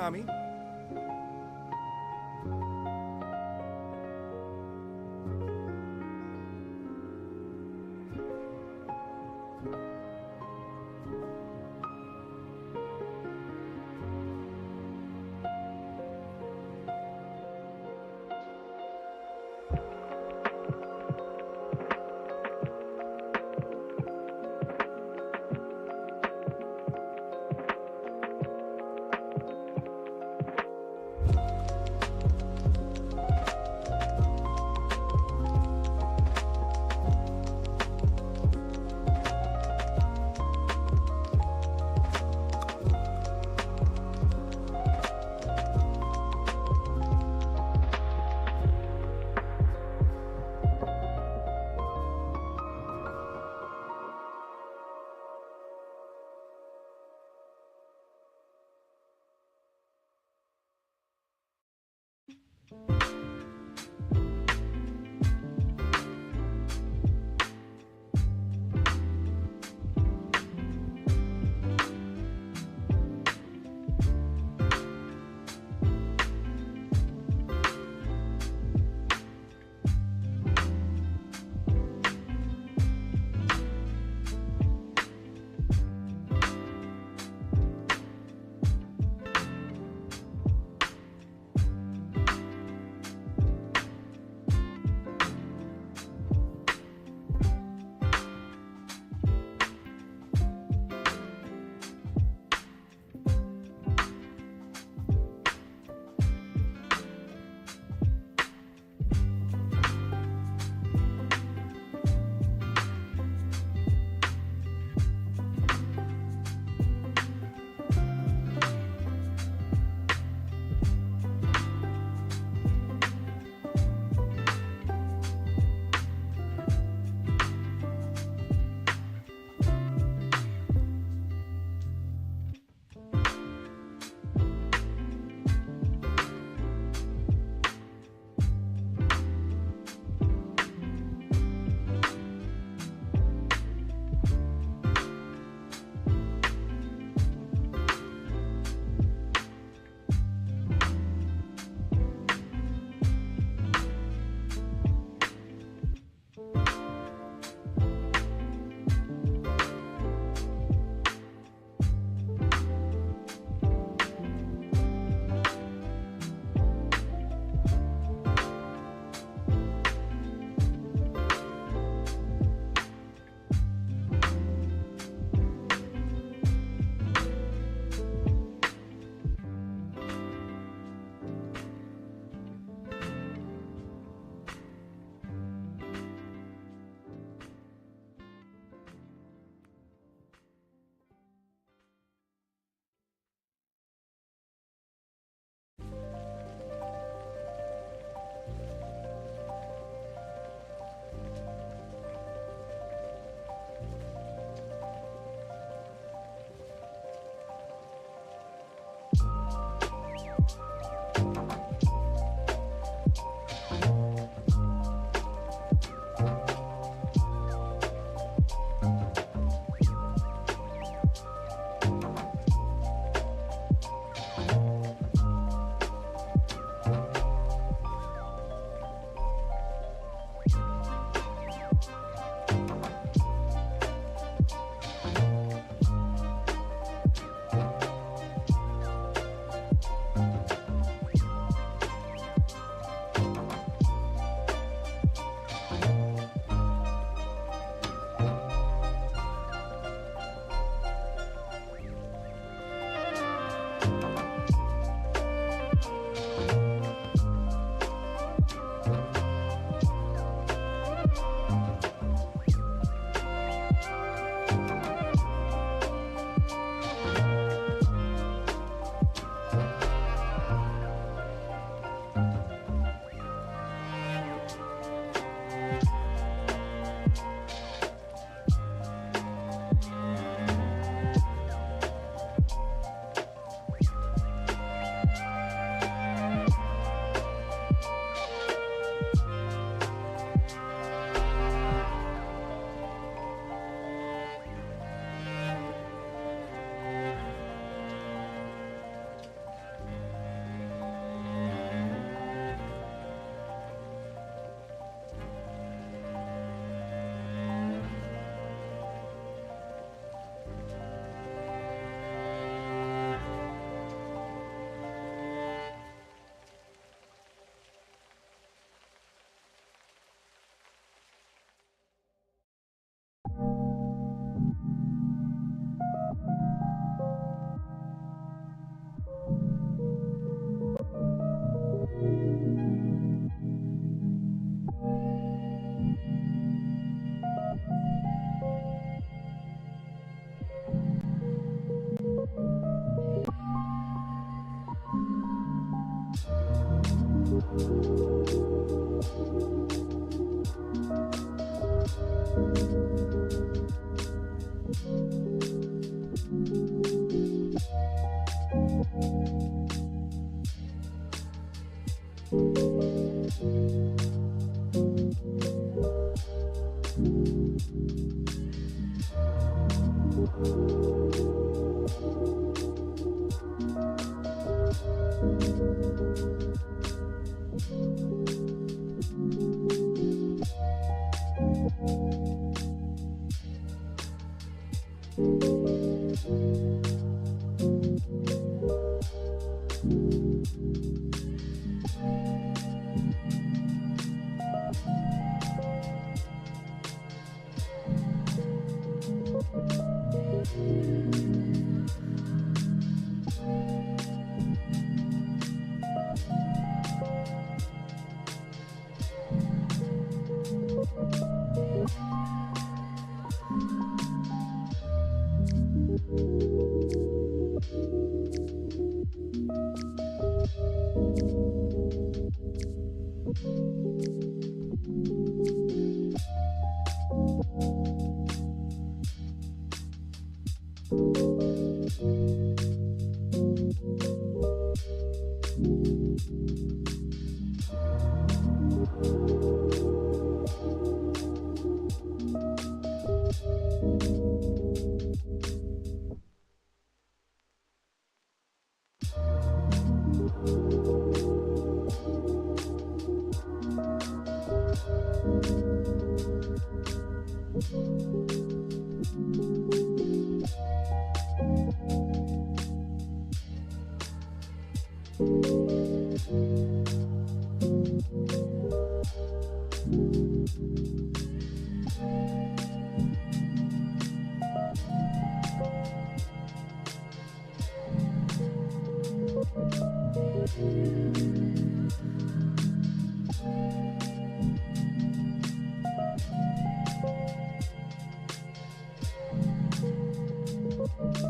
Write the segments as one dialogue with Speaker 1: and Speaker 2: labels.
Speaker 1: Akami.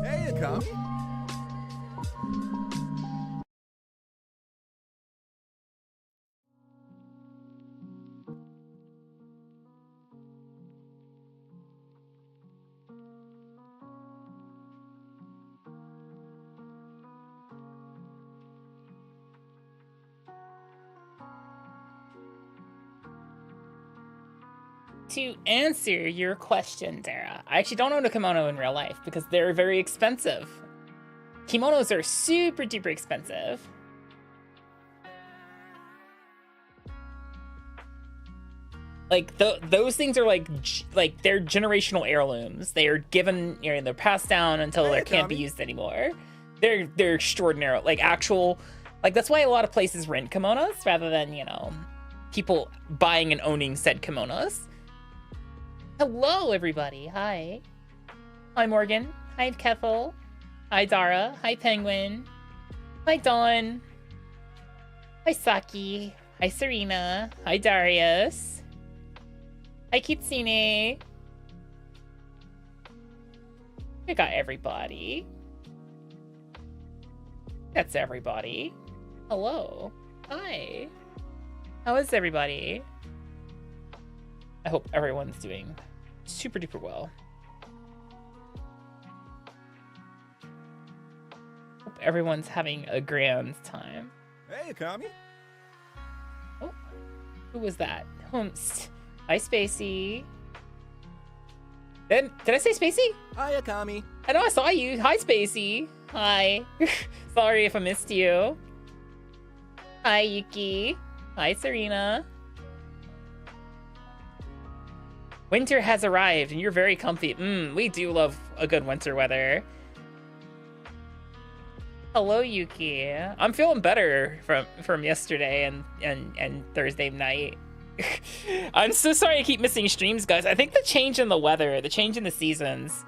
Speaker 1: Hey, Akami.
Speaker 2: To answer your question, Dara, I actually don't own a kimono in real life because they're very expensive. Kimonos are super duper expensive. Like those things are like they're generational heirlooms. They are given, you know, they're passed down until they can't be used anymore. They're extraordinary, like actual, like that's why a lot of places rent kimonos rather than, you know, people buying and owning said kimonos. Hello, everybody. Hi. Hi, Morgan. Hi, Kethel. Hi, Dara. Hi, Penguin. Hi, Dawn. Hi, Saki. Hi, Serena. Hi, Darius. Hi, Kitsune. We got everybody. That's everybody. Hello. Hi. How is everybody? I hope everyone's doing super duper well. Hope everyone's having a grand time.
Speaker 1: Hey, Akami.
Speaker 2: Oh, who was that? Hi, Spacey. Did I say Spacey?
Speaker 1: Hi, Akami.
Speaker 2: I know I saw you. Hi, Spacey. Hi. Sorry if I missed you. Hi, Yuki. Hi, Serena. Winter has arrived and you're very comfy. We do love a good winter weather. Hello, Yuki. I'm feeling better from yesterday and Thursday night. I'm so sorry I keep missing streams, guys. I think the change in the weather, the change in the seasons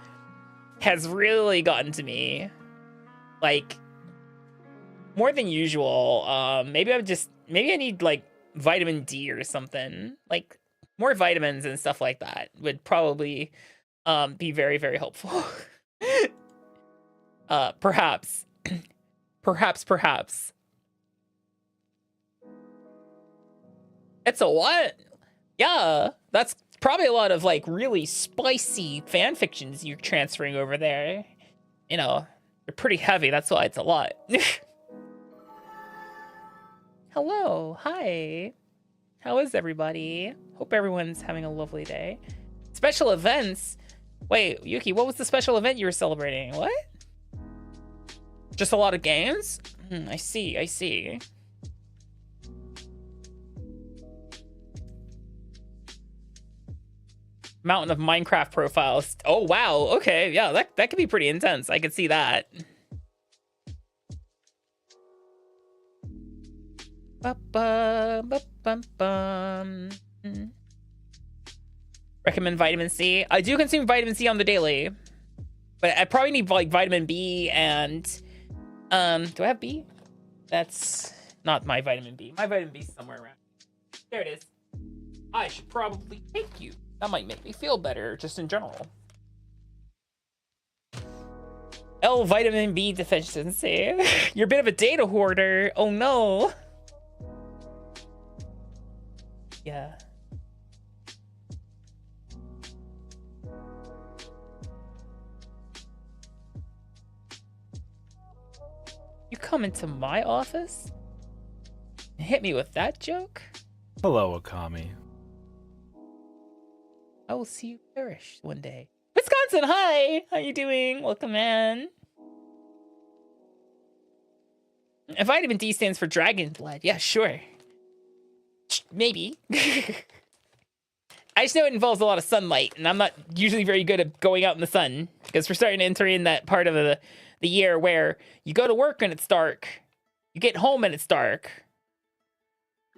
Speaker 2: has really gotten to me. Like, more than usual. Maybe I need like vitamin D or something. Like, more vitamins and stuff like that would probably be very, very helpful. Perhaps. Perhaps. That's a what? Yeah, that's probably a lot of like really spicy fan fictions you're transferring over there. You know, they're pretty heavy. That's why it's a lot. Hello, hi. How is everybody? Hope everyone's having a lovely day. Special events? Wait, Yuki, what was the special event you were celebrating? What? Just a lot of games? I see, I see. Mountain of Minecraft profiles. Oh, wow. Okay, yeah, that could be pretty intense. I could see that. Recommend vitamin C. I do consume vitamin C on the daily, but I probably need like vitamin B and do I have B? That's not my vitamin B. My vitamin B is somewhere around. There it is. I should probably take you. That might make me feel better, just in general. L vitamin B deficiency. You're a bit of a data hoarder. Oh no. Yeah. You come into my office? Hit me with that joke?
Speaker 3: Hello, Akami.
Speaker 2: I will see you perish one day. Wisconsin, hi! How you doing? Welcome in. And vitamin D stands for dragon blood. Yeah, sure. Maybe. I just know it involves a lot of sunlight, and I'm not usually very good at going out in the sun, because we're starting to enter in that part of the year where you go to work and it's dark, you get home and it's dark,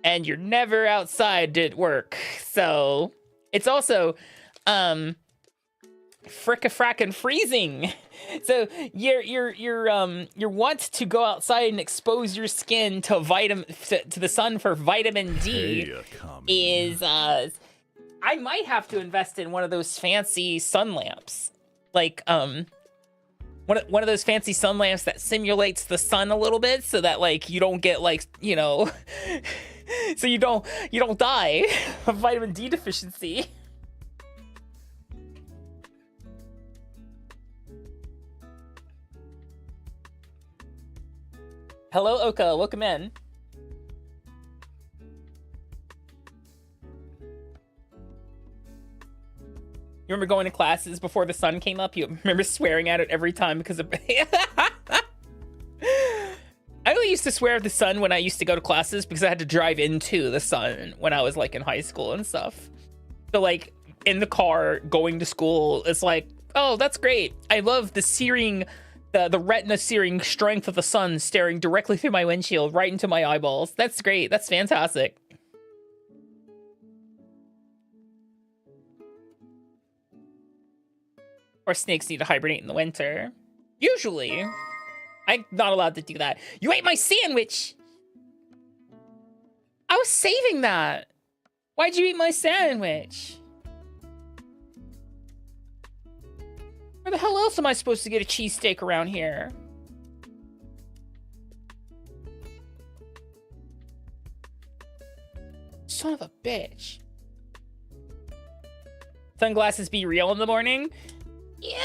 Speaker 2: and you're never outside at work. So it's also fricka-frackin' freezing. So you're want to go outside and expose your skin to the sun for vitamin D.
Speaker 3: Hey, Akami.
Speaker 2: I might have to invest in one of those fancy sun lamps, like one of those fancy sun lamps that simulates the sun a little bit, so that like you don't get like, you know, so you don't die of vitamin D deficiency. Hello, Oka. Welcome in. You remember going to classes before the sun came up? You remember swearing at it every time because of... I really used to swear at the sun when I used to go to classes because I had to drive into the sun when I was like in high school and stuff. So like in the car going to school, it's like, oh, that's great. I love the searing, the retina searing strength of the sun staring directly through my windshield right into my eyeballs. That's great. That's fantastic. Or snakes need to hibernate in the winter. Usually. I'm not allowed to do that. You ate my sandwich! I was saving that! Why'd you eat my sandwich? Where the hell else am I supposed to get a cheesesteak around here? Son of a bitch. Sunglasses be real in the morning? Yeah,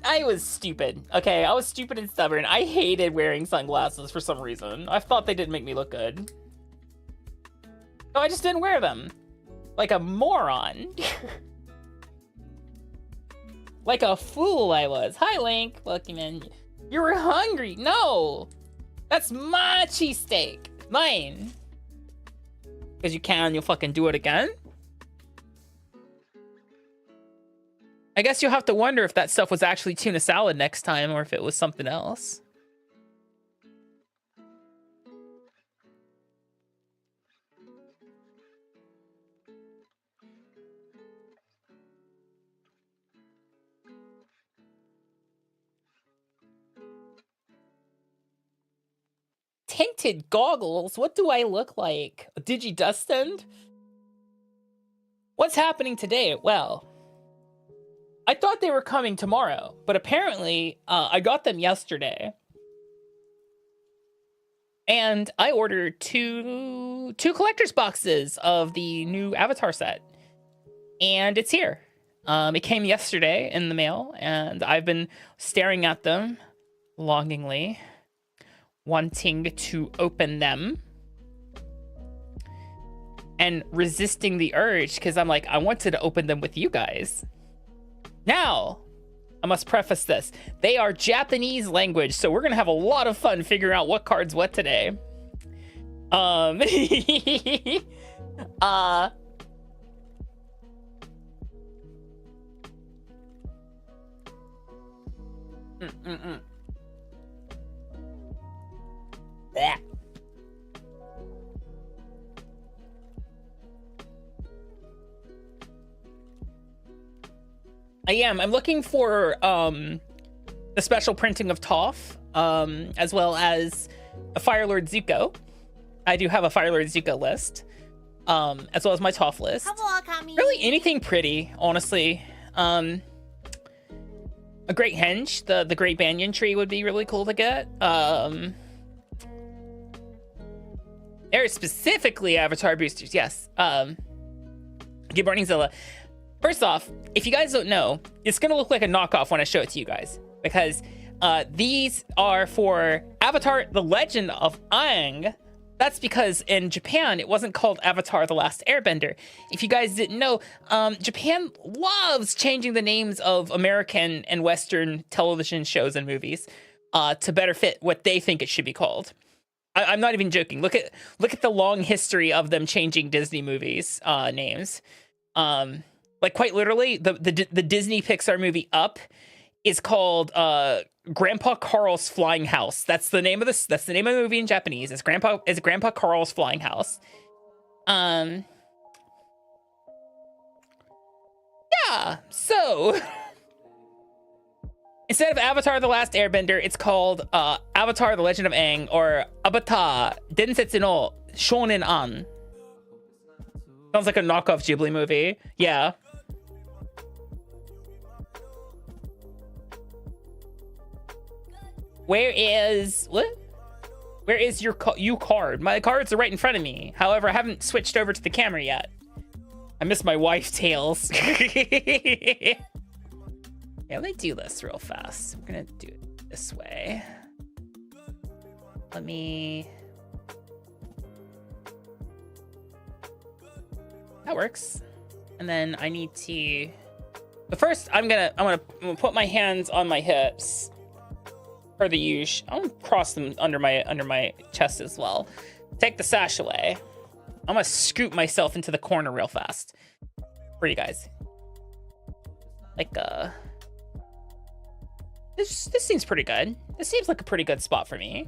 Speaker 2: I was stupid. Okay, I was stupid and stubborn. I hated wearing sunglasses for some reason. I thought they didn't make me look good. So I just didn't wear them. Like a moron. Like a fool I was. Hi, Link. Welcome in. You were hungry. No! That's my cheesesteak. Mine. Because you can, you'll fucking do it again? I guess you'll have to wonder if that stuff was actually tuna salad next time or if it was something else. Tinted goggles? What do I look like? A digi-dust-end? What's happening today? Well, I thought they were coming tomorrow, but apparently I got them yesterday. And I ordered two collector's boxes of the new Avatar set. And it's here. It came yesterday in the mail, and I've been staring at them longingly, wanting to open them, and resisting the urge because I'm like, I wanted to open them with you guys. Now, I must preface this. They are Japanese language, so we're going to have a lot of fun figuring out what card's what today. Blech. I'm looking for the special printing of Toph, as well as a Firelord Zuko. I do have a Firelord Zuko list, as well as my Toph list.
Speaker 4: Hello, Akami.
Speaker 2: Really anything pretty, honestly. A Great Henge, the Great Banyan Tree would be really cool to get. There is specifically Avatar boosters, yes. Good morning, Zilla. First off, if you guys don't know, it's gonna look like a knockoff when I show it to you guys, because these are for Avatar: The Legend of Aang. That's because in Japan, it wasn't called Avatar: The Last Airbender. If you guys didn't know, Japan loves changing the names of American and Western television shows and movies to better fit what they think it should be called. I'm not even joking. Look at the long history of them changing Disney movies names. Like quite literally, the Disney Pixar movie Up is called Grandpa Carl's Flying House. That's the name of this. That's the name of the movie in Japanese. It's Grandpa Carl's Flying House. Yeah. So instead of Avatar: The Last Airbender, it's called Avatar: The Legend of Aang, or Avatar Densetsu no Shonen An. Sounds like a knockoff Ghibli movie. Yeah. Where is your card? My cards are right in front of me. However, I haven't switched over to the camera yet. I miss my wife's tales. Yeah, let me do this real fast. I'm gonna do it this way. Let me. That works. And then I need to. But first, I'm gonna put my hands on my hips. For the use, I'll cross them under my chest as well. Take the sash away. I'm gonna scoop myself into the corner real fast for you guys. Like this seems pretty good. This seems like a pretty good spot for me.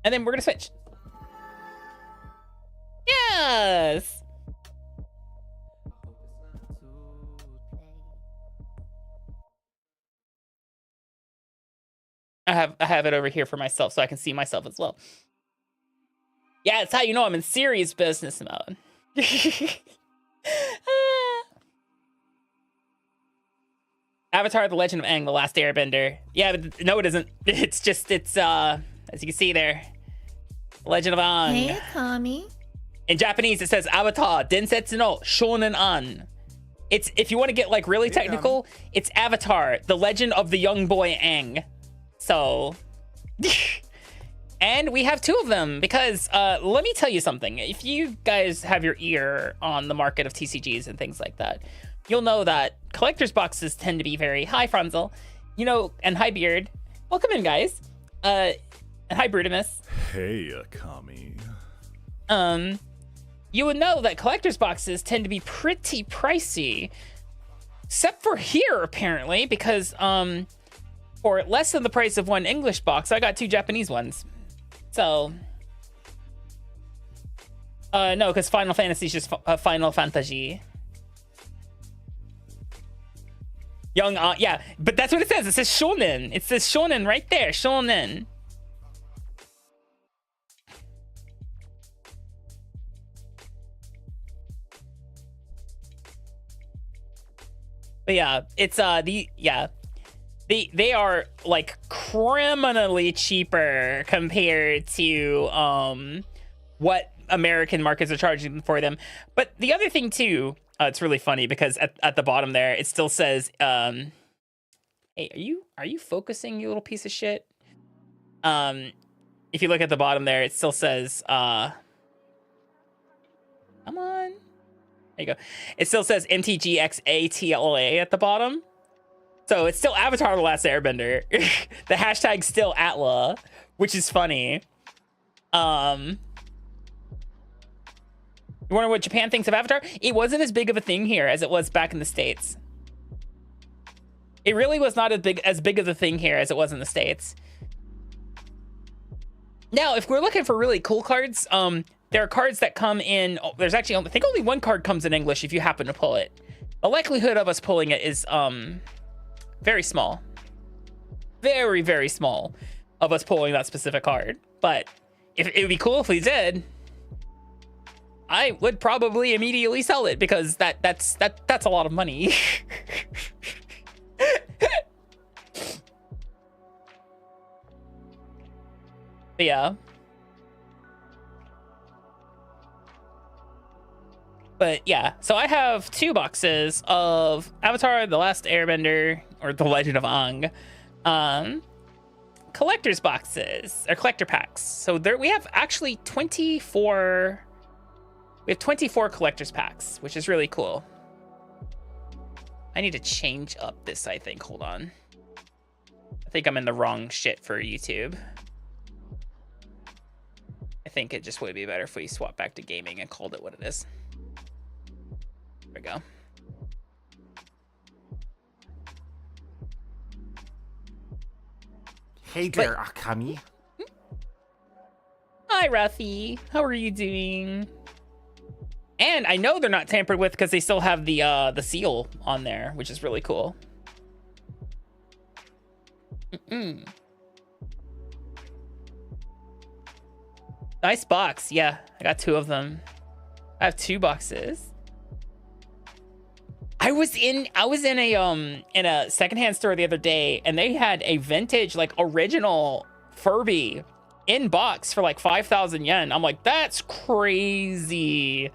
Speaker 2: And then we're gonna switch. Yes. I have it over here for myself so I can see myself as well. Yeah, it's how you know I'm in serious business mode. Avatar: The Legend of Aang, The Last Airbender. Yeah, but no, it isn't. It's as you can see there, Legend of Aang.
Speaker 4: Hey, Akami.
Speaker 2: In Japanese, it says Avatar Densetsu no Shonen An. It's, if you want to get like really technical, it's Avatar: The Legend of the Young Boy Aang. So, and we have two of them because let me tell you something. If you guys have your ear on the market of TCGs and things like that, you'll know that collector's boxes tend to be very hi Franzel, and hi Beard. Welcome in, guys. And hi Brudimus.
Speaker 1: Hey, Akami.
Speaker 2: You would know that collector's boxes tend to be pretty pricey, except for here apparently, because for less than the price of one English box, I got two Japanese ones. So, no, because Final Fantasy is just Final Fantasy. Young, yeah, but that's what it says. It says Shonen. It says Shonen right there. Shonen. But yeah, it's they are like criminally cheaper compared to what American markets are charging for them. But the other thing too, it's really funny because at the bottom there it still says hey, are you focusing, you little piece of shit? If you look at the bottom there, it still says come on, there you go, it still says MTGXATLA at the bottom. So it's still Avatar The Last Airbender. The hashtag's still Atla, which is funny. You wonder what Japan thinks of Avatar? It wasn't as big of a thing here as it was back in the States. It really was not as big of a thing here as it was in the States. Now, if we're looking for really cool cards, there are cards that come in. Oh, there's actually, I think only one card comes in English if you happen to pull it. The likelihood of us pulling it is very small. Very, very small of us pulling that specific card. But if it would be cool if we did, I would probably immediately sell it because that's a lot of money. But yeah. But yeah, so I have 2 boxes of Avatar The Last Airbender, or The Legend of Aang, collector's boxes, or collector packs. So there we have actually 24. We have 24 collector's packs, which is really cool. I need to change up this, I think. Hold on. I think I'm in the wrong shit for YouTube. I think it just would be better if we swap back to gaming and called it what it is. There we go.
Speaker 4: Hey there, Akami.
Speaker 2: Hi, Ruffy. How are you doing? And I know they're not tampered with because they still have the seal on there, which is really cool. Nice box. Yeah, I got 2 of them. I have 2 boxes. I was in a secondhand store the other day, and they had a vintage, like, original Furby in box for like 5,000 yen. I'm like, that's crazy.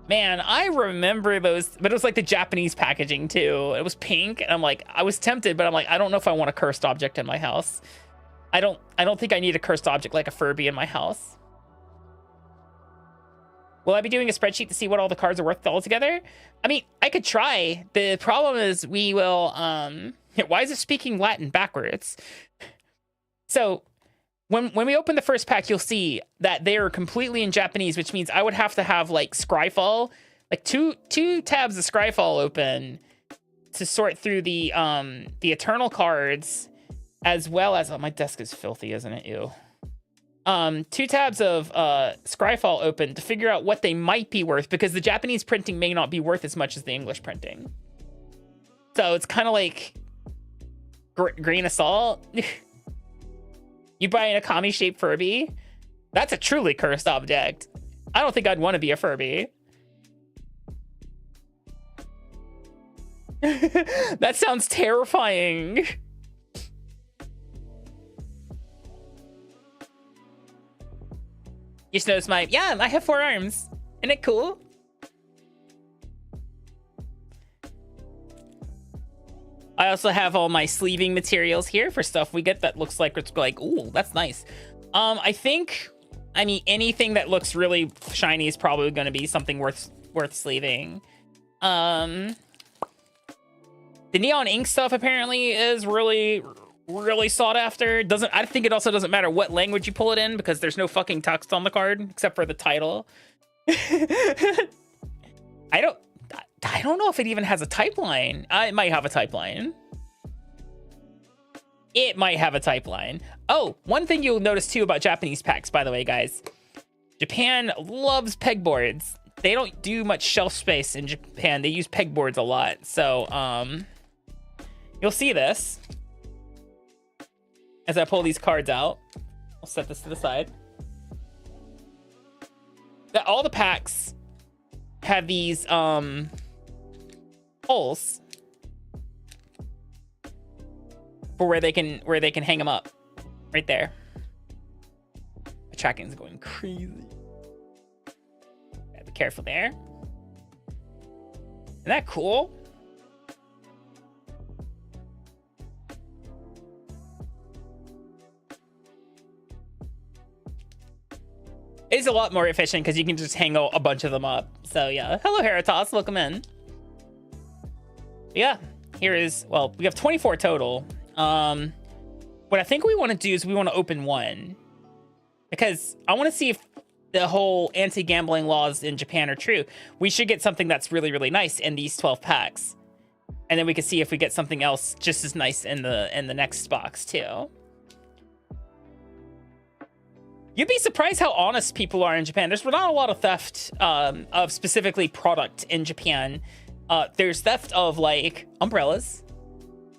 Speaker 2: Man, I remember those, but it was like the Japanese packaging too. It was pink, and I'm like, I was tempted, but I'm like, I don't know if I want a cursed object in my house. I don't think I need a cursed object like a Furby in my house. Will I be doing a spreadsheet to see what all the cards are worth altogether? I mean, I could try. The problem is we will, why is it speaking Latin backwards? So when we open the first pack, you'll see that they are completely in Japanese, which means I would have to have like Scryfall, like two tabs of Scryfall open to sort through the Eternal cards, as well as, oh, my desk is filthy, isn't it? Ew. 2 tabs of Scryfall open to figure out what they might be worth, because the Japanese printing may not be worth as much as the English printing. So it's kind of like grain of salt. You buy an Akami shaped Furby, that's a truly cursed object. I don't think I'd want to be a Furby. That sounds terrifying. You just notice yeah, I have 4 arms. Isn't it cool? I also have all my sleeving materials here for stuff we get that looks like it's like, ooh, that's nice. I think, I mean, anything that looks really shiny is probably going to be something worth sleeving. The neon ink stuff apparently is really sought after. I think it also doesn't matter what language you pull it in, because there's no fucking text on the card except for the title. I don't know if it even has a type line. It might have a type line. It might have a type line. Oh, one thing you'll notice too about Japanese packs, by the way, guys. Japan loves pegboards. They don't do much shelf space in Japan. They use pegboards a lot. So, you'll see this as I pull these cards out. I'll set this to the side. That all the packs have these holes for where they can hang them up, right there. The tracking's going crazy. Gotta be careful there. Isn't that cool? It's a lot more efficient because you can just hang a bunch of them up. So yeah, hello Heritas, welcome in. Yeah, here is, well, we have 24 total. What I think we want to do is we want to open one because I want to see if the whole anti-gambling laws in Japan are true. We should get something that's really, really nice in these 12 packs. And then we can see if we get something else just as nice in the next box too. You'd be surprised how honest people are in Japan. There's not a lot of theft of specifically product in Japan. There's theft of like umbrellas.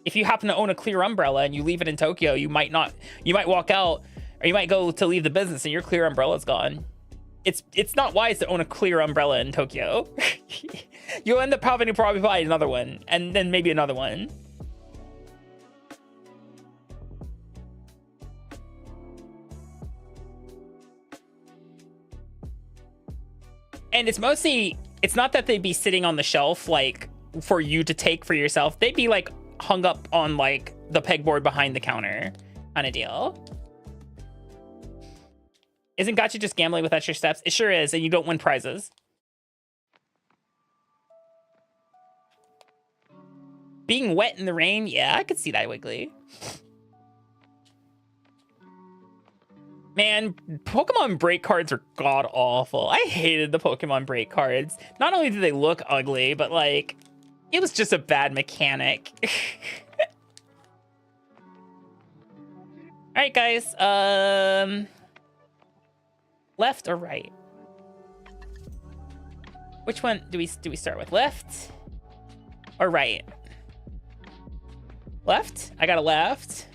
Speaker 2: If you happen to own a clear umbrella and you leave it in Tokyo, you might walk out, or you might go to leave the business and your clear umbrella's gone. It's not wise to own a clear umbrella in Tokyo. You'll end up having to probably buy another one, and then maybe another one. And it's not that they'd be sitting on the shelf like for you to take for yourself. They'd be like hung up on like the pegboard behind the counter kind of deal. Isn't gacha just gambling with extra steps? It sure is, and you don't win prizes. Being wet in the rain? Yeah, I could see that, Wiggly. Man, Pokemon break cards are god-awful. I hated the Pokemon break cards. Not only did they look ugly, but, like, it was just a bad mechanic. Alright, guys. Left or right? Which one do we start with? Left or right? Left? I got a left.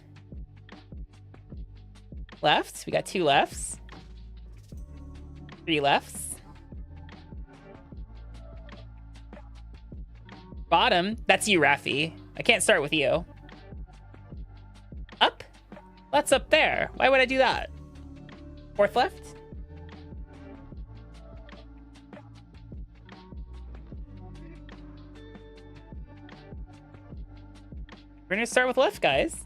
Speaker 2: Left. We got 2 lefts. 3 lefts. Bottom. That's you, Raffi. I can't start with you. Up? That's up there. Why would I do that? 4th left? We're gonna start with left, guys.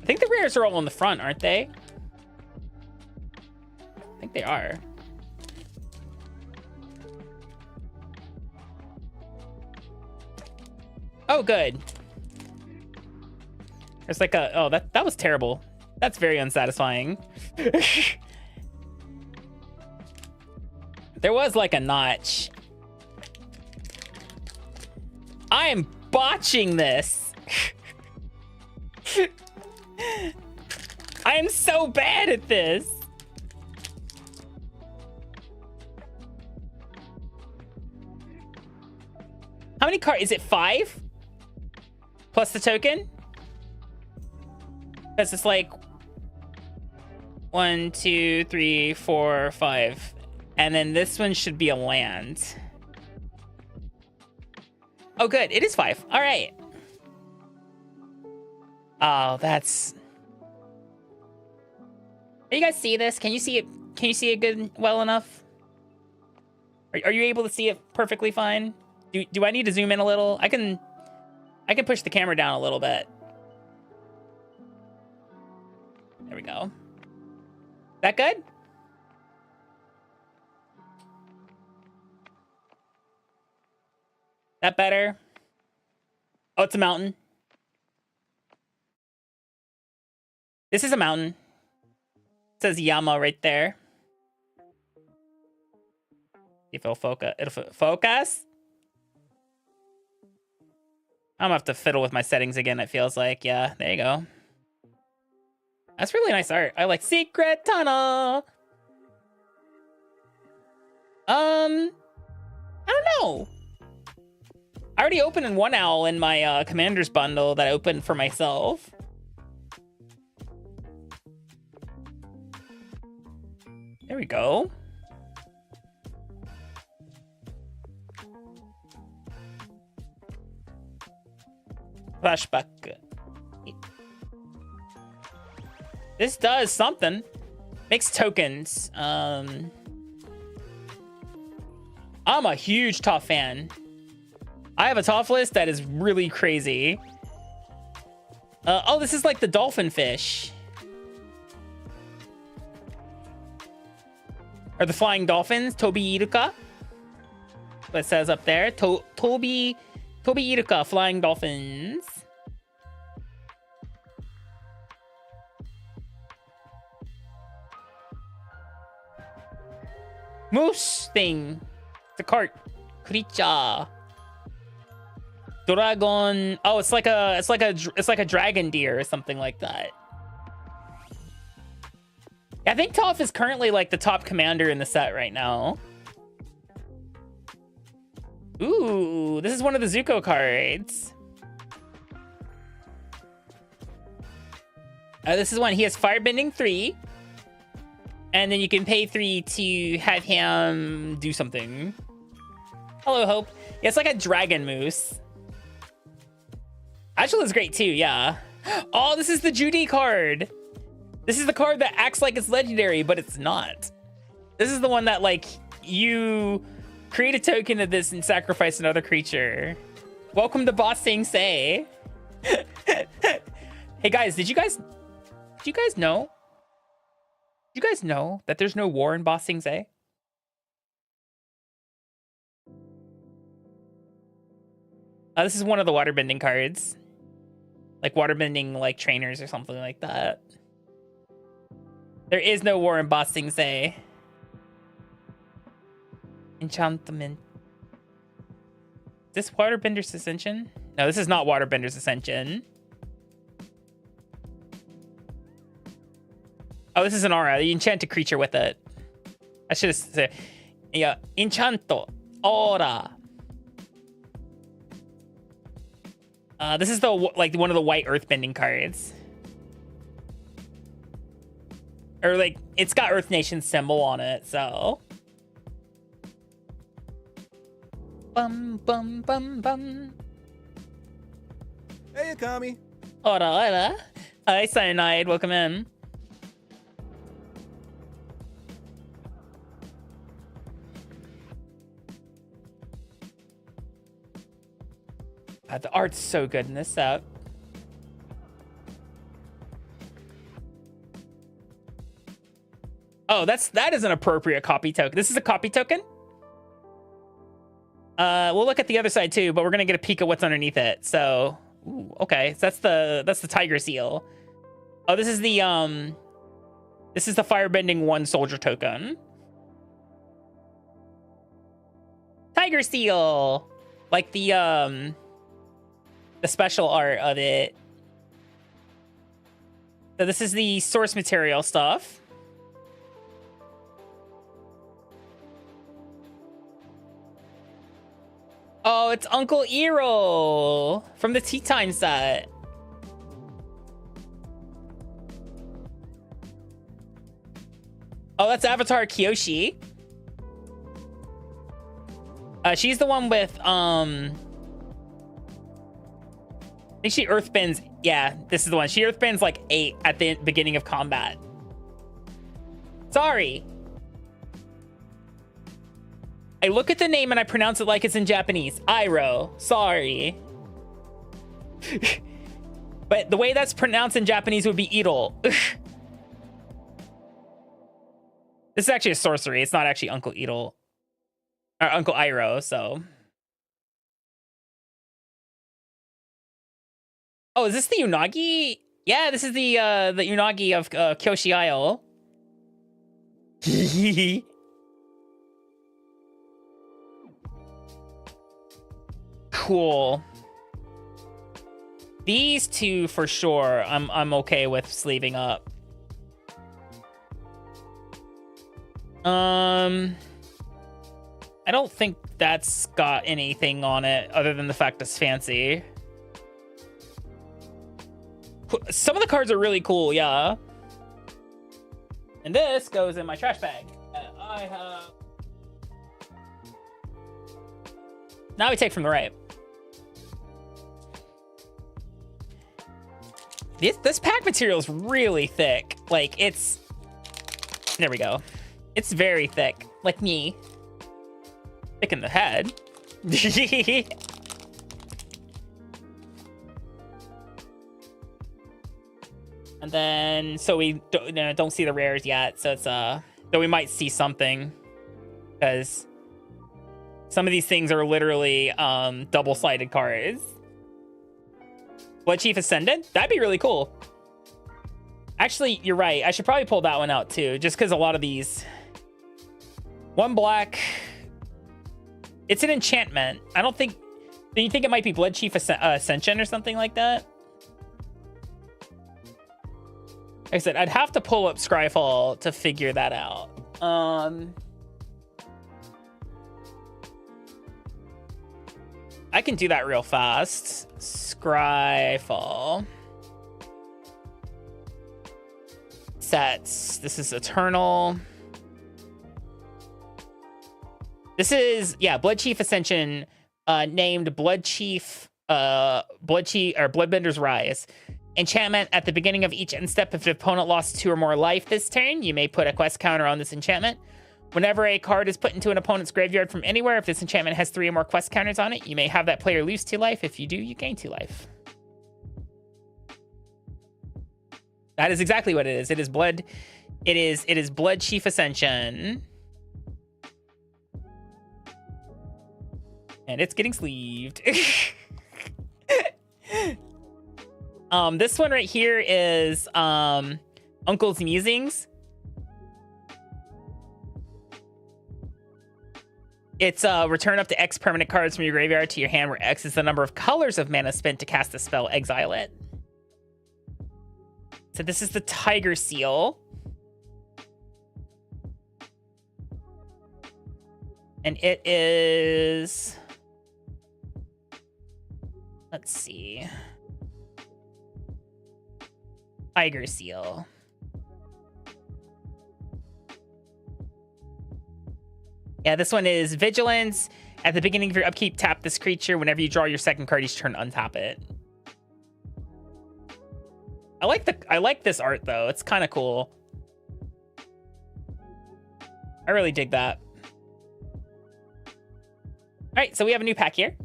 Speaker 2: I think the rares are all on the front, aren't they? I think they are. Oh, good. There's like a... Oh, that was terrible. That's very unsatisfying. There was like a notch. I am botching this. I am so bad at this. How many cards? Is it 5? Plus the token? Because it's like 1, 2, 3, 4, 5. And then this one should be a land. Oh, good. It is 5. All right. Oh, that's... Can you guys see this? Can you see it? Can you see it good, well enough? Are you able to see it perfectly fine? Do I need to zoom in a little? I can push the camera down a little bit. There we go. That good? That better? Oh, it's a mountain. This is a mountain. It says Yama right there. If it'll focus. It'll focus? I'm gonna have to fiddle with my settings again, it feels like. Yeah, there you go. That's really nice art. I like Secret Tunnel. I don't know. I already opened in One Owl in my Commander's bundle that I opened for myself. There we go. Flashback. This does something. Makes tokens. I'm a huge top fan. I have a top list that is really crazy. Oh, this is like the dolphin fish. Or the flying dolphins, Tobi Iruka. What it says up there. Tobi Iruka, flying dolphins. Moose thing. It's a cart. Creature. Dragon. Oh, it's like a dragon deer or something like that. I think Toph is currently like the top commander in the set right now. Ooh, this is one of the Zuko cards. This is one. He has Firebending 3. And then you can pay 3 to have him do something. Hello, Hope. Yeah, it's like a dragon moose. Actually, it's great too, yeah. Oh, this is the Judy card. This is the card that acts like it's legendary, but it's not. This is the one that, like, you create a token of this and sacrifice another creature. Welcome to Boss Sing Say. Hey guys, did you guys know? Did you guys know that there's no war in Boss Sing Say? This is one of the waterbending cards. Like waterbending like trainers or something like that. There is no war in Boss Sing Say. Enchantment. Is this Waterbender's Ascension? No, this is not Waterbender's Ascension. Oh, this is an aura. You enchant a creature with it. I should have said, yeah, Enchanto Aura. This is the like one of the white earthbending cards. Or like it's got Earth Nation symbol on it, so. Bum bum bum bum.
Speaker 4: Hey, Akami.
Speaker 2: Hola, hola. Hi, Cyanide. Welcome in. The art's so good in this set. Oh, that is an appropriate copy token. This is a copy token. We'll look at the other side too, but we're gonna get a peek at what's underneath it. So, ooh, okay, so that's the tiger seal. Oh, this is the firebending 1 soldier token. Tiger seal, like the special art of it. So this is the source material stuff. Oh, it's Uncle Iroh from the Tea Time set. Oh, that's Avatar Kyoshi. She's the one with I think she earthbends. Yeah, this is the one. She earthbends like 8 at the beginning of combat. Sorry. I look at the name and I pronounce it like it's in Japanese. Iroh. Sorry. But the way that's pronounced in Japanese would be Idol. This is actually a sorcery. It's not actually Uncle Idol. Or Uncle Iroh, so. Oh, is this the Unagi? Yeah, this is the Unagi of Kyoshi Isle. Cool. These two for sure. I'm okay with sleeving up. I don't think that's got anything on it other than the fact it's fancy. Some of the cards are really cool, yeah. And this goes in my trash bag. I have. Now we take from the right. This pack material is really thick. Like, it's... There we go. It's very thick. Like me. Thick in the head. And then, so we don't see the rares yet. So it's, though we might see something. Because some of these things are literally double-sided cards. Blood Chief Ascendant? That'd be really cool. Actually, you're right. I should probably pull that one out too, just because a lot of these... One black... It's an enchantment. I don't think... Do you think it might be Blood Chief Ascension or something like that? Like I said, I'd have to pull up Scryfall to figure that out. I can do that real fast. Scryfall. Sets. This is Eternal. This is, yeah, Blood Chief Ascension, named Blood Chief, Bloodbender's Rise. Enchantment at the beginning of each end step. If the opponent lost 2 or more life this turn, you may put a quest counter on this enchantment. Whenever a card is put into an opponent's graveyard from anywhere, if this enchantment has 3 or more quest counters on it, you may have that player lose 2 life. If you do, you gain 2 life. That is exactly what it is. It is Blood. It is Blood Chief Ascension. And it's getting sleeved. This one right here is Uncle's Musings. It's return up to X permanent cards from your graveyard to your hand, where X is the number of colors of mana spent to cast the spell. Exile it. So this is the Tiger Seal. And it is... Let's see. Tiger Seal. Yeah, this one is Vigilance. At the beginning of your upkeep, tap this creature. Whenever you draw your second card each turn, untap it. I like this art though. It's kind of cool. I really dig that. All right, so we have a new pack here.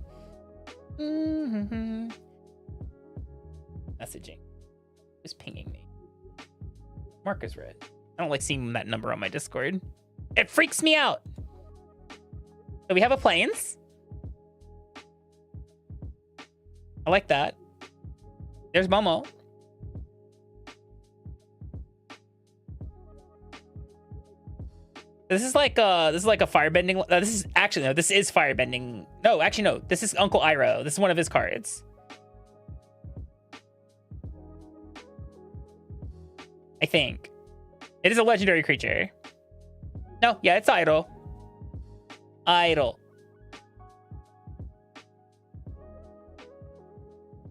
Speaker 2: Messaging. Who's pinging me? Mark is red. I don't like seeing that number on my Discord. It freaks me out. So we have a Plains. I like that. There's Momo. This is like a firebending. This is actually no. This is firebending. No, actually no. This is Uncle Iroh. This is one of his cards. I think it is a legendary creature. No, yeah, it's Idol. Idol.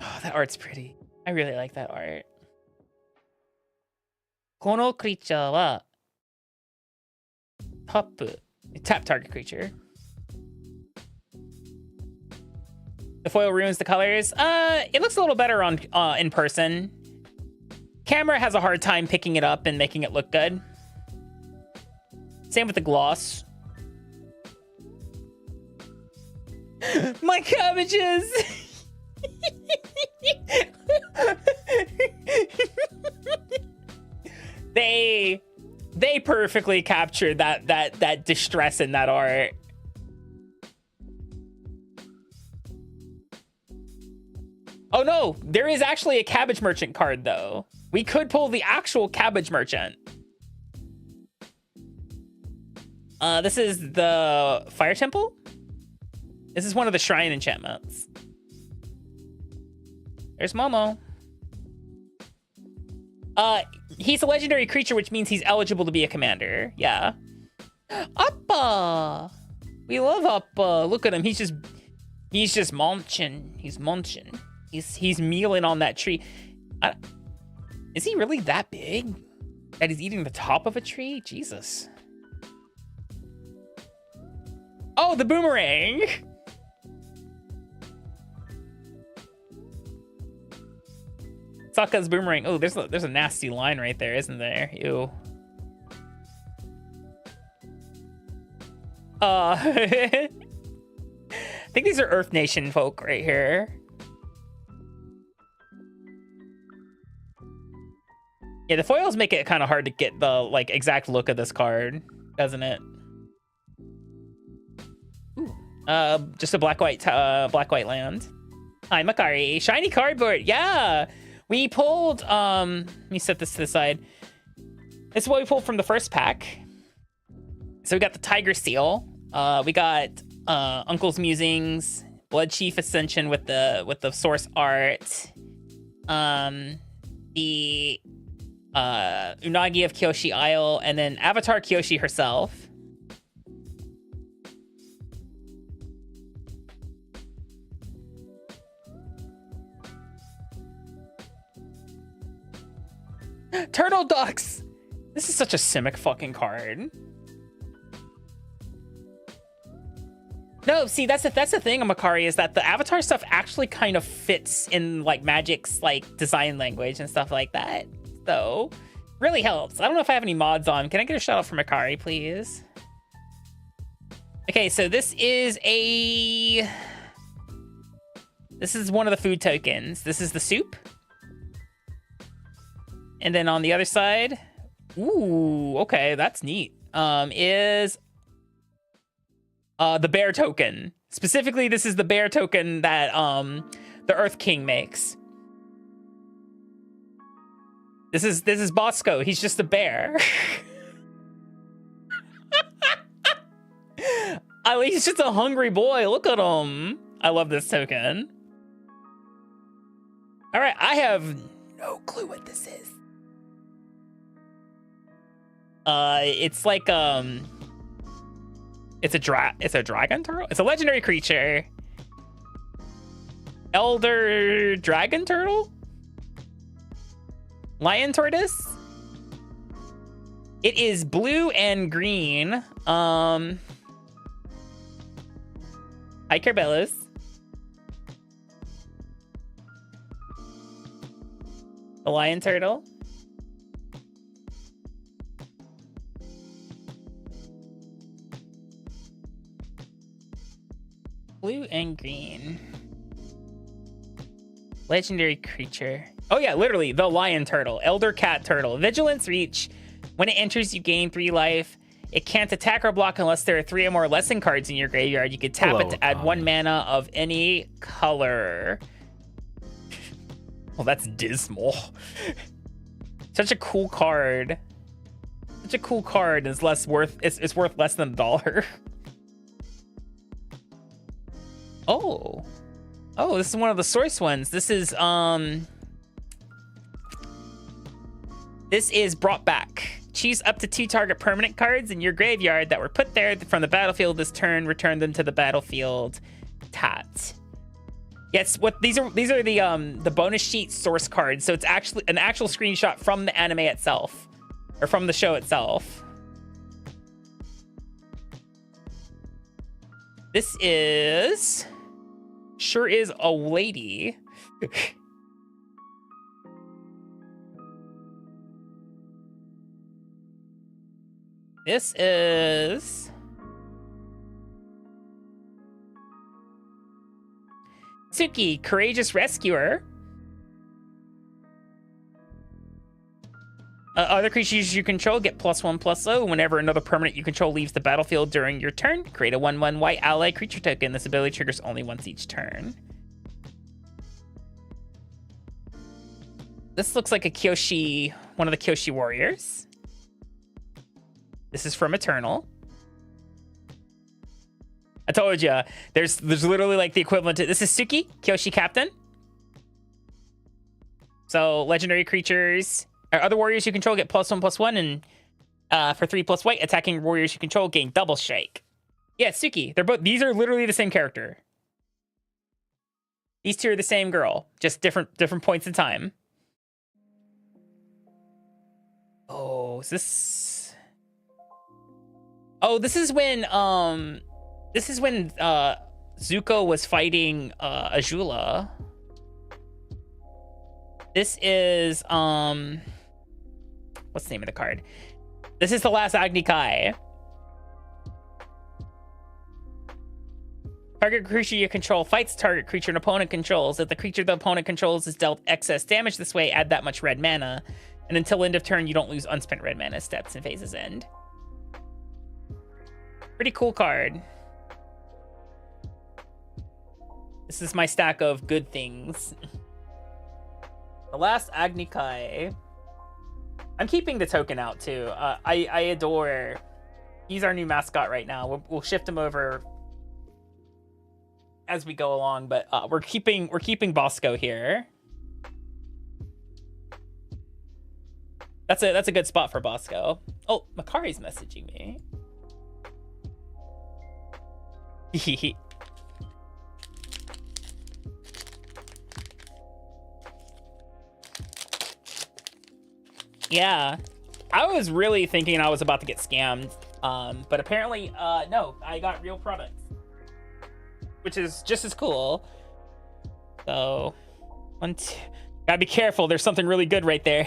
Speaker 2: Oh, that art's pretty. I really like that art. このクリーチャーは tap target creature. The foil ruins the colors. It looks a little better on in person. Camera has a hard time picking it up and making it look good. Same with the gloss. My cabbages. They perfectly captured that distress in that art. Oh no, there is actually a Cabbage Merchant card though. We could pull the actual Cabbage Merchant. This is the Fire Temple. This is one of the Shrine enchantments. There's Momo. He's a legendary creature, which means he's eligible to be a commander. Yeah. Appa! We love Appa. Look at him. He's just munching. He's munching. He's mealing on that tree. Is he really that big? That he's eating the top of a tree? Jesus. Oh, the boomerang! Sokka's boomerang. Oh, there's a nasty line right there, isn't there? Ew. I think these are Earth Nation folk right here. Yeah, the foils make it kind of hard to get the like exact look of this card, doesn't it? Just a black white land. Hi, Makari. Shiny cardboard. Yeah, we pulled. Let me set this to the side. This is what we pulled from the first pack. So we got the Tiger Seal. We got Uncle's Musings, Blood Chief Ascension with the source art. The Unagi of Kyoshi Isle, and then Avatar Kyoshi herself. Turtle Ducks! This is such a Simic fucking card. No, see, that's the thing, Makari, is that the Avatar stuff actually kind of fits in like Magic's like design language and stuff like that. So, really helps. I don't know if I have any mods on. Can I get a shout out for Makari, please? Okay, so this is one of the food tokens. This is the soup. And then on the other side, ooh, okay, that's neat. Is the bear token. Specifically, this is the bear token that the Earth King makes. This is Bosco. He's just a bear. He's just a hungry boy. Look at him. I love this token. All right, I have no clue what this is. It's like it's a dragon turtle. It's a legendary creature. Elder dragon turtle. Lion tortoise. It is blue and green. Hi, Carbelis. The lion turtle. Blue and green. Legendary creature. Oh yeah, literally, the lion turtle. Elder cat turtle. Vigilance reach. When it enters, you gain 3 life. It can't attack or block unless there are 3 or more lesson cards in your graveyard. You can tap it to add 1 mana of any color. Well, that's dismal. Such a cool card. Such a cool card is less worth. It's worth less than $1. Oh, this is one of the source ones. This is brought back. Choose up to 2 target permanent cards in your graveyard that were put there from the battlefield this turn. Return them to the battlefield. Tapped. Yes, what these are the bonus sheet source cards. So it's actually an actual screenshot from the anime itself, or from the show itself. This sure is a lady. This is Tsuki, courageous rescuer. Other creatures you control get +1/+0 whenever another permanent you control leaves the battlefield during your turn. Create a 1/1 white ally creature token. This ability triggers only once each turn. This looks like a Kyoshi, one of the Kyoshi warriors. This is from Eternal. I told you, there's literally like the equivalent to, this is Suki, Kyoshi captain. So legendary creatures, or other warriors you control get +1/+1, and for 3+ white, attacking warriors you control gain double strike. Yeah, Suki. These are literally the same character. These two are the same girl, just different points in time. Oh, is this? Oh, this is when Zuko was fighting Azula. This is what's the name of the card? This is the last Agni Kai. Target creature you control fights target creature an opponent controls. If the creature the opponent controls is dealt excess damage this way, add that much red mana. And until end of turn, you don't lose unspent red mana steps and phases end. Pretty cool card. This is my stack of good things. The last Agni Kai. I'm keeping the token out too. I adore. He's our new mascot right now. We'll shift him over as we go along, but we're keeping Bosco here. That's a good spot for Bosco. Oh, Makari's messaging me. Yeah, I was really thinking I was about to get scammed, but apparently no, I got real products, which is just as cool. So gotta be careful, there's something really good right there.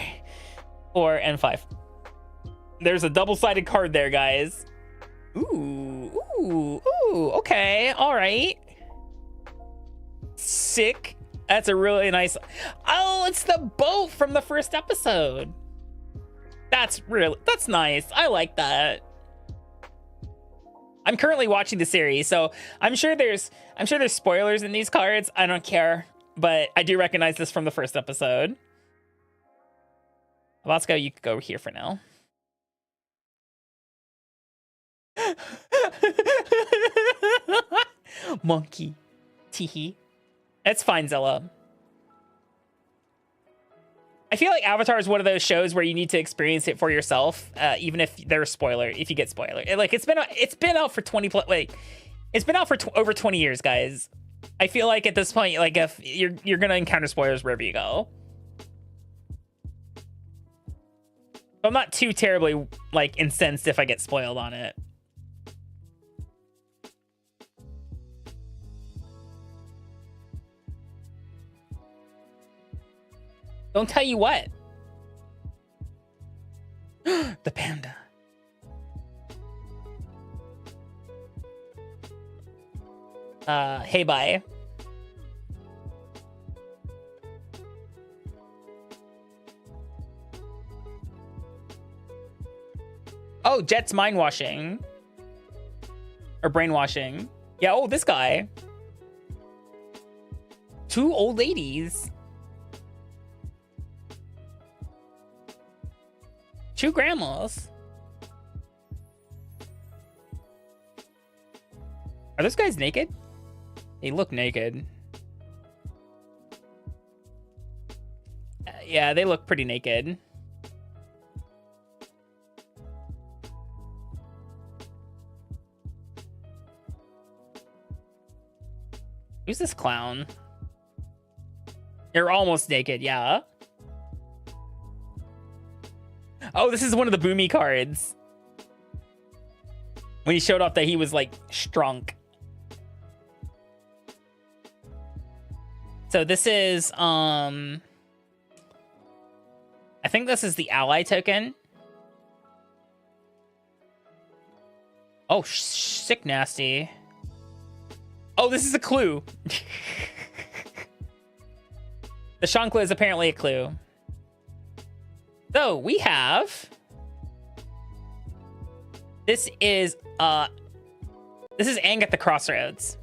Speaker 2: Or N5. There's a double-sided card there, guys. Ooh, okay, all right. Sick. That's a really nice. Oh, it's the boat from the first episode. That's nice. I like that. I'm currently watching the series, so I'm sure there's spoilers in these cards. I don't care, but I do recognize this from the first episode. Bosco, you could go here for now. Monkey. Teehee. It's fine, Zilla. I feel like Avatar is one of those shows where you need to experience it for yourself, even if there's spoiler. If you get spoiler, like it's been out for 20 like it's been out for over 20 years, guys. I feel like at this point, like if you're gonna encounter spoilers wherever you go. So I'm not too terribly like incensed if I get spoiled on it. Don't tell you what. The panda. Hey, bye. Oh, Jet's mind washing. Or brainwashing. Yeah, oh, this guy. 2 old ladies. 2 grandmas. Are those guys naked? They look naked. Yeah, they look pretty naked. Who's this clown? You're almost naked, yeah. Oh, this is one of the Boomy cards. When he showed off that he was like strunk. So this is I think this is the ally token. Oh, sick nasty. Oh, this is a clue. The Shankla is apparently a clue. So we have. This is Aang at the Crossroads.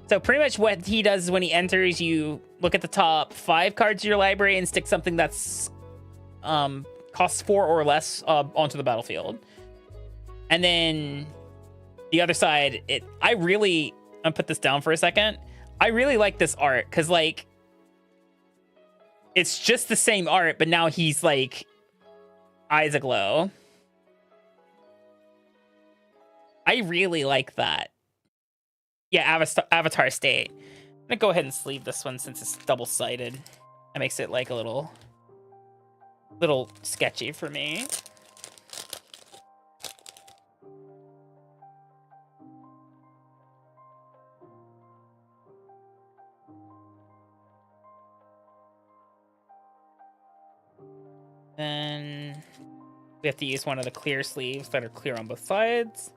Speaker 2: So pretty much what he does is when he enters, you look at the top 5 cards of your library and stick something that's costs 4 or less onto the battlefield. And then the other side, I'm gonna put this down for a second. I really like this art because like it's just the same art, but now he's like eyes aglow. I really like that. Yeah, Avatar State. I'm gonna go ahead and sleeve this one since it's double-sided. That makes it like a little sketchy for me. Then we have to use one of the clear sleeves that are clear on both sides.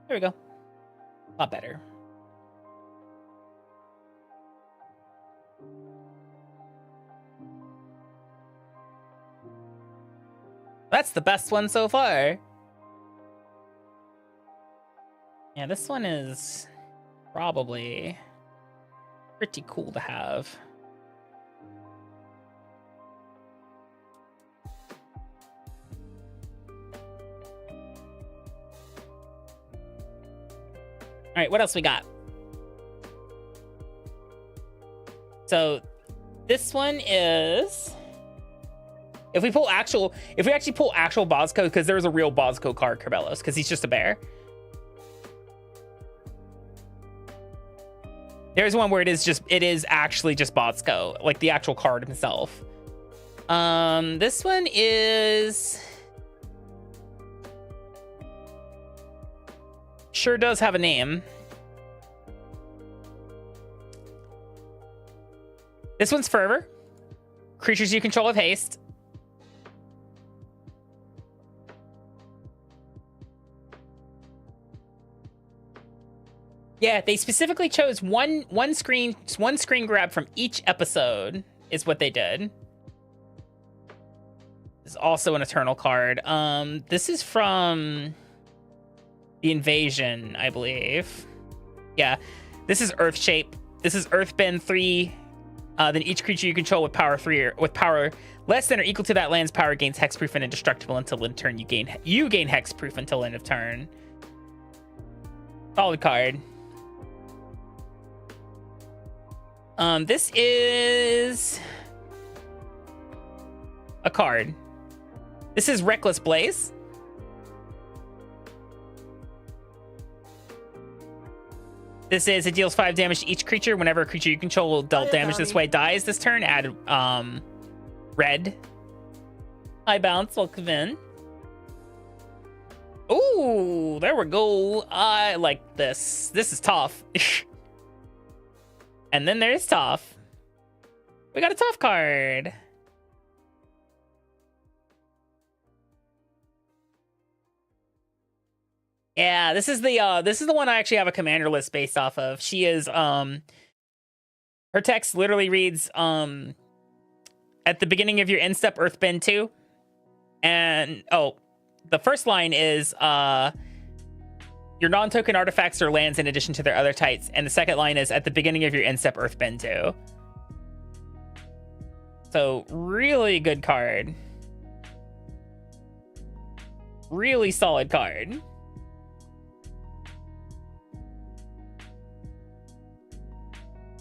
Speaker 2: There we go. A lot better. That's the best one so far. Yeah, this one is probably pretty cool to have. All right, what else we got? So this one is, if we actually pull actual Bosco, because there's a real Bosco card, Carbelos, because he's just a bear. There's one where it is actually just Bosco, like the actual card himself. This one is, sure does have a name. This one's Fervor. Creatures you control have haste. Yeah, they specifically chose one screen grab from each episode is what they did. This is also an Eternal card. This is from the Invasion, I believe. Yeah, this is Earth Shape. This is Earthbend 3. Then each creature you control with power 3 or with power less than or equal to that land's power gains hexproof and indestructible until end of turn. You gain hexproof until end of turn. Solid card. This is a card. This is Reckless Blaze. This is, it deals 5 damage to each creature. Whenever a creature you control dealt damage this way dies this turn, add red. High bounce, welcome in. Ooh, there we go. I like this. This is tough. And then there's Toph. We got a Toph card. Yeah, this is the one I actually have a commander list based off of. She is her text literally reads at the beginning of your end step Earthbend 2. And the first line is your non-token artifacts or lands in addition to their other types. And the second line is at the beginning of your end step Earthbend 2. So really good card. Really solid card.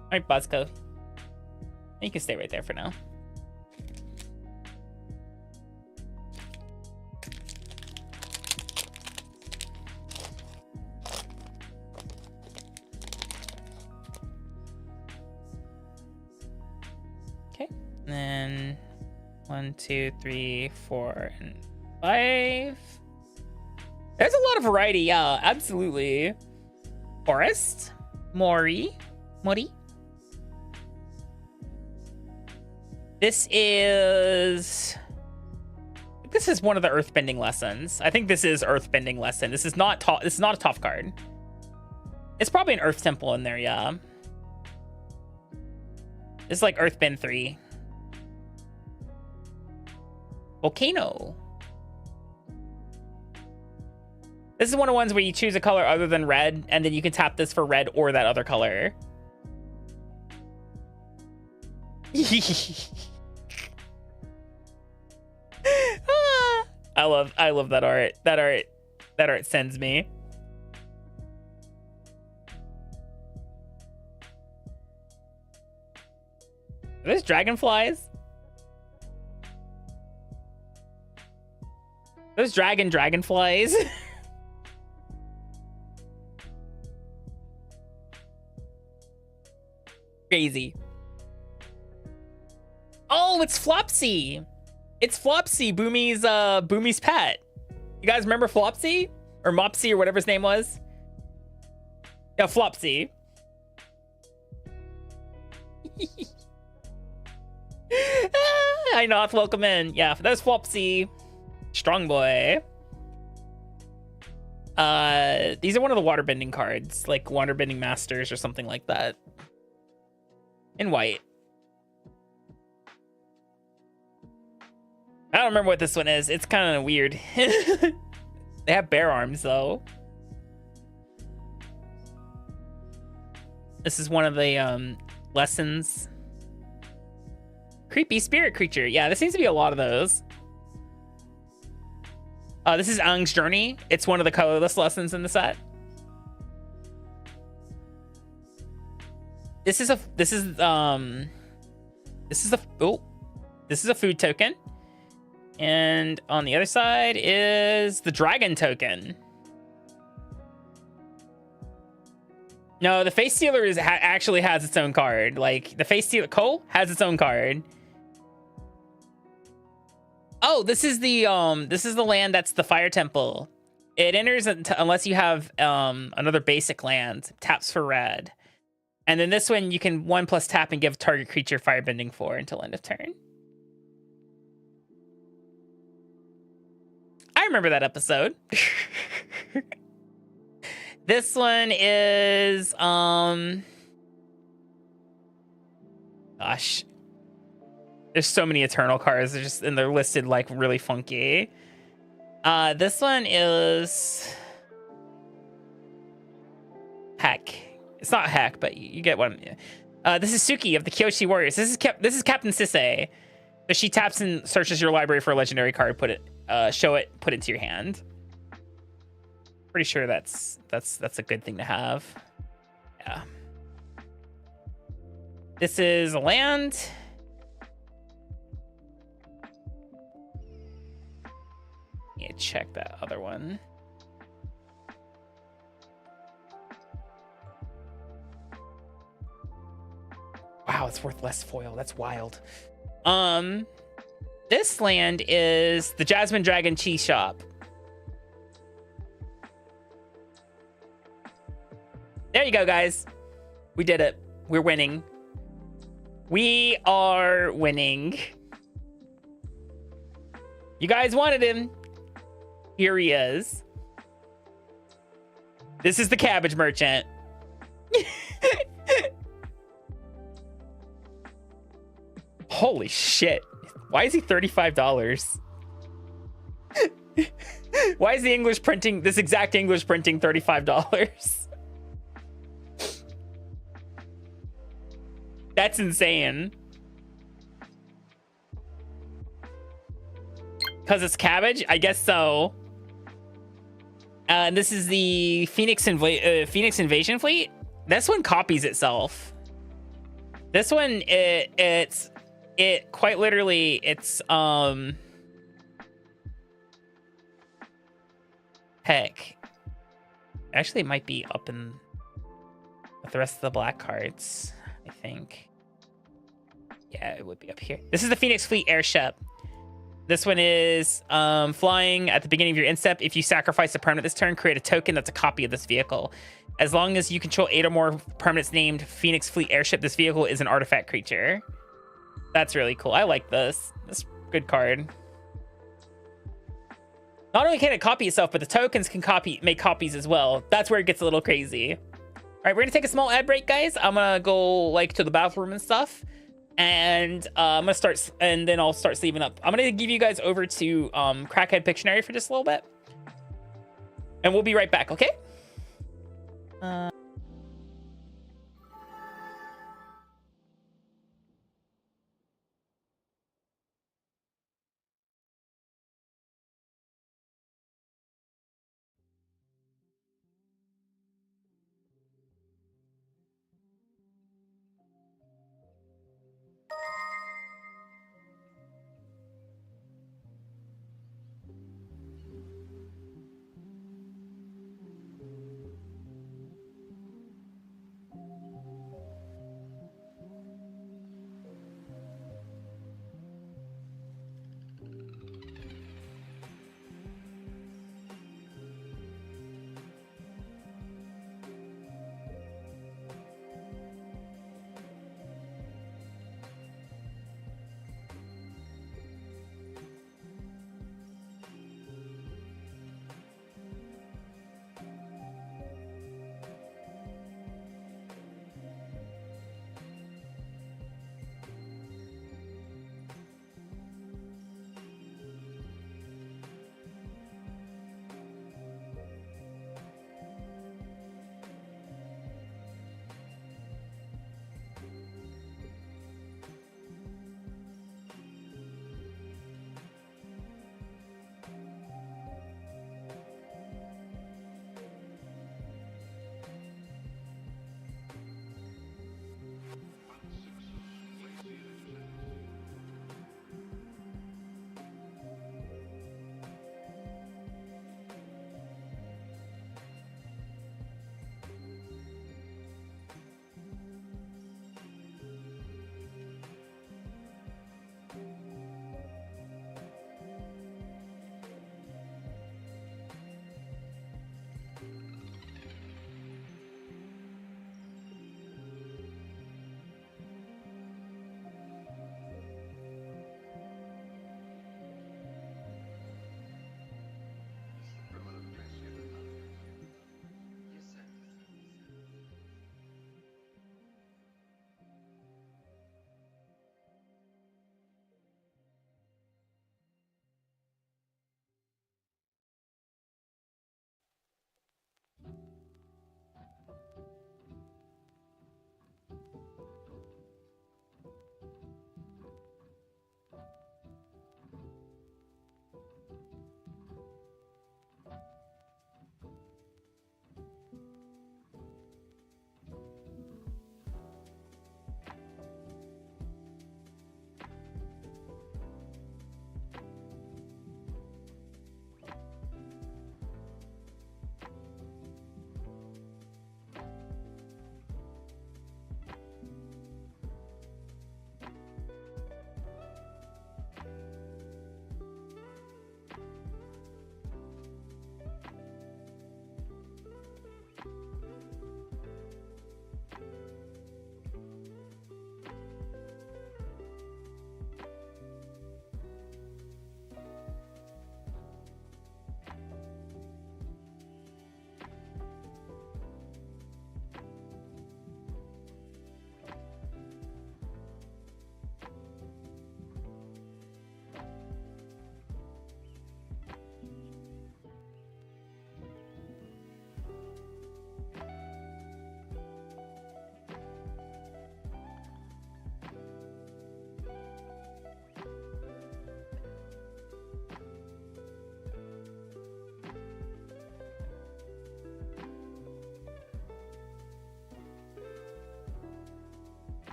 Speaker 2: All right, Bosco. You can stay right there for now. Okay, and then 1, 2, 3, 4, and 5. There's a lot of variety, yeah, absolutely. Forest, Mori. This is one of the earthbending lessons. I think this is earthbending lesson. This is not a Toph card. It's probably an Earth Temple in there, yeah. This is like Earthbend 3. Volcano. This is one of the ones where you choose a color other than red, and then you can tap this for red or that other color. I love that art. That art sends me. Are those dragonflies? Those dragonflies? Crazy. Oh, it's Flopsy. It's Flopsy, Boomy's pet. You guys remember Flopsy? Or Mopsy or whatever his name was? Yeah, Flopsy. Hi, Noth. Welcome in. Yeah, that's Flopsy. Strong boy. These are one of the waterbending cards, like waterbending masters or something like that. In white. I don't remember what this one is. It's kind of weird. They have bear arms though. This is one of the lessons. Creepy spirit creature. Yeah, there seems to be a lot of those. This is Ang's Journey. It's one of the colorless lessons in the set. This is a food token. And on the other side is the dragon token. No, the face stealer actually has its own card. Like the face stealer Cole has its own card. Oh, this is the land that's the fire temple. It enters unless you have another basic land. Taps for red. And then this one you can 1+ tap and give target creature firebending 4 until end of turn. I remember that episode. This one is gosh. There's so many Eternal cards, and they're listed like really funky. This one is Heck. It's not Heck, but you get one. This is Suki of the Kyoshi Warriors. This is Captain Sisei. So she taps and searches your library for a legendary card, show it, put it into your hand. Pretty sure that's a good thing to have. Yeah. This is a land. Yeah, check that other one. Wow, it's worth less foil. That's wild. This land is the Jasmine Dragon Cheese Shop. There you go, guys. We did it. We're winning. We are winning. You guys wanted him. Here he is. This is the cabbage merchant. Holy shit. Why is he $35? Why is the English printing, this exact English printing, $35? That's insane. Because it's cabbage? I guess so. This is the Phoenix Invasion Fleet. This one copies itself. This one, it's quite literally, it's, heck. Actually, it might be up in with the rest of the black cards, I think. Yeah, it would be up here. This is the Phoenix Fleet Airship. This one is flying at the beginning of your end step. If you sacrifice a permanent this turn, create a token that's a copy of this vehicle. As long as you control 8 or more permanents named Phoenix Fleet Airship, this vehicle is an artifact creature. That's really cool. I like this. This is a good card. Not only can it copy itself, but the tokens can make copies as well. That's where it gets a little crazy. All right, we're gonna take a small ad break, guys. I'm gonna go like to the bathroom and stuff. And I'm gonna start, and then I'll start sleeving up. I'm gonna give you guys over to Crackhead Pictionary for just a little bit, and we'll be right back. Okay.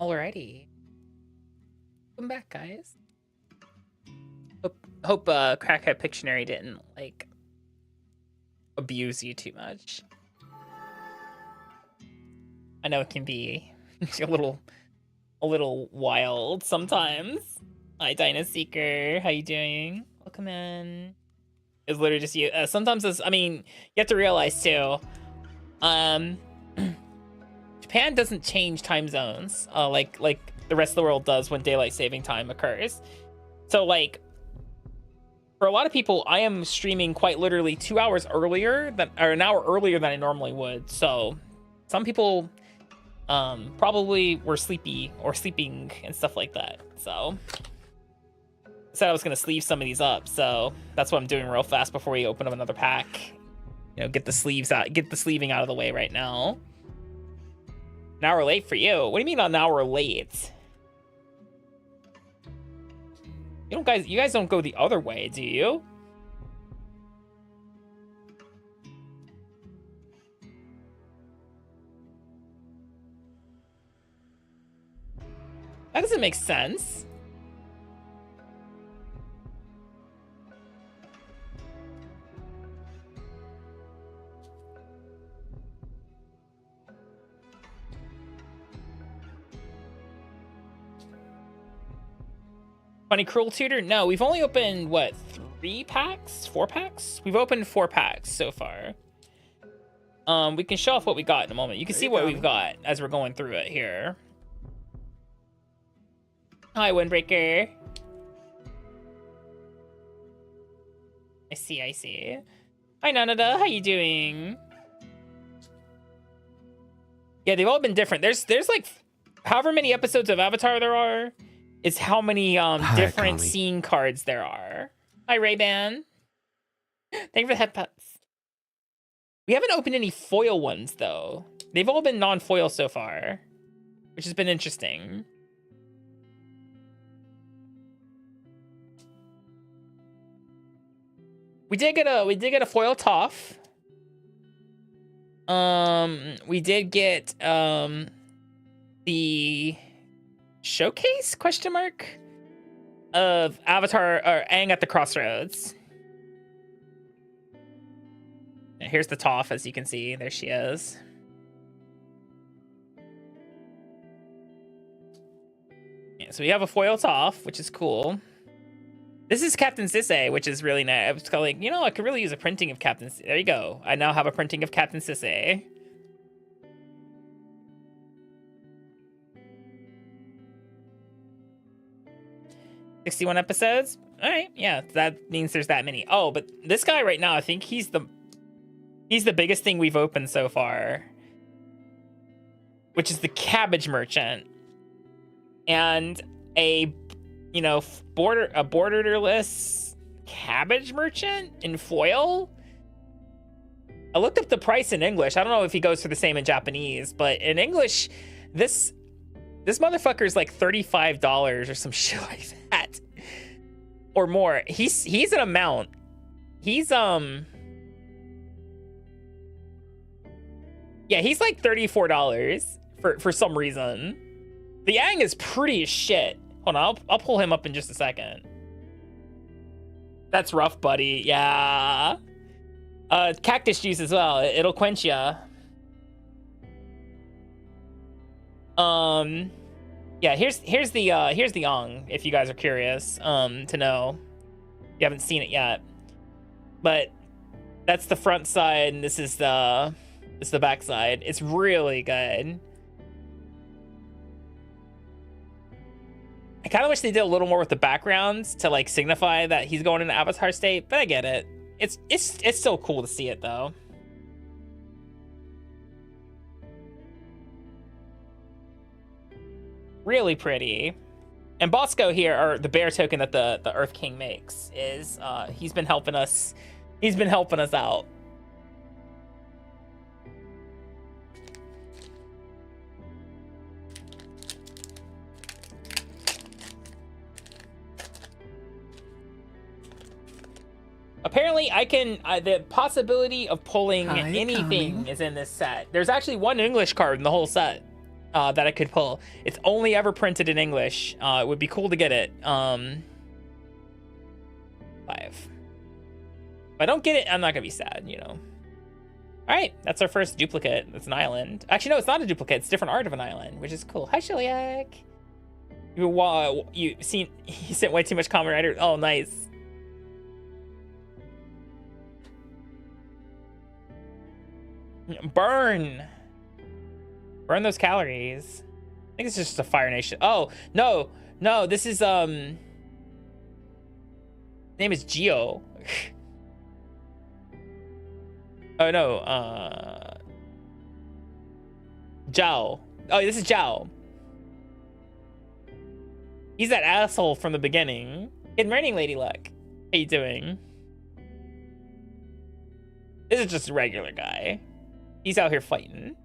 Speaker 2: Alrighty. Welcome back, guys. Hope Crackhead Pictionary didn't like abuse you too much. I know it can be a little wild sometimes. Hi, Dinoseeker. How you doing? Welcome in. It's literally just you. Sometimes it's, I mean, you have to realize too. Japan doesn't change time zones like the rest of the world does when daylight saving time occurs. So like for a lot of people, I am streaming quite literally 2 hours earlier or an hour earlier than I normally would. So some people probably were sleepy or sleeping and stuff like that. So I said I was gonna sleeve some of these up, so that's what I'm doing real fast before we open up another pack. You know, get the sleeves out, get the sleeving out of the way right now. An hour late for you? What do you mean an hour late? You guys don't go the other way, do you? That doesn't make sense. Funny Cruel Tutor? No, we've only opened, what, 3 packs? 4 packs? We've opened 4 packs so far. We can show off what we got in a moment. You can see what we've got as we're going through it here. Hi, Windbreaker. I see. Hi, Nanada. How you doing? Yeah, they've all been different. There's like however many episodes of Avatar there are. It's how many different
Speaker 3: Akami.
Speaker 2: scene cards there are. Hi, Ray-Ban. Thank you for the headphones. We haven't opened any foil ones, though. They've all been non-foil so far, which has been interesting. We did get a foil Toph. We did get the showcase question mark of Avatar or Aang at the Crossroads. And here's the Toph, as you can see. There she is. Yeah, so we have a foil Toph, which is cool. This is Captain Sisay, which is really nice. I was kind of like, you know, I could really use a printing of Captain. There you go. I now have a printing of Captain Sisay. "61 episodes? All right, yeah, that means there's that many. Oh, but this guy right now, I think he's the biggest thing we've opened so far, which is the Cabbage Merchant, and a borderless Cabbage Merchant in foil. I looked up the price in English. I don't know if he goes for the same in Japanese, but in English, this motherfucker is like $35 or some shit like that, or more. He's an amount. He's yeah, he's like $34 for some reason. The Aang is pretty as shit. Hold on, I'll pull him up in just a second. That's rough, buddy. Yeah. Cactus juice as well. It'll quench ya. Yeah, here's the Ong, if you guys are curious to know. You haven't seen it yet. But that's the front side, and this is the back side. It's really good. I kind of wish they did a little more with the backgrounds to like signify that he's going into Avatar state, but I get it. It's still cool to see it though. Really pretty. And Bosco here, or the bear token that the Earth King makes, is he's been helping us. He's been helping us out. Apparently, I can. The possibility of pulling anything is in this set. There's actually one English card in the whole set. that I could pull. It's only ever printed in English. It would be cool to get it. 5. If I don't get it, I'm not gonna be sad, you know. All right, that's our first duplicate. It's an island. Actually, no, it's not a duplicate. It's different art of an island, which is cool. Hi, Shiliak. You sent way too much Kamen Rider. Oh, nice. Burn those calories. I think it's just a Fire Nation. Oh no, this is name is Geo. Oh no, Zhao. Oh, this is Zhao. He's that asshole from the beginning. Good morning, Lady Luck. How you doing? This is just a regular guy. He's out here fighting.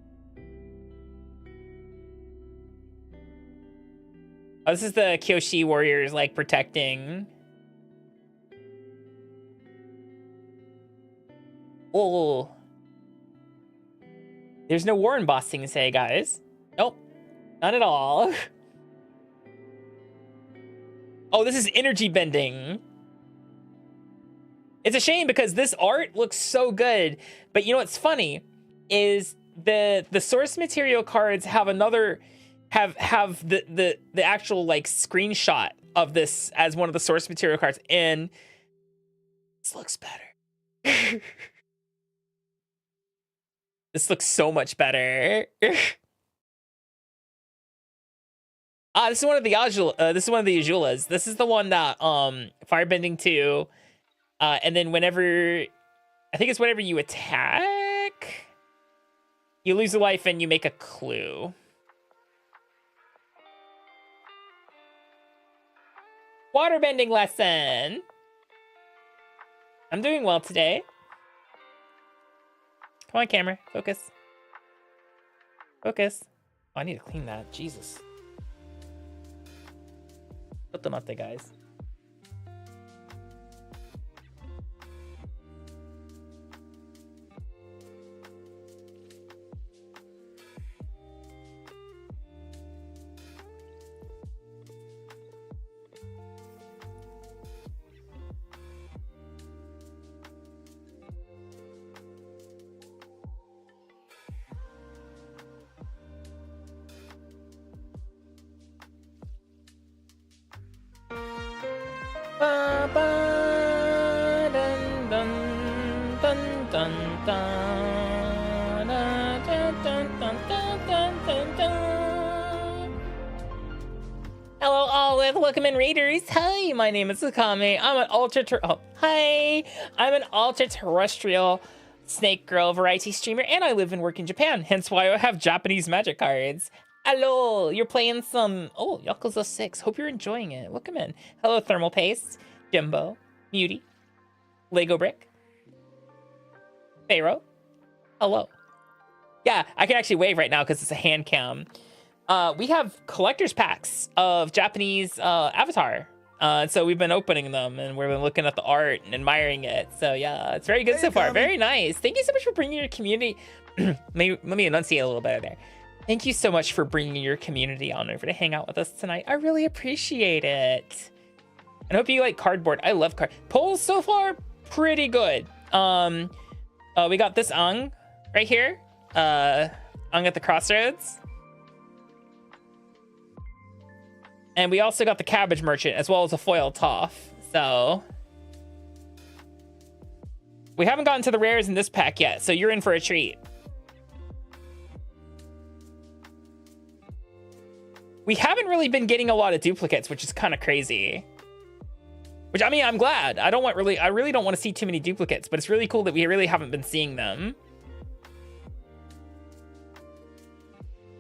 Speaker 2: Oh, this is the Kyoshi warriors, like, protecting. Oh. There's no war in Bossing Say, guys. Nope. Not at all. Oh, this is energy bending. It's a shame because this art looks so good. But you know what's funny is the source material cards have another have the actual like screenshot of this as one of the source material cards, and this looks better. This looks so much better. This is one of the Azulas. This is the one that Firebending 2. And then whenever you attack, you lose a life and you make a clue. Waterbending lesson. I'm doing well today. Come on, camera. Focus. Focus. Oh, I need to clean that. Jesus. Put them up there, guys. Hello, Olive. Welcome in, Raiders. Hi, my name is Akami. I'm an ultra-terrestrial snake girl variety streamer, and I live and work in Japan. Hence why I have Japanese magic cards. Hello, you're playing some Yakuza 6. Hope you're enjoying it. Welcome in. Hello, Thermal Paste, Jimbo, Muty, Lego Brick, Pharaoh. Hello. Yeah, I can actually wave right now because it's a hand cam. We have collector's packs of Japanese Avatar. So we've been opening them and we've been looking at the art and admiring it. So yeah, it's very good so far. Very nice. Thank you so much for bringing your community. Let me enunciate a little better there. Thank you so much for bringing your community on over to hang out with us tonight. I really appreciate it. And I hope you like cardboard. I love card. Polls so far, pretty good. We got this Ung right here. Ung at the Crossroads. And we also got the Cabbage Merchant as well as a foil Toph. So we haven't gotten to the rares in this pack yet, so you're in for a treat. We haven't really been getting a lot of duplicates, which is kind of crazy. Which, I mean, I'm glad. I really don't want to see too many duplicates, but it's really cool that we really haven't been seeing them.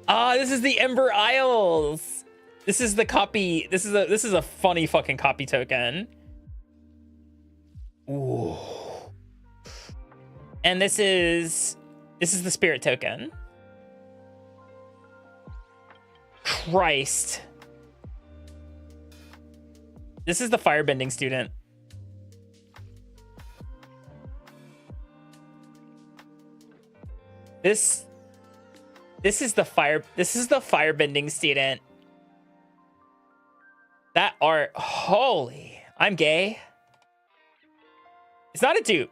Speaker 2: Ah, this is the Ember Isles. This is the copy. This is a funny fucking copy token. Ooh. And this is the spirit token. Christ. This is the firebending student. This is the firebending student. That art, holy, I'm gay. It's not a dupe.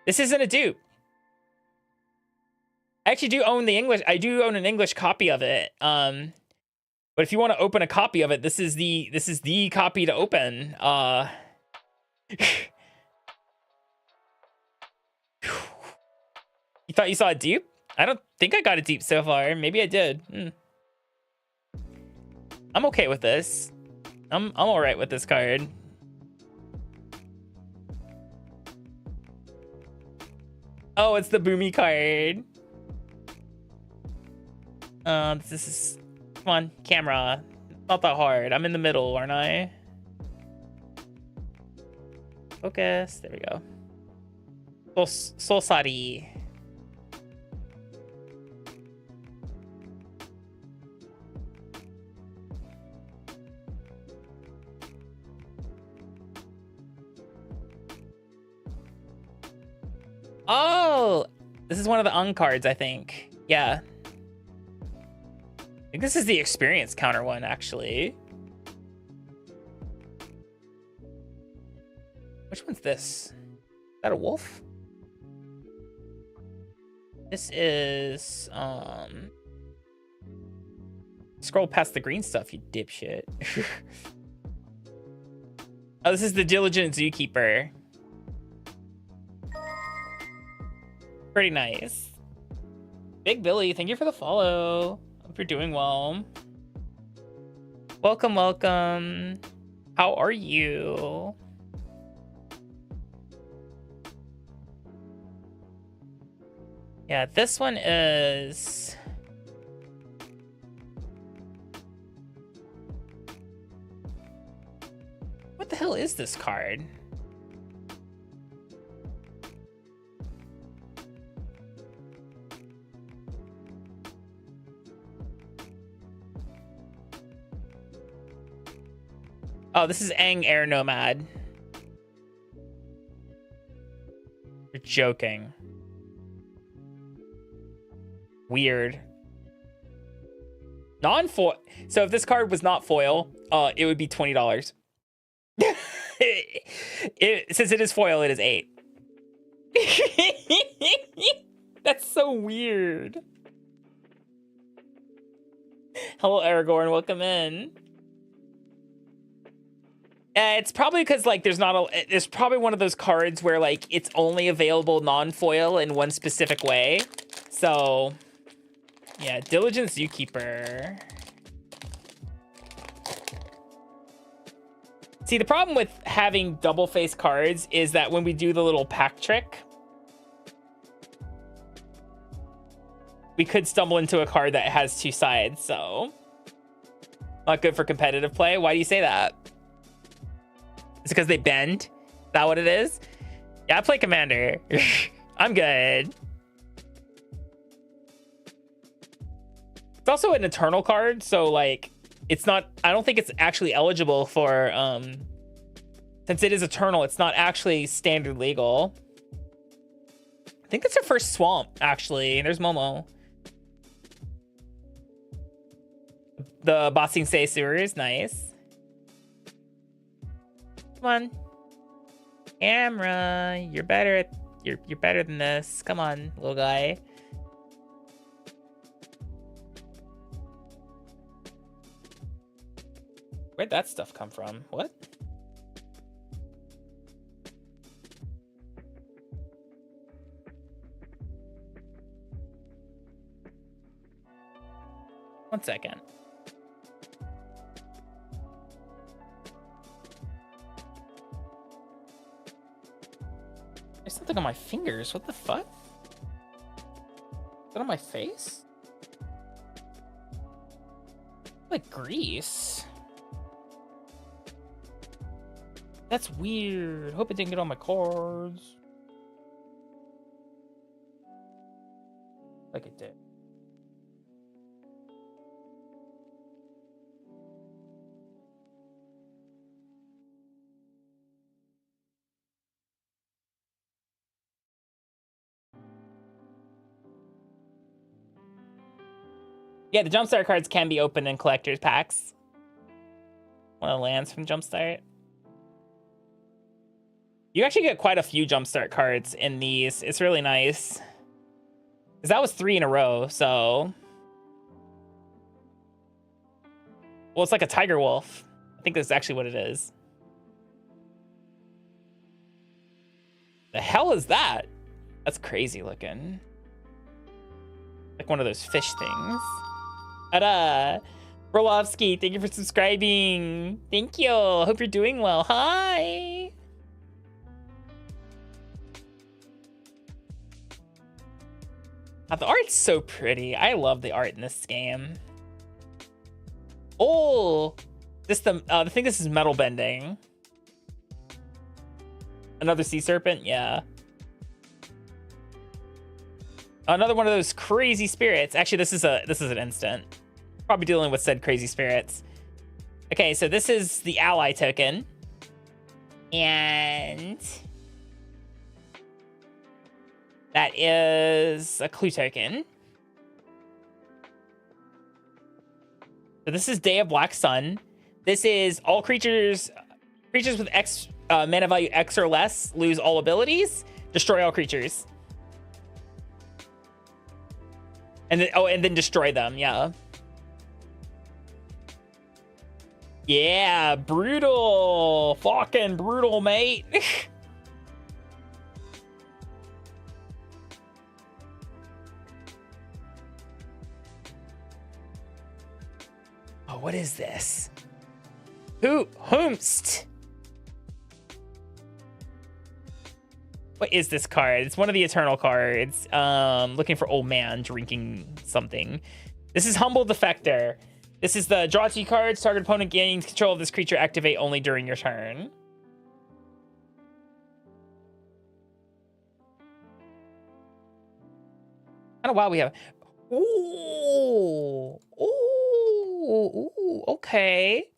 Speaker 2: This isn't a dupe. I actually do own the English. I do own an English copy of it. But if you want to open a copy of it, this is the copy to open. You thought you saw a dupe? I don't think I got a dupe so far. Maybe I did. I'm okay with this. I'm all right with this card. Oh, it's the Boomy card. This is, come on, camera. Not that hard. I'm in the middle, aren't I? Focus. There we go. Solsari. Oh, this is one of the Ung cards, I think. Yeah. I think this is the experience counter one, actually. Which one's this? Is that a wolf? This is, scroll past the green stuff, you dipshit. Oh, this is the Diligent Zookeeper. Pretty nice. Big Billy, thank you for the follow. Hope you're doing well. Welcome, welcome. How are you? Yeah, this one is... What the hell is this card? Oh, this is Aang Air Nomad. You're joking. Weird. Non-foil. So if this card was not foil, it would be $20. Since it is foil, it is $8. That's so weird. Hello, Aragorn. Welcome in. It's probably because like there's probably one of those cards where like it's only available non-foil in one specific way. So yeah, Diligent Zookeeper. See, the problem with having double face cards is that when we do the little pack trick, we could stumble into a card that has two sides, so not good for competitive play. Why do you say that? It's because they bend? Is that what it is? Yeah, I play Commander. I'm good. It's also an Eternal card, so like it's not, I don't think it's actually eligible for since it is Eternal, it's not actually standard legal. I think that's our first swamp, actually. There's Momo. The Bossing Say Sewers, nice. Come on. Camera, you're better at you're better than this. Come on, little guy. Where'd that stuff come from? What? One second. There's something on my fingers. What the fuck? Is that on my face? Like grease. That's weird. Hope it didn't get on my cards. Like it did. Yeah, the Jumpstart cards can be opened in collector's packs. One of the lands from Jumpstart. You actually get quite a few Jumpstart cards in these. It's really nice. Because that was 3 in a row, so... Well, it's like a Tiger Wolf. I think that's actually what it is. The hell is that? That's crazy looking. Like one of those fish things. Ta-da! Brolovsky, thank you for subscribing. Thank you. Hope you're doing well. Hi. Oh, the art's so pretty. I love the art in this game. Oh, I think this is metal bending. Another sea serpent, yeah. Another one of those crazy spirits. Actually, this is an instant. Probably dealing with said crazy spirits. Okay, so this is the ally token. And that is a clue token. So this is Day of Black Sun. This is all creatures with X mana value X or less lose all abilities. Destroy all creatures. And then destroy them, yeah. Yeah, brutal. Fucking brutal, mate. Oh, what is this? Whomst? What is this card? It's one of the Eternal cards. Looking for old man drinking something. This is Humble Defector. This is the draw 2 cards. Target opponent gains control of this creature. Activate only during your turn. Kind of wild we have. Ooh. Ooh. Okay.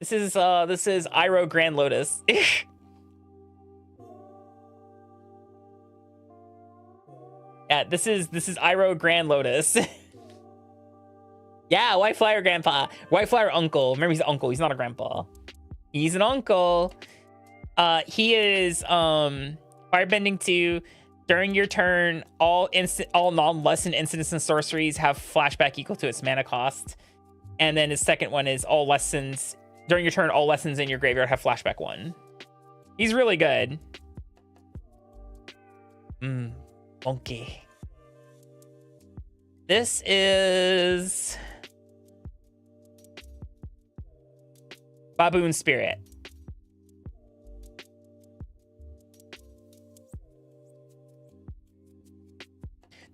Speaker 2: This is Iroh Grand Lotus. Yeah, this is Iroh Grand Lotus. Yeah, White Flyer Grandpa. White Flyer Uncle. Remember, he's an uncle. He's not a grandpa. He's an uncle. He is Firebending 2. During your turn, all non-lesson incidents and sorceries have flashback equal to its mana cost. And then his second one is all lessons. During your turn, all lessons in your graveyard have flashback 1. He's really good. Funky. This is Baboon Spirit.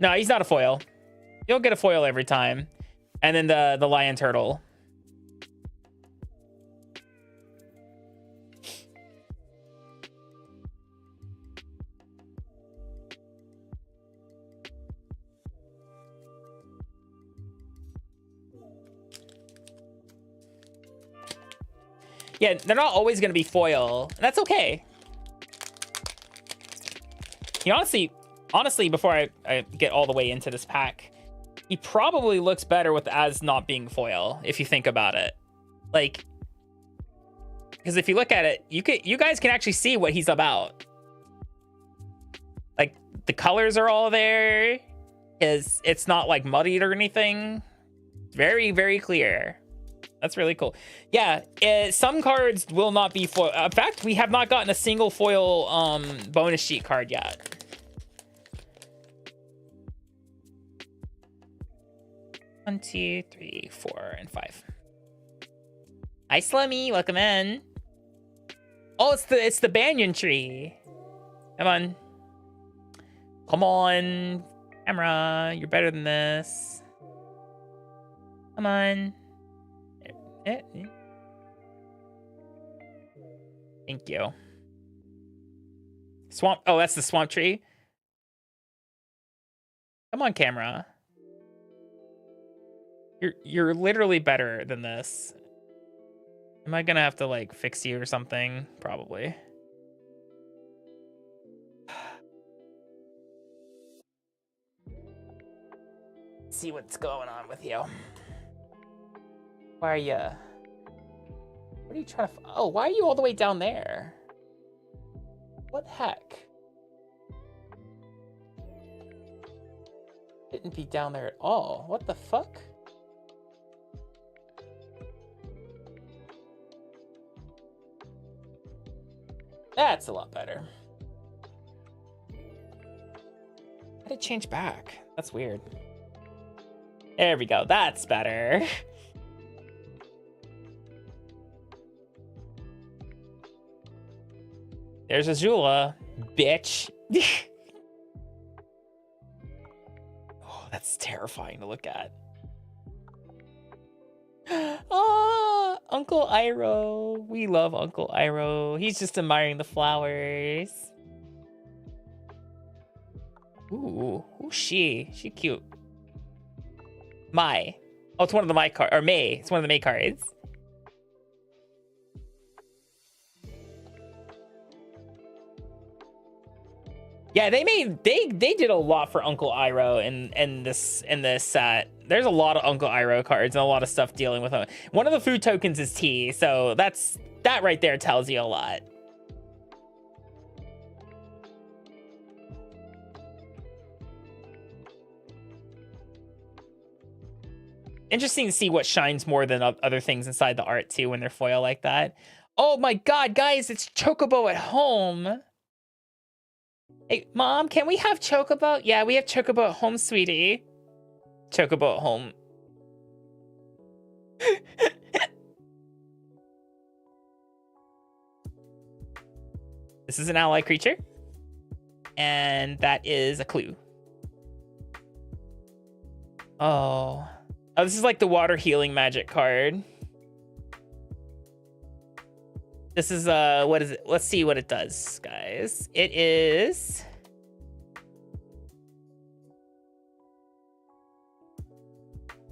Speaker 2: No, he's not a foil. You'll get a foil every time. And then the Lion Turtle. Yeah, they're not always going to be foil. And that's okay. He honestly, before I get all the way into this pack, he probably looks better with as not being foil, if you think about it. Like, because if you look at it, you guys can actually see what he's about. Like, the colors are all there. It's not like muddied or anything. Very, very clear. That's really cool. Yeah, some cards will not be foil. In fact, we have not gotten a single foil bonus sheet card yet. One, 2, 3, 4, and 5. Hi, Slummy. Welcome in. Oh, it's the banyan tree. Come on. Come on. Camera, you're better than this. Come on. Thank you. Swamp. Oh, that's the swamp tree. Come on, camera. You're literally better than this. Am I gonna have to like fix you or something? Probably. see what's going on with you. Why are you? What are you trying to? Oh, why are you all the way down there? What the heck? Didn't be down there at all. What the fuck? That's a lot better. How did it change back? That's weird. There we go. That's better. There's Azula, bitch. Oh, that's terrifying to look at. Oh, Uncle Iroh. We love Uncle Iroh. He's just admiring the flowers. Ooh, who's she? She cute. Mai. Oh, it's one of the Mai cards. Or Mei. It's one of the Mei cards. Yeah, they did a lot for Uncle Iroh in this set. There's a lot of Uncle Iroh cards and a lot of stuff dealing with him. One of the food tokens is tea, so that right there tells you a lot. Interesting to see what shines more than other things inside the art too when they're foil like that. Oh my god, guys, it's Chocobo at home. Hey, Mom, can we have Chocobo? Yeah, we have Chocobo at home, sweetie. Chocobo at home. This is an ally creature. And that is a clue. Oh, this is like the water healing magic card. This is, what is it? Let's see what it does, guys. It is...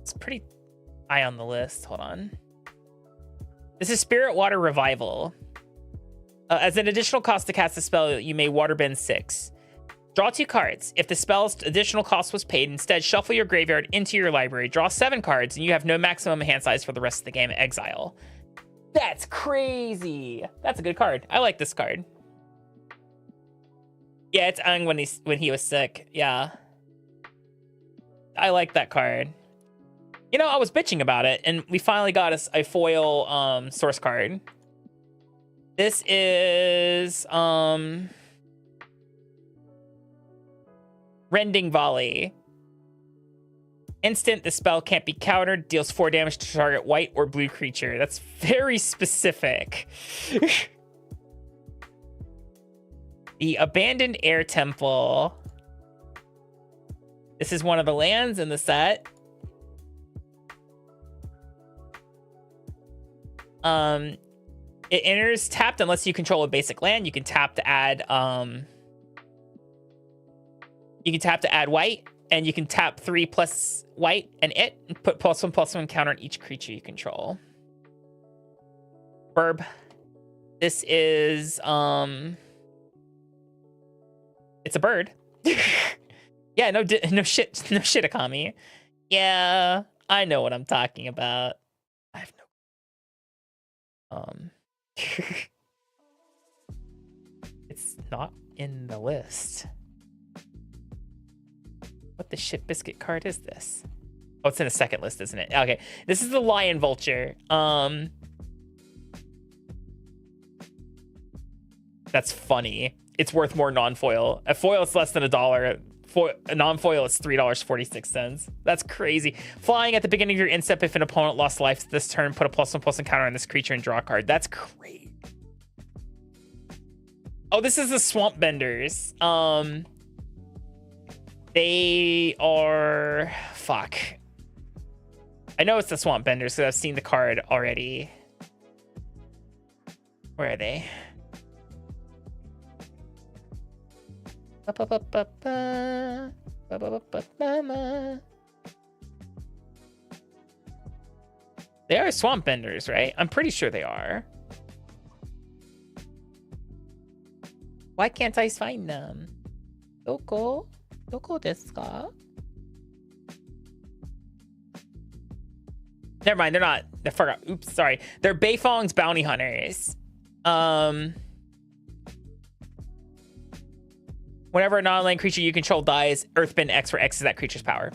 Speaker 2: It's pretty high on the list. Hold on. This is Spirit Water Revival. As an additional cost to cast the spell, you may waterbend 6. Draw 2 cards. If the spell's additional cost was paid, instead shuffle your graveyard into your library. Draw 7 cards, and you have no maximum hand size for the rest of the game. Exile. That's crazy. That's a good card. I like this card. Yeah, it's Aang when he was sick. Yeah. I like that card. You know, I was bitching about it, and we finally got us a foil source card. This is Rending Volley. Instant, the spell can't be countered, deals 4 damage to target white or blue creature. That's very specific. The Abandoned Air Temple. This is one of the lands in the set. It enters tapped unless you control a basic land. You can tap to add white. And you can tap 3+ white and put +1/+1 counter on each creature you control. Burb. This is it's a bird. Yeah, no shit, Akami. Yeah, I know what I'm talking about. I have no. It's not in the list. What the shit biscuit card is this? Oh, it's in the second list, isn't it? Okay, this is the Lion Vulture. That's funny. It's worth more non-foil. A foil is less than $1. A non-foil is $3.46. That's crazy. Flying at the beginning of your end step, if an opponent lost life this turn, put a +1/+1 counter on this creature and draw a card. That's crazy. Oh, this is the Swamp Benders. They are... Fuck. I know it's the Swamp Benders because I've seen the card already. Where are they? They are Swamp Benders, right? I'm pretty sure they are. Why can't I find them? Doko desu ka? Never mind, they're not. I forgot. Oops, sorry. They're Beifong's bounty hunters. Whenever a non-land creature you control dies, Earthbend X, where X is that creature's power.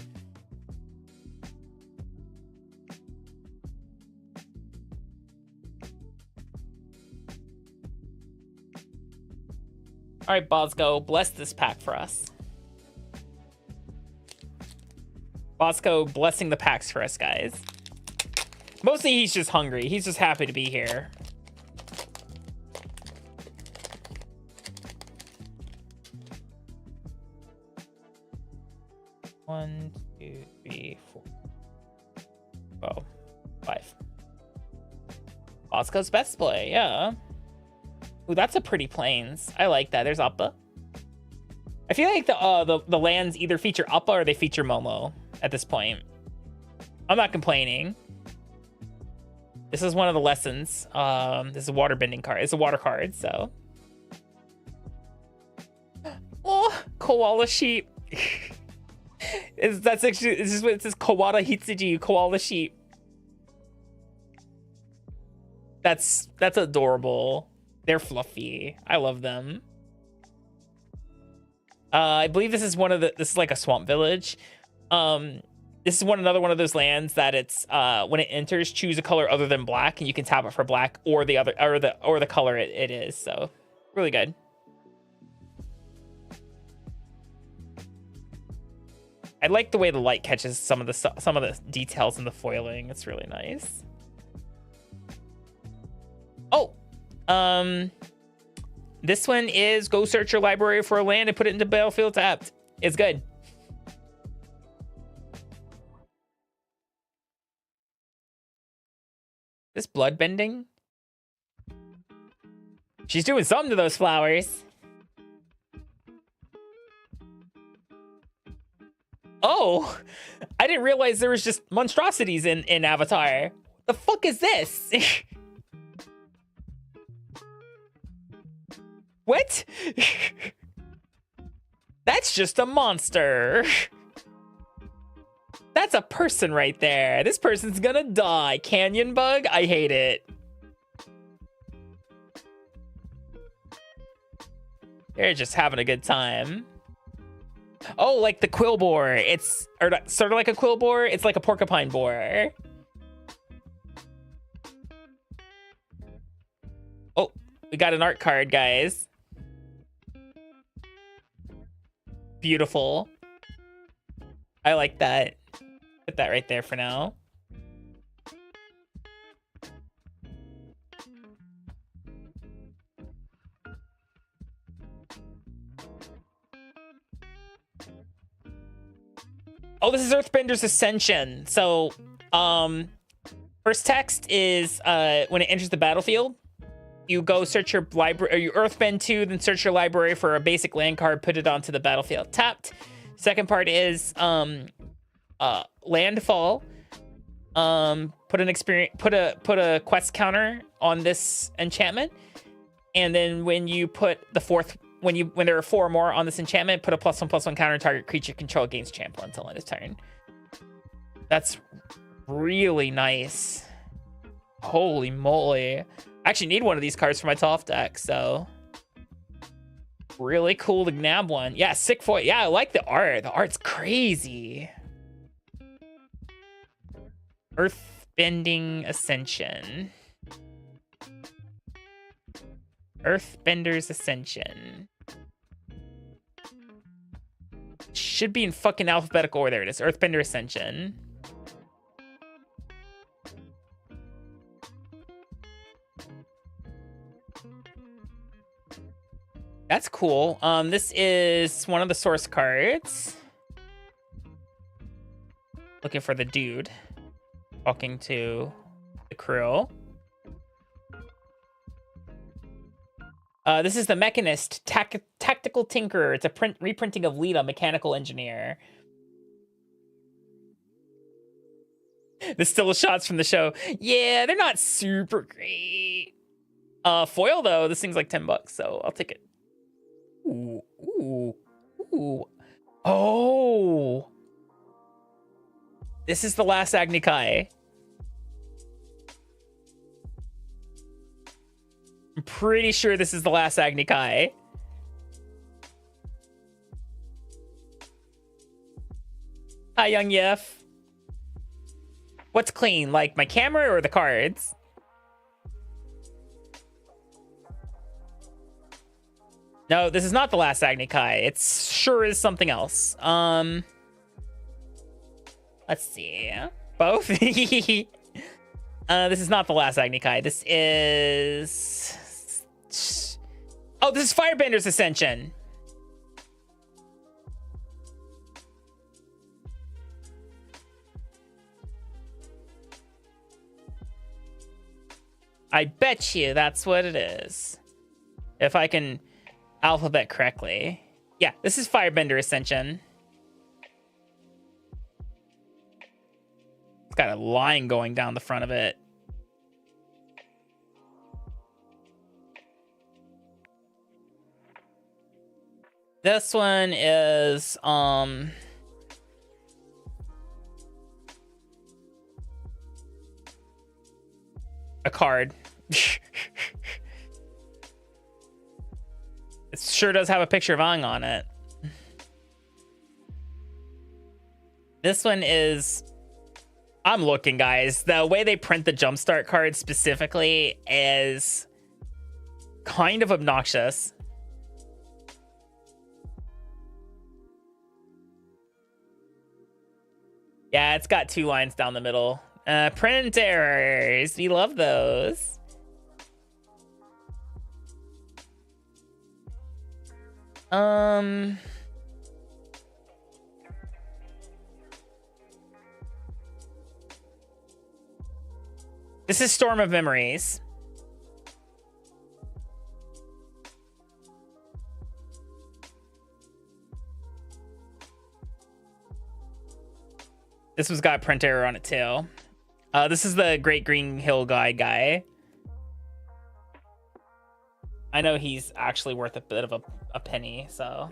Speaker 2: All right, Bosco, bless this pack for us. Bosco blessing the packs for us, guys. Mostly he's just hungry. He's just happy to be here. One, two, three, four. Oh, 5. Bosco's best play, yeah. Ooh, that's a pretty plains. I like that. There's Appa. I feel like the lands either feature Appa or they feature Momo at this point. I'm not complaining. This is one of the lessons. This is a water bending card. It's a water card, so. Oh, koala sheep. That's actually, this is what it says, Kawada Hitsuji, koala sheep. That's adorable. They're fluffy. I love them. I believe this is this is like a swamp village. This is another one of those lands that it's when it enters, choose a color other than black, and you can tap it for black or the color it is. So really good. I like the way the light catches some of the details in the foiling. It's really nice. Oh, this one is go search your library for a land and put it into battlefield tapped. It's good. This blood bending? She's doing something to those flowers. Oh, I didn't realize there was just monstrosities in Avatar. The fuck is this? What? That's just a monster. That's a person right there. This person's gonna die. Canyon bug? I hate it. They're just having a good time. Oh, like the quill boar. It's sort of like a quill boar. It's like a porcupine boar. Oh, we got an art card, guys. Beautiful. I like that. Put that right there for now. Oh, this is Earthbender's Ascension. So, first text is when it enters the battlefield, you go search your library, or you Earthbend 2, then search your library for a basic land card, put it onto the battlefield tapped. Second part is landfall. Put a quest counter on this enchantment, and then when you put the fourth, when there are 4 more on this enchantment, put a +1/+1 counter target creature control gains trample until end of turn. That's really nice. Holy moly. I actually need one of these cards for my top deck, so really cool to nab one. Yeah, sick foil. Yeah, I like the art. The art's crazy. Earthbending Ascension. Earthbender's Ascension. Should be in fucking alphabetical order. There it is. Earthbender Ascension. That's cool. This is one of the source cards. Looking for the dude. Talking to the crew. This is the Mechanist, Tactical Tinkerer. It's a reprinting of Lita, Mechanical Engineer. The still shots from the show. Yeah, they're not super great. Foil, though, this thing's like $10, so I'll take it. Ooh, ooh, ooh. Oh! This is the last Agni Kai. I'm pretty sure this is the last Agni Kai. Hi, Young Yef. What's clean, like my camera or the cards? No, this is not the last Agni Kai. It sure is something else. Let's see. Both? This is not the last Agni Kai. This is... Oh, this is Firebender's Ascension. I bet you that's what it is. If I can alphabet correctly. Yeah, this is Firebender Ascension. It's got a line going down the front of it. This one is a card. It sure does have a picture of Aang on it. This one is... I'm looking, guys. The way they print the Jumpstart card specifically is kind of obnoxious. Yeah, it's got 2 lines down the middle. Print errors. We love those. This is Storm of Memories. This one's got a print error on it too. This is the Great Green Hill Guide guy. I know he's actually worth a bit of a penny, so.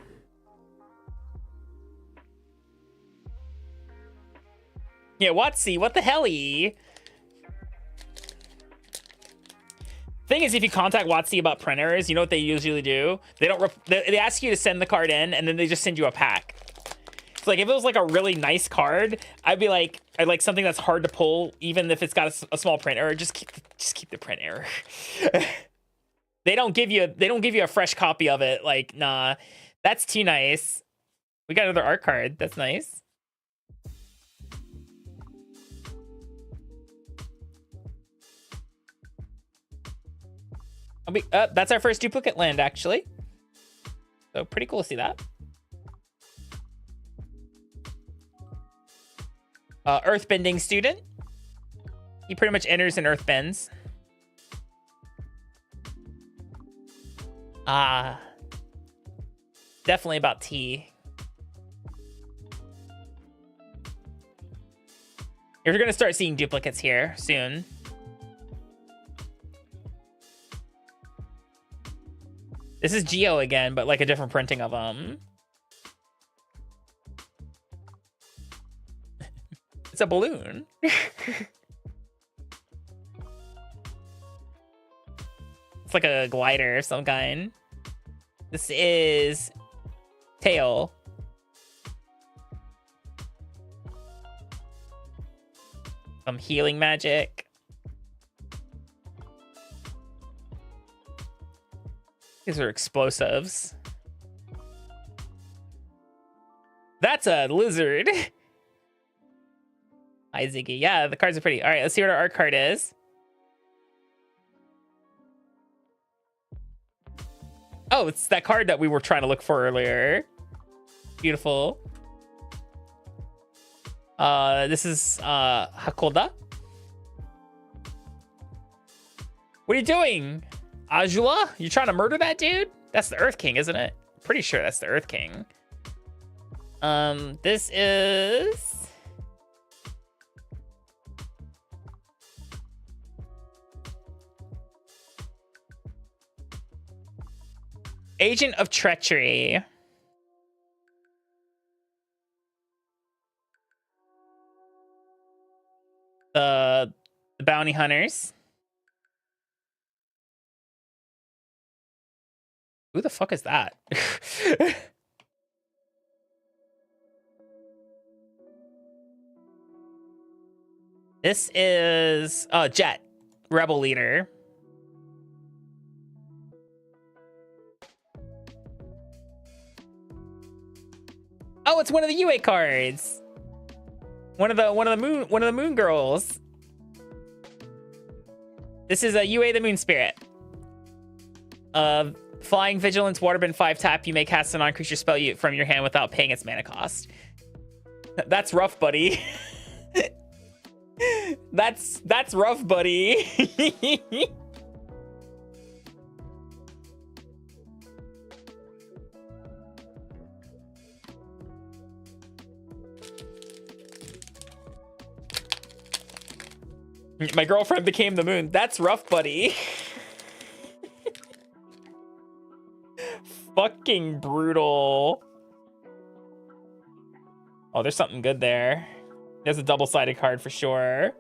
Speaker 2: Yeah, Watsy, what the hell-y? Thing is, if you contact Watsy about print errors, you know what they usually do? They don't. They ask you to send the card in, and then they just send you a pack. So, like, if it was like a really nice card, I'd be like, I'd like something that's hard to pull, even if it's got a small print error. Just keep the print error. They don't give you a fresh copy of it. Like, nah, that's too nice. We got another art card. That's nice. That's our first duplicate land, actually. So pretty cool to see that. Earthbending student. He pretty much enters and earthbends. Definitely about tea. You're gonna start seeing duplicates here soon. This is Geo again, but like a different printing of them. It's a balloon. It's like a glider of some kind. This is Tail. Some healing magic. These are explosives. That's a lizard. Hi, Ziggy. Yeah, the cards are pretty. All right, let's see what our art card is. Oh, it's that card that we were trying to look for earlier. Beautiful. This is Hakoda. What are you doing? Ajula? You trying to murder that dude? That's the Earth King, isn't it? Pretty sure that's the Earth King. This is... Agent of Treachery. The bounty hunters. Who the fuck is that? This is Jet, rebel leader. Oh, it's one of the UA cards. One of the moon girls. This is a UA the Moon Spirit. Flying Vigilance, Waterbend 5 tap. You may cast a non-creature spell from your hand without paying its mana cost. That's rough, buddy. That's rough, buddy. My girlfriend became the moon. That's rough, buddy. Fucking brutal. Oh, there's something good there. There's a double-sided card for sure.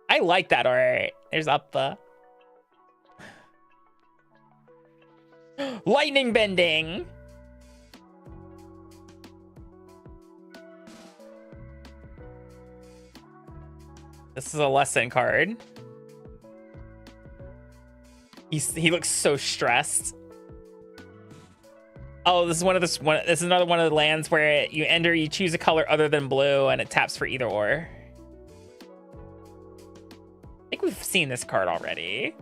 Speaker 2: I like that art. There's Uppa. Lightning bending. This is a lesson card. He looks so stressed. Oh, this is this is another one of the lands where you enter, you choose a color other than blue, and it taps for either or. I think we've seen this card already.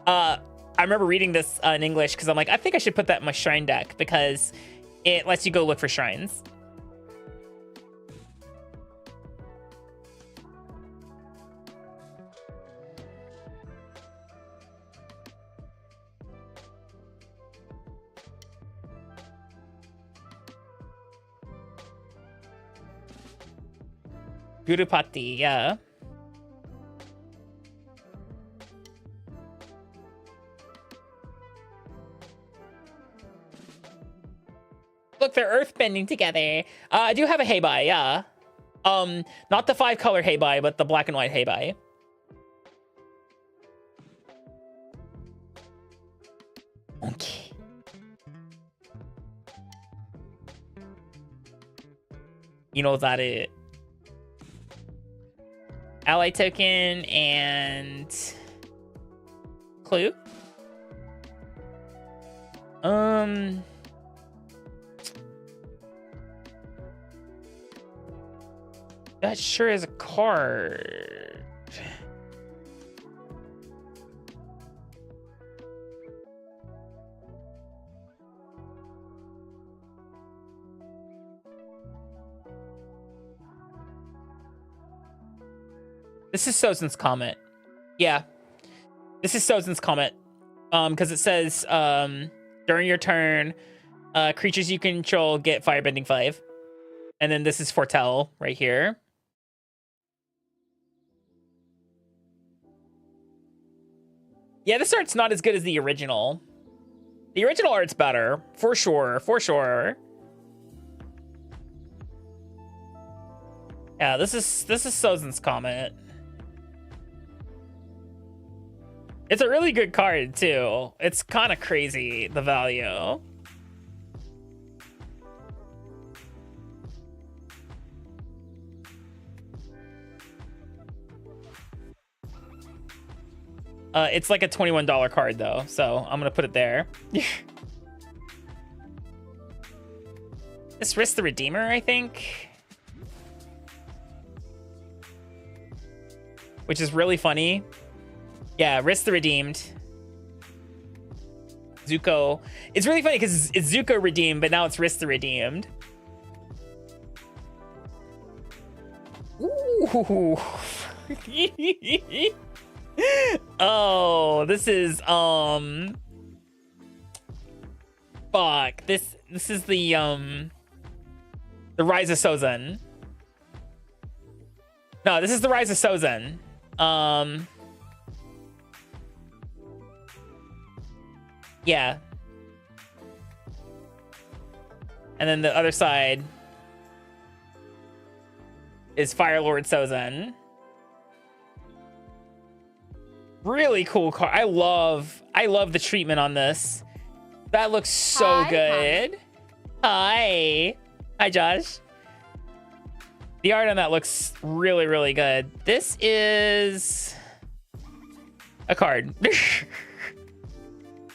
Speaker 2: I remember reading this in English because I'm like, I think I should put that in my shrine deck because it lets you go look for shrines. Gurupati, yeah. Look, they're earthbending together. I do have a Heibai, yeah. Not the 5-color Heibai, but the black and white Heibai. Okay. You know that it. Ally token and clue. That sure is a card. This is Sozin's comment. Yeah. This is Sozin's comment. Because it says, during your turn, creatures you control get Firebending 5. And then this is Foretell right here. Yeah, this art's not as good as the original. The original art's better, for sure, for sure. Yeah, this is Sozin's comment. It's a really good card too. It's kind of crazy, the value. It's like a $21 card though, so I'm gonna put it there. This Risk the Redeemer, I think. Which is really funny. Yeah, Risk the Redeemed. Zuko. It's really funny because it's Zuko redeemed, but now it's Risk the Redeemed. Ooh. Oh, this is fuck. This is the Rise of Sozin. No, this is the Rise of Sozin. Yeah. And then the other side is Fire Lord Sozin. Really cool card. I love the treatment on this. That looks so good. Hi, Josh. The art on that looks really, really good. This is a card.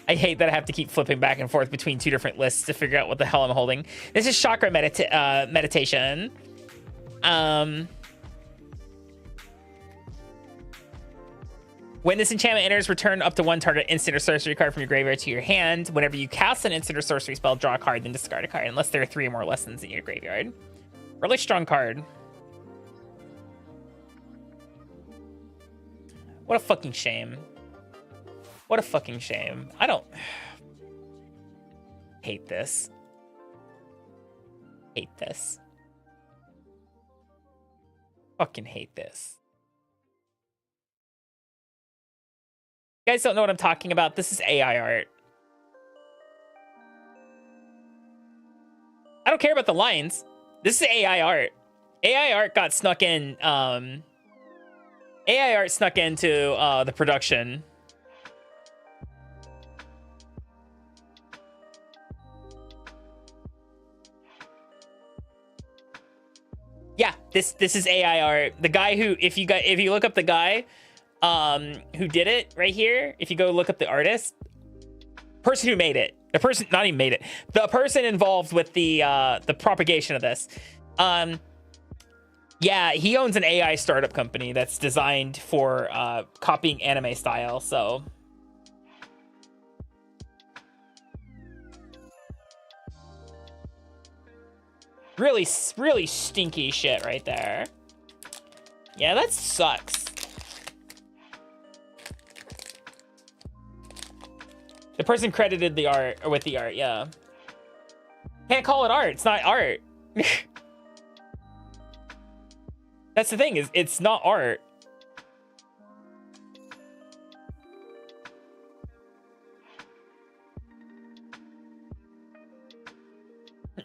Speaker 2: I hate that I have to keep flipping back and forth between two different lists to figure out what the hell I'm holding. This is chakra meditation. When this enchantment enters, return up to one target instant or sorcery card from your graveyard to your hand. Whenever you cast an instant or sorcery spell, draw a card, then discard a card, unless there are 3 or more lessons in your graveyard. Really strong card. What a fucking shame. What a fucking shame. I don't... hate this. Hate this. Fucking hate this. You guys don't know what I'm talking about. This is AI art. I don't care about the lines. This is AI art. AI art got snuck in. AI art snuck into the production. Yeah, this is AI art. The guy who, if you look up the guy who did it right here, if you go look up the artist, person who made it, the person not even made it, the person involved with the propagation of this, yeah, he owns an AI startup company that's designed for copying anime style. So really stinky shit right there. Yeah, that sucks. The person credited the art, or with the art, yeah. Can't call it art. It's not art. That's the thing, is it's not art.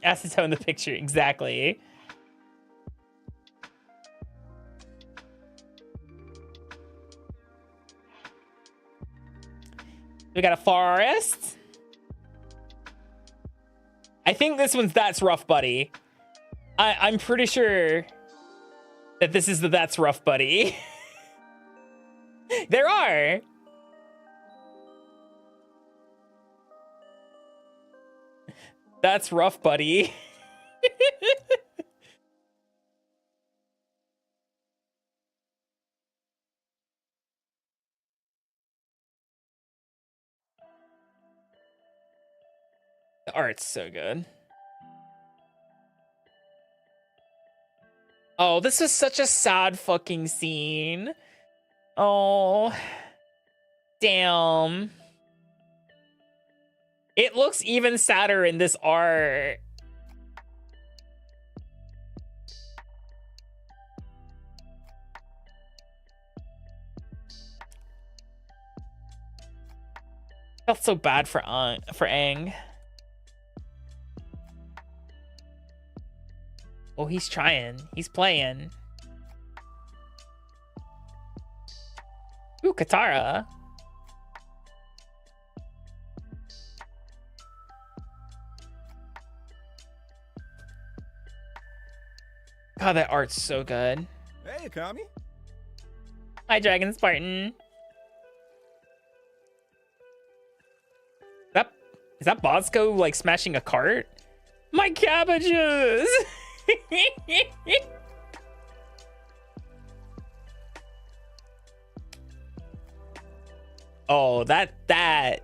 Speaker 2: Acetone in the picture, exactly. We got a forest. I think this one's That's Rough Buddy. I'm pretty sure that this is the That's Rough Buddy. There are. That's rough, buddy. The art's so good. Oh, this is such a sad fucking scene. Oh, damn. It looks even sadder in this art. Felt so bad for Aang. Oh, he's trying. He's playing. Ooh, Katara. God, that art's so good.
Speaker 4: Hey, Akami.
Speaker 2: Hi, Dragon Spartan. Is that Bosco like smashing a cart? My cabbages! Oh, that.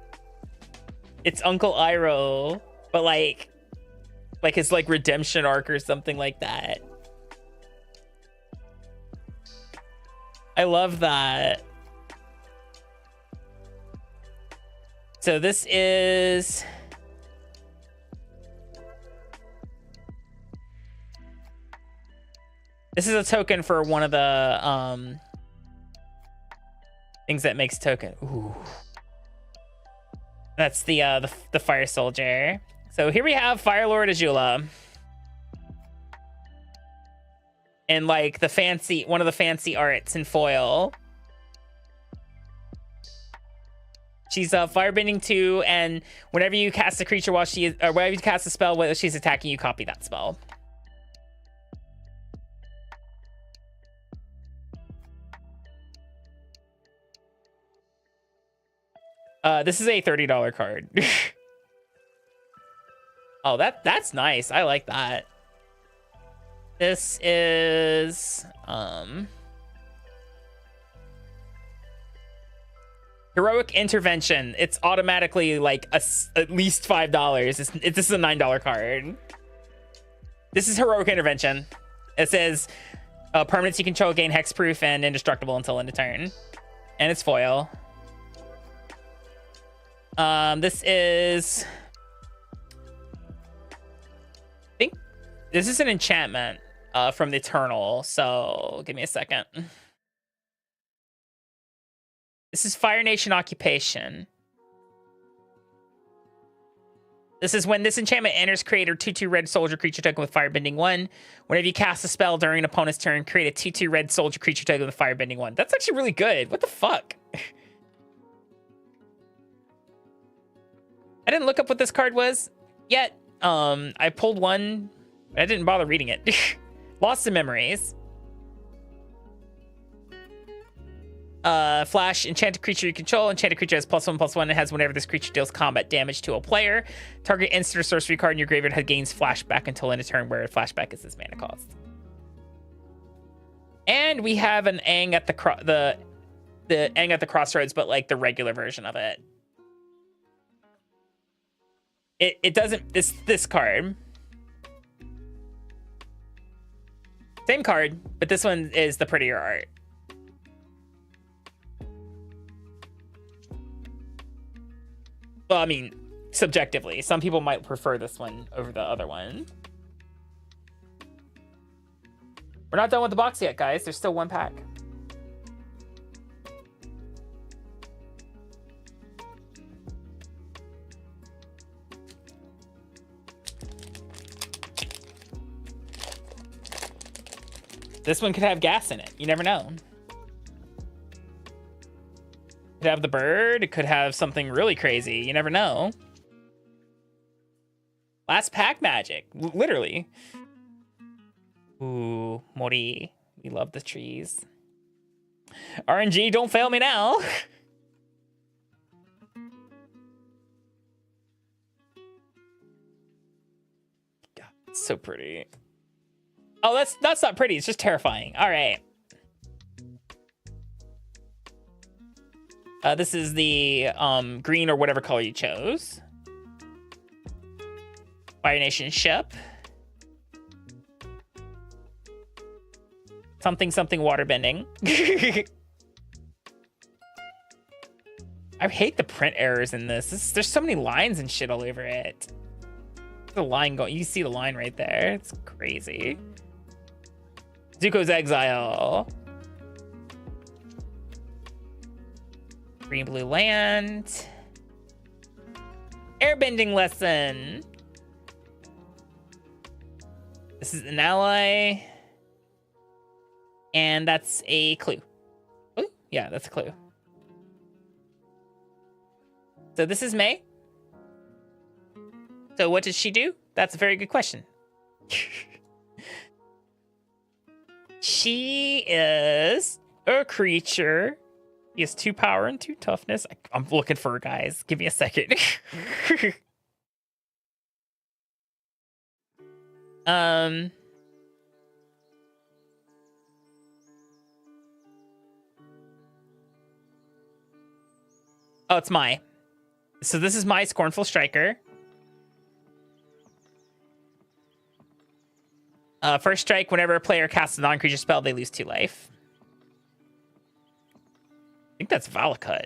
Speaker 2: It's Uncle Iroh, but like his like redemption arc or something like that. I love that. So this is... This is a token for one of the things that makes token. Ooh. That's the Fire Soldier. So here we have Fire Lord Azula. And like one of the fancy arts in foil. She's firebending 2, and whenever you cast a creature while she is, or whenever you cast a spell while she's attacking you, copy that spell. This is a $30 card. Oh, that's nice. I like that. This is Heroic Intervention. It's automatically like at least $5. This is a $9 card. This is Heroic Intervention. It says permanents you control gain hexproof and indestructible until end of turn, and it's foil. This is, I think this is an enchantment from the Eternal. So give me a second. This is Fire Nation Occupation. This is when this enchantment enters, create a 2/2 red soldier creature token with firebending 1. Whenever you cast a spell during an opponent's turn, create a 2/2 red soldier creature token with firebending 1. That's actually really good. What the fuck? I didn't look up what this card was yet. I pulled one. I didn't bother reading it. Lost in Memories. Flash, enchanted creature you control. Enchanted creature has +1/+1 and has whenever this creature deals combat damage to a player. Target instant or sorcery card in your graveyard gains flashback until end of turn, where flashback is this mana cost. And we have an Aang at the Aang at the Crossroads, but like the regular version of it. It doesn't, this card. Same card, but this one is the prettier art. Well, I mean, subjectively. Some people might prefer this one over the other one. We're not done with the box yet, guys. There's still one pack. This one could have gas in it. You never know. It could have the bird. It could have something really crazy. You never know. Last pack magic. Literally. Ooh, Mori. We love the trees. RNG, don't fail me now. God, it's so pretty. Oh, that's not pretty. It's just terrifying. All right. This is the green or whatever color you chose. Fire Nation ship. Something waterbending. I hate the print errors in this. There's so many lines and shit all over it. The line going. You see the line right there. It's crazy. Zuko's Exile. Green Blue Land. Airbending Lesson. This is an ally. And that's a clue. Ooh, yeah, that's a clue. So this is May. So what does she do? That's a very good question. She is a creature. He has 2 power and 2 toughness. I'm looking for her, guys. Give me a second. Oh, it's my. So this is my Scornful Striker. First strike, whenever a player casts a non-creature spell, they lose 2 life. I think that's Valakut.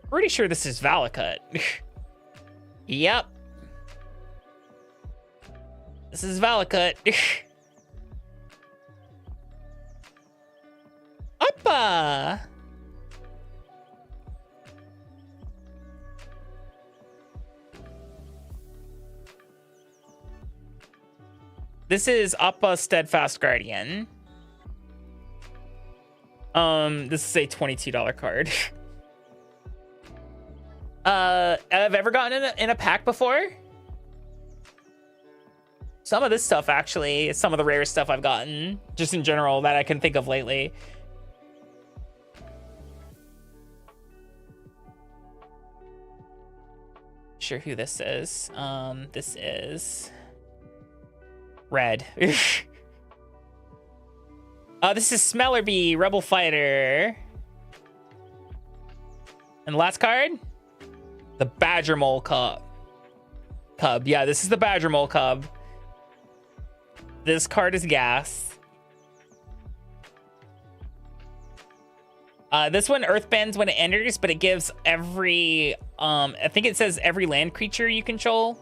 Speaker 2: Pretty sure this is Valakut. Yep. This is Valakut. Uppa! This is Appa Steadfast Guardian. This is a $22 card. I've ever gotten in a pack before. Some of this stuff actually is some of the rarest stuff I've gotten, just in general, that I can think of lately. Sure who this is. This is Red. This is Smellerbee, Rebel Fighter. And last card, the Badger Mole Cub. Yeah, this is the Badger Mole Cub. This card is gas. This one earthbends when it enters, but it gives every, I think it says every land creature you control.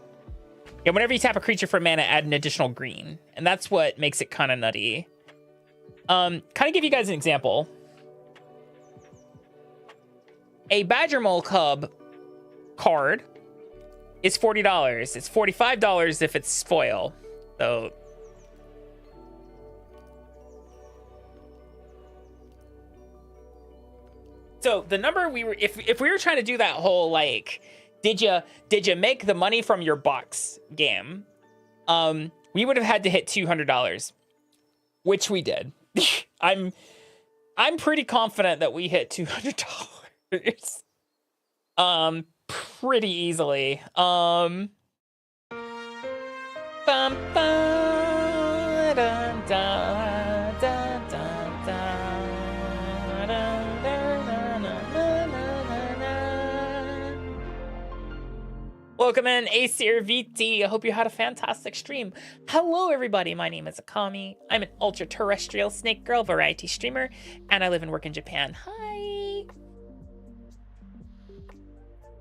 Speaker 2: Yeah, whenever you tap a creature for mana, add an additional green. And that's what makes it kind of nutty. Kind of give you guys an example. A Badger Mole Cub card is $40. It's $45 if it's foil. So the number we were, if we were trying to do that whole like, did you make the money from your box game? We would have had to hit $200, which we did. I'm pretty confident that we hit $200. Pretty easily. Bum, bum, dun, dun, dun, dun, dun, dun, dun, dun, dun, dun, dun. Welcome in, Acer VT. I hope you had a fantastic stream. Hello, everybody. My name is Akami. I'm an ultra-terrestrial snake girl variety streamer, and I live and work in Japan. Hi.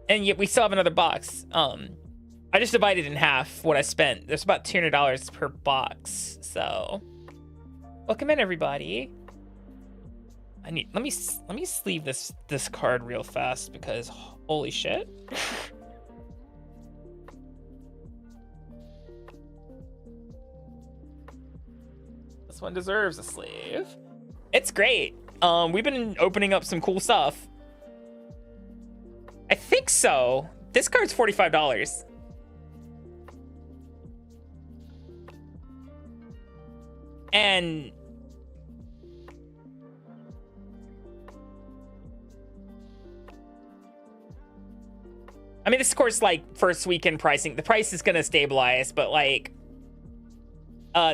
Speaker 2: And yet we still have another box. I just divided in half what I spent. There's about $200 per box. So, welcome in, everybody. Let me sleeve this card real fast because holy shit. This one deserves a sleeve. It's great. We've been opening up some cool stuff. I think so. This card's $45. And I mean, this of course, like first weekend pricing, the price is gonna stabilize, but like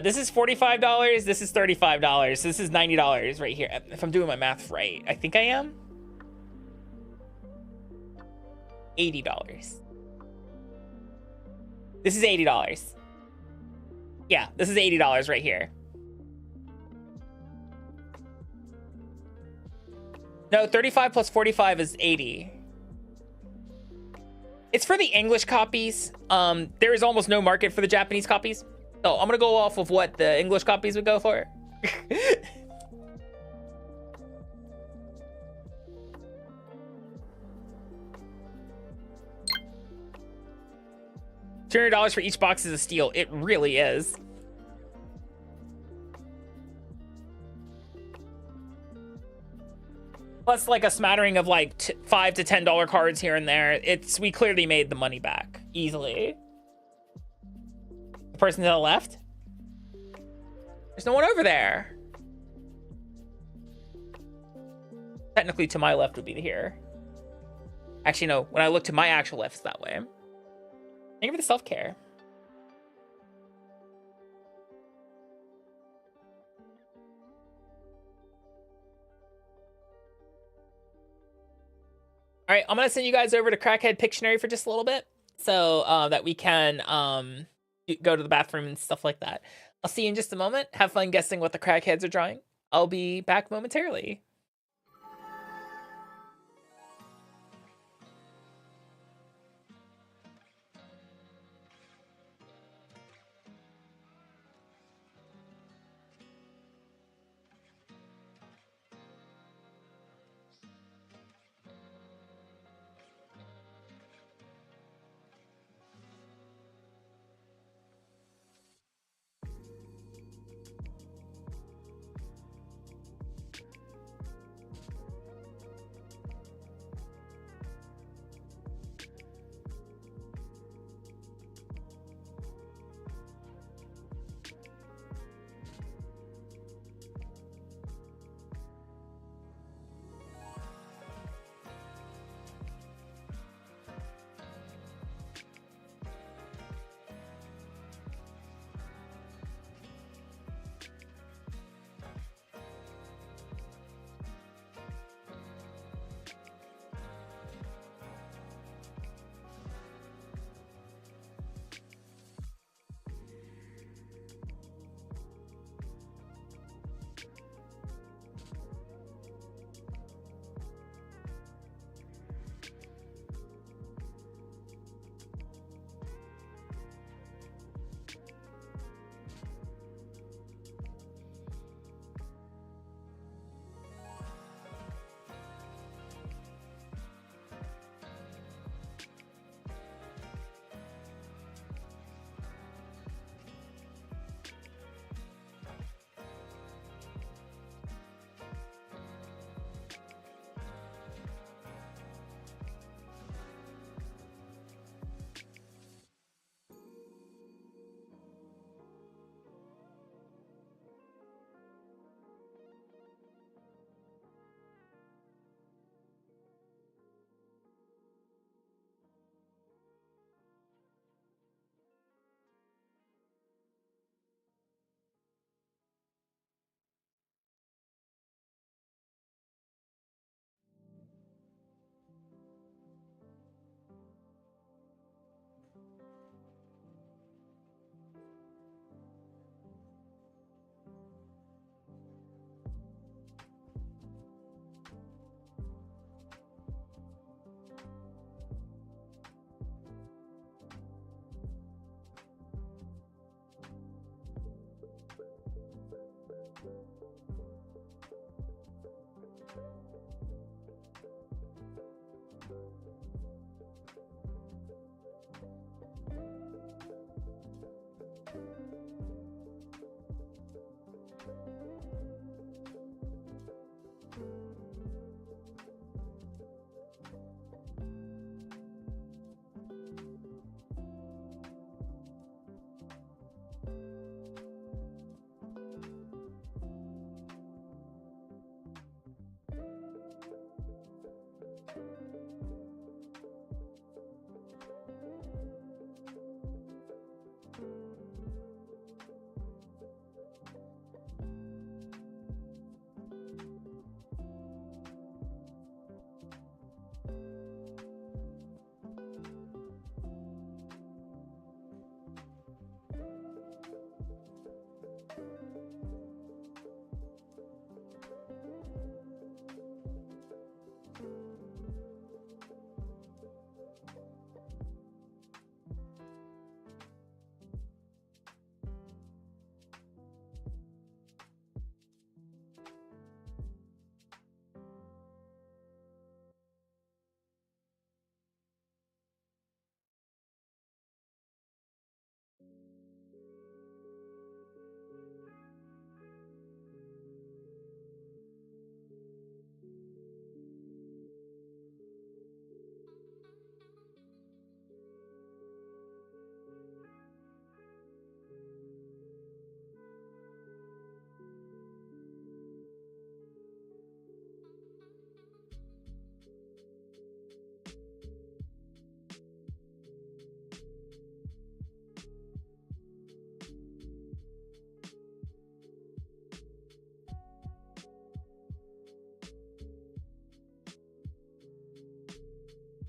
Speaker 2: this is $45, this is $35, this is $90 right here. If I'm doing my math right, I think I am. $80. This is $80. Yeah, this is $80 right here. No, 35 plus 45 is 80. It's for the English copies. There is almost no market for the Japanese copies. So I'm gonna go off of what the English copies would go for. $200 for each box is a steal. It really is. Plus like a smattering of like $5 to $10 cards here and there. We clearly made the money back easily. The person to the left? There's no one over there. Technically to my left would be here. Actually, no. When I look to my actual left, it's that way. Thank you for the self-care. All right, I'm gonna send you guys over to Crackhead Pictionary for just a little bit, so that we can go to the bathroom and stuff like that. I'll see you in just a moment. Have fun guessing what the crackheads are drawing. I'll be back momentarily.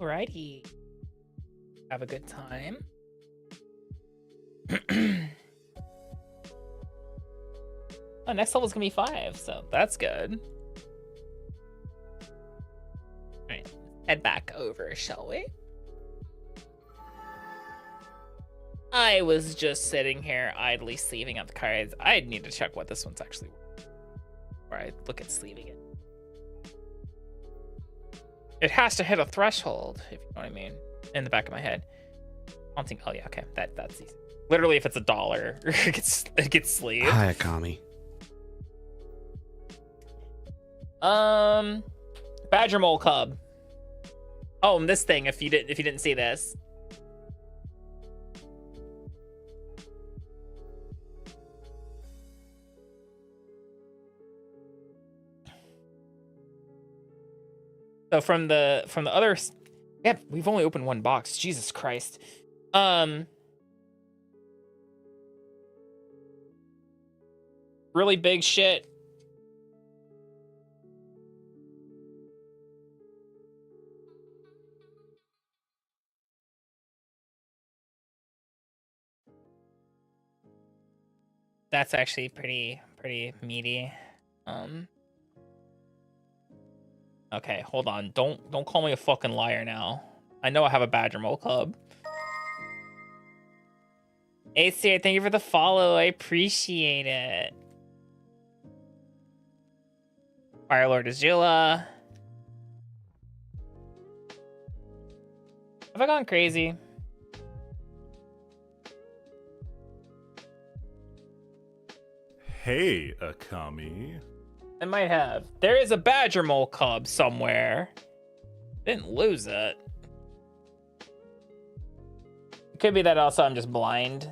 Speaker 2: Alrighty. Have a good time. Oh, next level's gonna be 5, so that's good. Alright, head back over, shall we? I was just sitting here idly sleeving up the cards. I need to check what this one's actually worth before I look at sleeving it. It has to hit a threshold, if you know what I mean. In the back of my head. Haunting. Oh yeah, okay. That's easy. Literally, if it's $1, it gets sleeved.
Speaker 4: Hi, Akami.
Speaker 2: Badger Mole Cub. Oh, and this thing. If you didn't see this. So from the other, yeah, we've only opened one box. Jesus Christ. Really big shit. That's actually pretty meaty. Okay, hold on. Don't call me a fucking liar now. I know I have a Badger Mole Club. ACA, thank you for the follow. I appreciate it. Firelord Azula. Have I gone crazy?
Speaker 1: Hey, Akami.
Speaker 2: I might have. There is a Badger Mole Cub somewhere. Didn't lose it. It could be that also I'm just blind.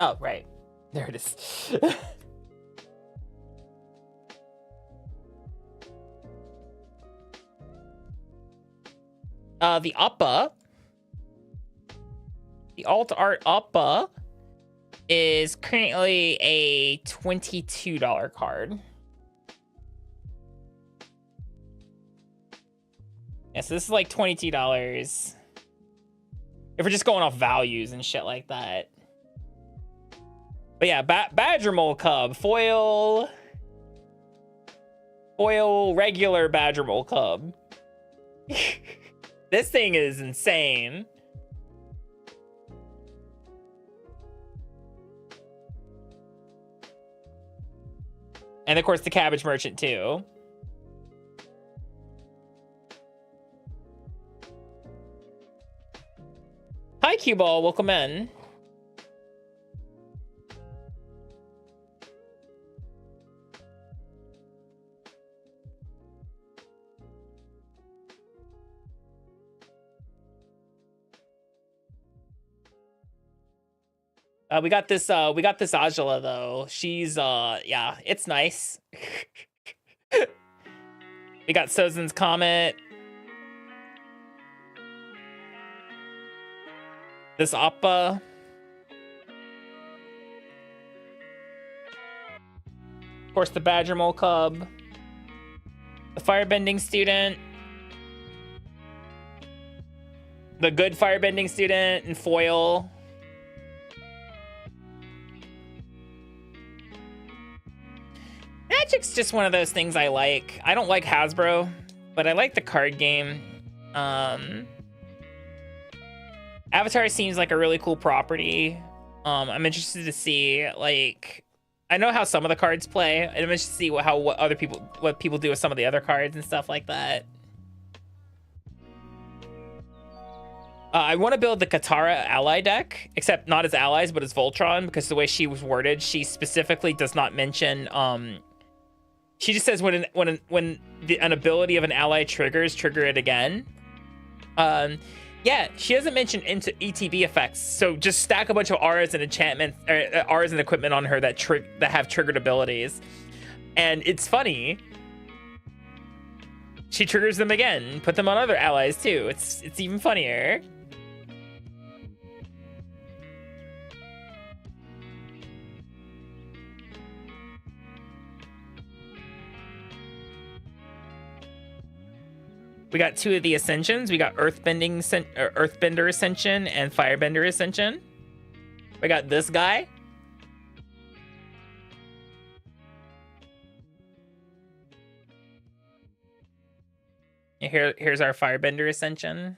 Speaker 2: Oh, right. There it is. The Appa. The alt art Appa is currently a $22 card. Yeah, so this is like $22. If we're just going off values and shit like that. But yeah, Badger Mole Cub, foil, regular Badger Mole Cub. This thing is insane. And of course the Cabbage Merchant too. Hi Q-Ball, welcome in. We got this Azula though. She's yeah, it's nice. We got Sozin's Comet. This Appa. Of course the Badger Mole Cub. The Firebending Student. The good Firebending Student in foil. Magic's just one of those things I like. I don't like Hasbro, but I like the card game. Avatar seems like a really cool property. I'm interested to see, like, I know how some of the cards play. I'm interested to see what people do with some of the other cards and stuff like that. I want to build the Katara ally deck, except not as allies, but as Voltron, because the way she was worded, she specifically does not mention. She just says when an ability of an ally triggers, trigger it again. Yeah, she doesn't mention into ETB effects, so just stack a bunch of auras and enchantments, or auras and equipment on her that have triggered abilities. And it's funny she triggers them again. Put them on other allies too. It's even funnier. We got 2 of the Ascensions. We got Earthbender Ascension and Firebender Ascension. We got this guy. Here's our Firebender Ascension.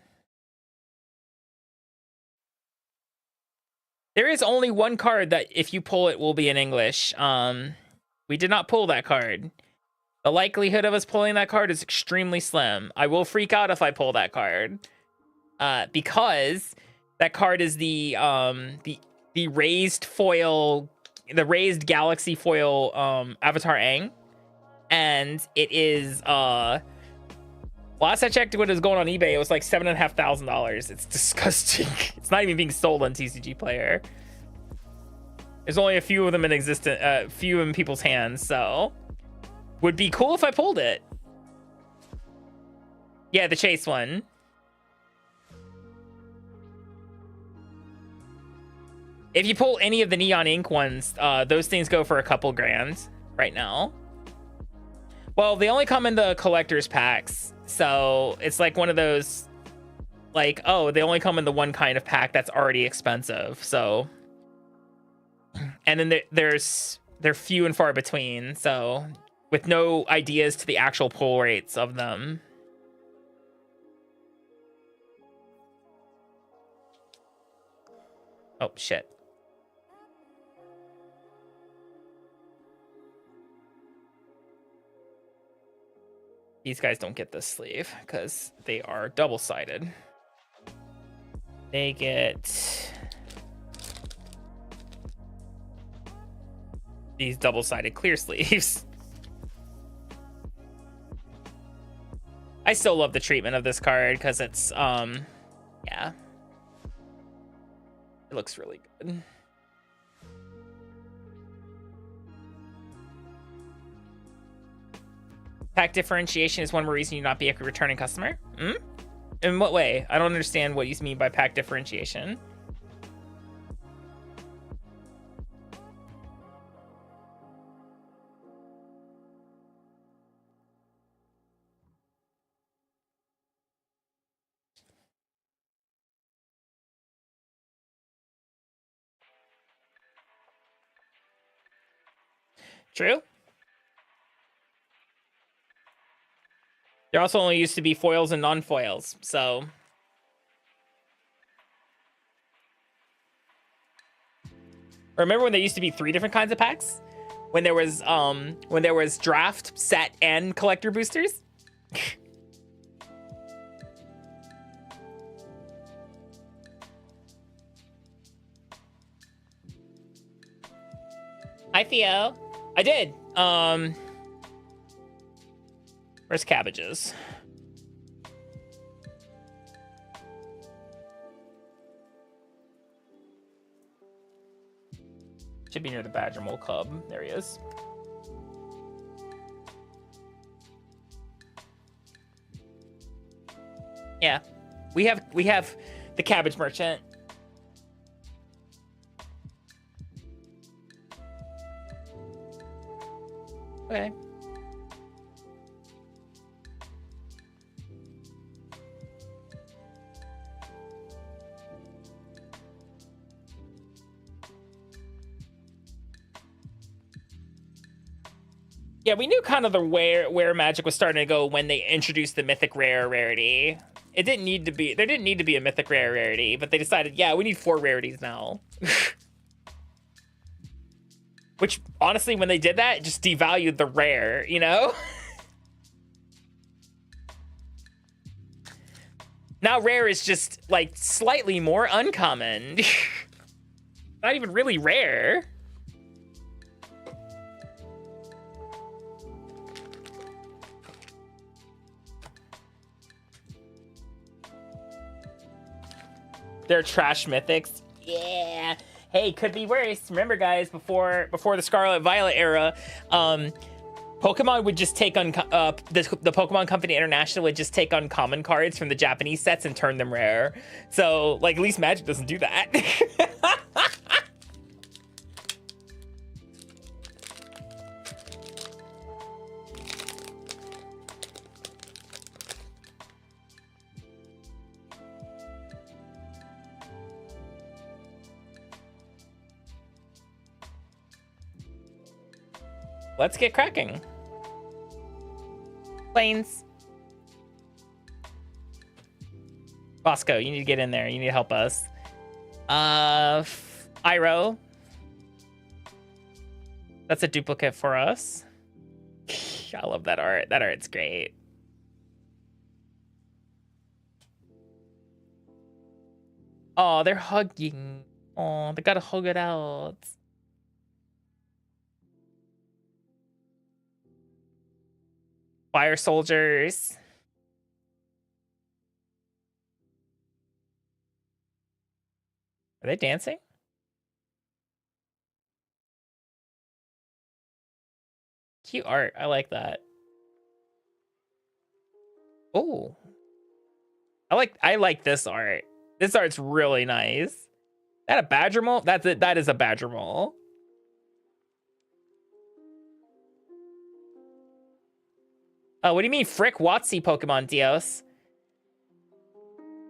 Speaker 2: There is only one card that if you pull it will be in English. We did not pull that card. The likelihood of us pulling that card is extremely slim. I will freak out if I pull that card. Because that card is the raised foil, the raised galaxy foil Avatar Aang. And it is last I checked what is going on eBay, it was like $7,500. It's disgusting. It's not even being sold on TCG Player. There's only a few of them in existence, few in people's hands, so would be cool if I pulled it. Yeah, the chase one. If you pull any of the Neon Ink ones, those things go for a couple grand right now. Well, they only come in the collector's packs, so it's like one of those, like, oh, they only come in the one kind of pack that's already expensive, so. And then they're few and far between, so with no ideas to the actual pull rates of them. Oh, shit. These guys don't get this sleeve because they are double-sided. They get these double-sided clear sleeves. I still love the treatment of this card because it's, yeah. It looks really good. Pack differentiation is one more reason you not be a returning customer. In what way? I don't understand what you mean by pack differentiation. True. There also only used to be foils and non-foils, so. Remember when there used to be 3 different kinds of packs? When there was draft, set, and collector boosters? Hi, Theo. I did. Where's cabbages? Should be near the Badger Mole Cub. There he is. Yeah, we have the cabbage merchant. Okay. Yeah, we knew kind of the where Magic was starting to go when they introduced the mythic rare rarity. It didn't need to be, there didn't need to be a mythic rare rarity, but they decided, yeah, we need 4 rarities now. Which, honestly, when they did that, it just devalued the rare, you know? Now rare is just, like, slightly more uncommon. Not even really rare. They're trash mythics. Yeah. Hey, could be worse. Remember, guys, before the Scarlet Violet era, Pokemon would just take on the Pokemon Company International would just take uncommon cards from the Japanese sets and turn them rare. So like at least Magic doesn't do that. Let's get cracking. Planes. Bosco, you need to get in there. You need to help us. Iroh. That's a duplicate for us. I love that art. That art's great. Oh, they're hugging. Oh, they gotta hug it out. Fire soldiers. Are they dancing? Cute art. I like that. Oh. I like this art. This art's really nice. Is that a badger mole? That's it. That is a badger mole. Oh, what do you mean frick Watsy Pokemon, Dios?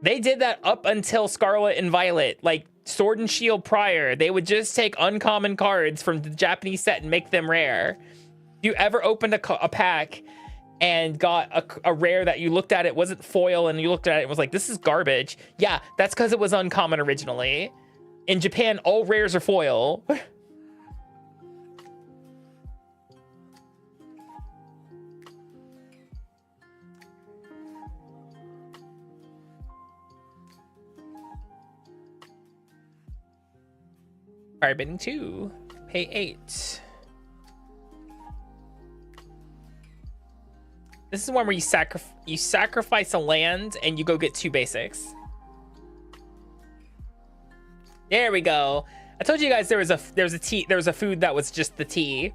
Speaker 2: They did that up until Scarlet and Violet, like Sword and Shield prior. They would just take uncommon cards from the Japanese set and make them rare. If you ever opened a pack and got a rare that you looked at, it wasn't foil, and you looked at it and was like, this is garbage. Yeah, that's because it was uncommon originally. In Japan, all rares are foil. Fire bidding 2. Pay 8. This is one where you sacrifice a land and you go get 2 basics. There we go. I told you guys there was a food that was just the tea.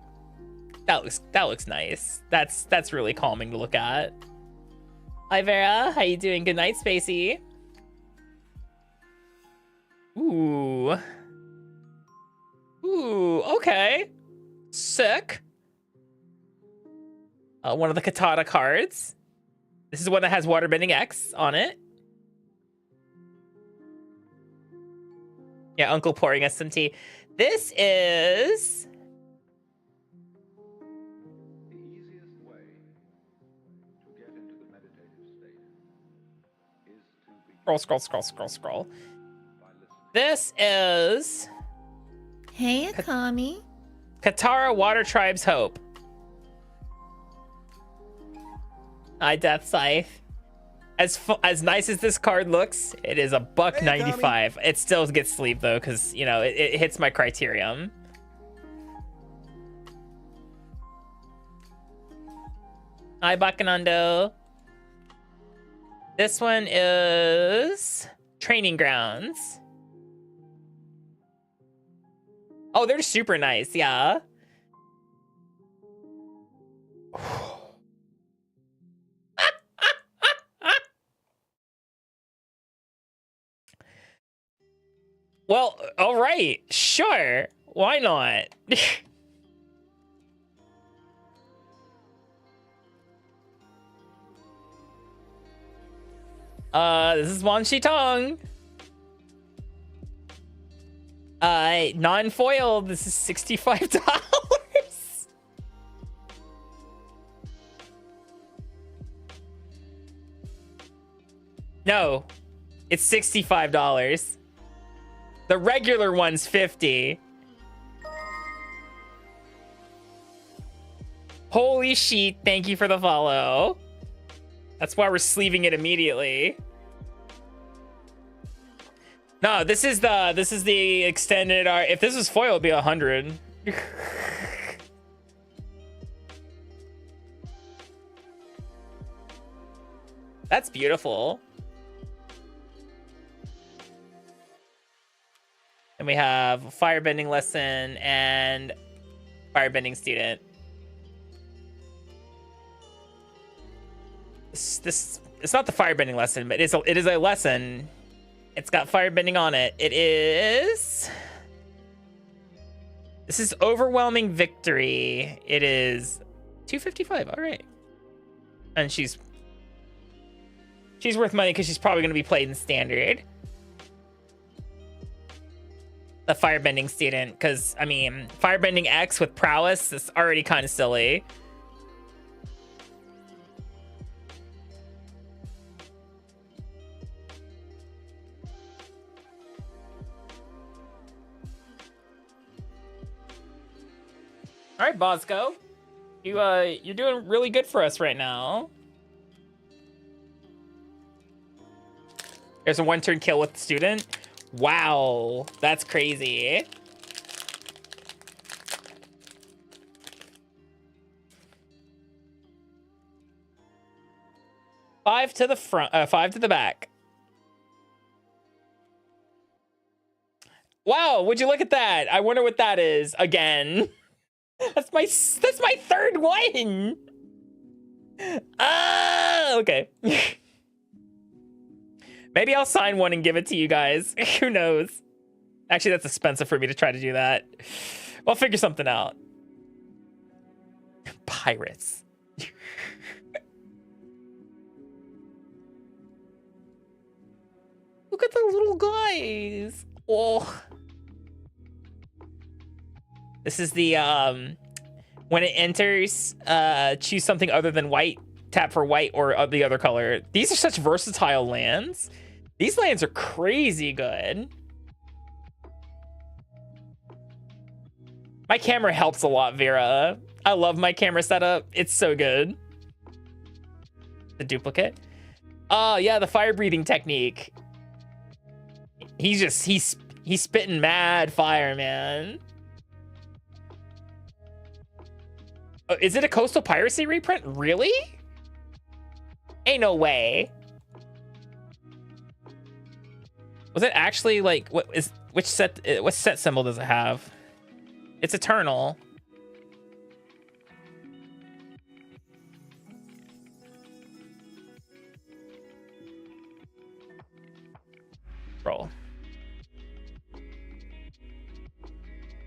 Speaker 2: That looks nice. That's really calming to look at. Hi Vera, how you doing? Good night, Spacey. Ooh. Ooh, okay. Sick. One of the Katana cards. This is one that has Waterbending X on it. Yeah, Uncle pouring us some tea. This is...
Speaker 4: The easiest way to get into the meditative state is to begin
Speaker 2: Scroll.
Speaker 4: by listening.
Speaker 2: This is...
Speaker 5: Hey, Akami.
Speaker 2: Katara Water Tribe's Hope. Hi, Death Scythe. As nice as this card looks, it is $1.95. It still gets sleeved though, because you know it hits my criterion. Hi, Bakanando. This one is Training Grounds. Oh, they're super nice, yeah. Well, all right, sure. Why not? This is Wan Shi Tong. Non-foil, this is $65. No, it's $65. The regular one's $50. Holy shit, thank you for the follow. That's why we're sleeving it immediately. No, this is the extended art. If this was foil, it'd be 100. That's beautiful. And we have Firebending Lesson and Firebending Student. this it's not the firebending lesson, but it is a lesson. It's got firebending on it. This is overwhelming victory. It is 255. All right. And she's worth money because she's probably going to be played in standard. The firebending student, because I mean, firebending X with prowess is already kind of silly. All right, Bosco, you're doing really good for us right now. There's a one-turn kill with the student. Wow, that's crazy. Five to the front, 5 to the back. Wow, would you look at that? I wonder what that is again. That's my third one. Okay. Maybe I'll sign one and give it to you guys. Who knows? Actually, that's expensive for me to try to do that. We'll figure something out. Pirates. Look at the little guys. Oh. This is the, when it enters, choose something other than white, tap for white or the other color. These are such versatile lands. These lands are crazy good. My camera helps a lot, Vera. I love my camera setup. It's so good. The duplicate. Oh, yeah, the fire breathing technique. He's spitting mad fire, man. Oh, is it a Coastal Piracy reprint? Really? Ain't no way. Was it actually like which set symbol does it have? It's Eternal. Roll.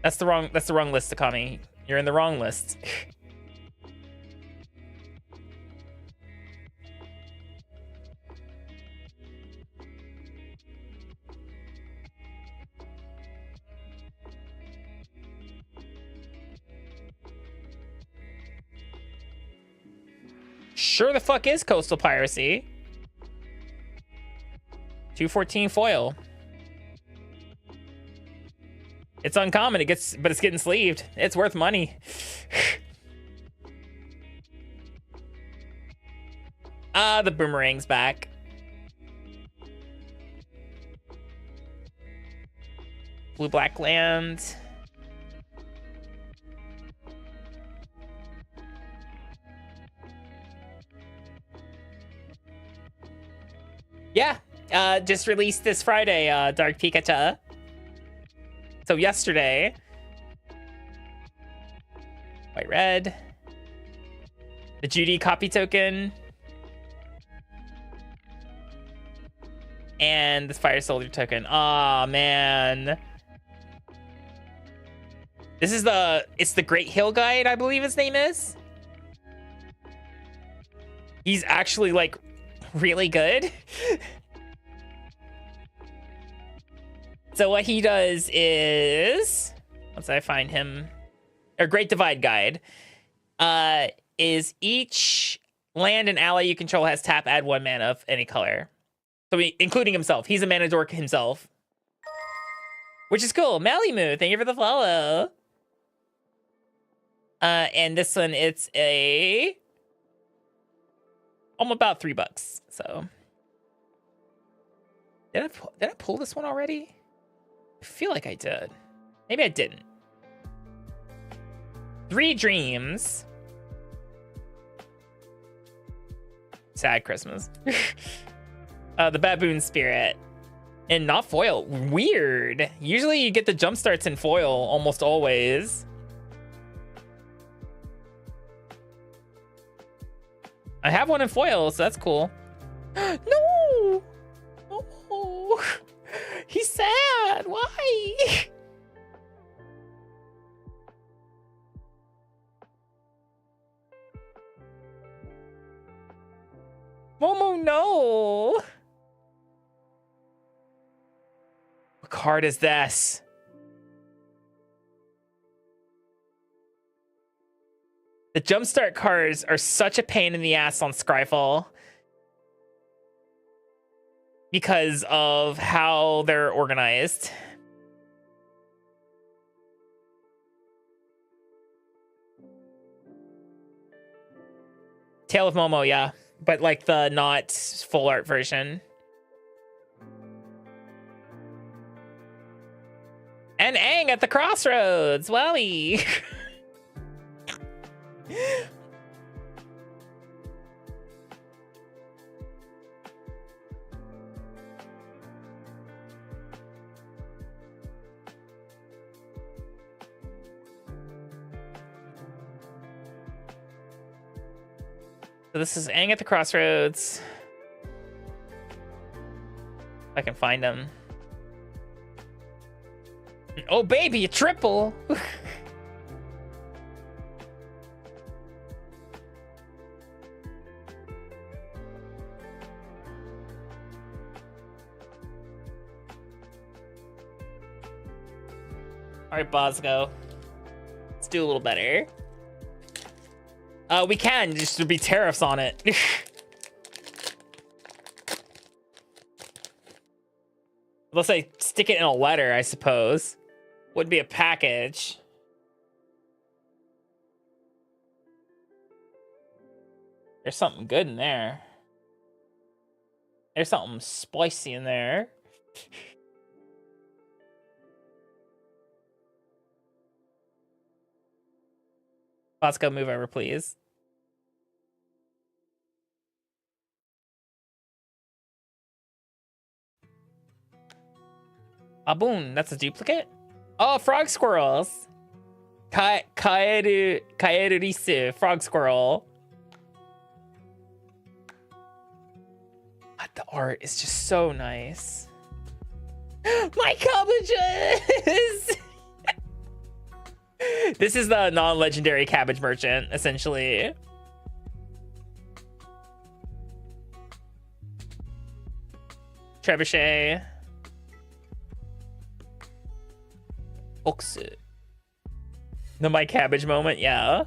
Speaker 2: That's the wrong list, Akami. You're in the wrong list. Sure the fuck is Coastal Piracy. 214 foil. It's uncommon. But it's getting sleeved. It's worth money. The boomerang's back. Blue-black land. Yeah, just released this Friday, Dark Pikachu. So yesterday. White red. The Judy copy token. And this Fire Soldier token. Aw, man. This is it's the Great Hill Guide, I believe his name is. He's actually like really good. So what he does is, once I find him, or Great Divide Guide, is each land and ally you control has tap, add 1 mana of any color. So including himself. He's a mana dork himself. Which is cool. Malimu, thank you for the follow. And this one, it's about $3. So did I pull this one already? I feel like I did. Maybe I didn't. 3 Dreams. Sad Christmas. The Baboon Spirit. And not foil. Weird. Usually you get the jump starts in foil almost always. I have one in foil, so that's cool. No! Oh, he's sad. Why? Momo, no. What card is this? The jumpstart cards are such a pain in the ass on Scryfall because of how they're organized. Tale of Momo, yeah, but like the not full art version. And Aang at the crossroads, wowie. So this is Aang at the crossroads. If I can find him. Oh baby, a triple. All right, Bosco. Let's do a little better. We can, just to be tariffs on it. Let's say stick it in a letter, I suppose. Would be a package. There's something good in there. There's something spicy in there. Let's go move over, please. Ah, boom. That's a duplicate? Oh, frog squirrels. Kaerurisu, frog squirrel. God, the art is just so nice. My cabbages! This is the non-legendary cabbage merchant, essentially. Trebuchet. Oksu. The my cabbage moment, yeah.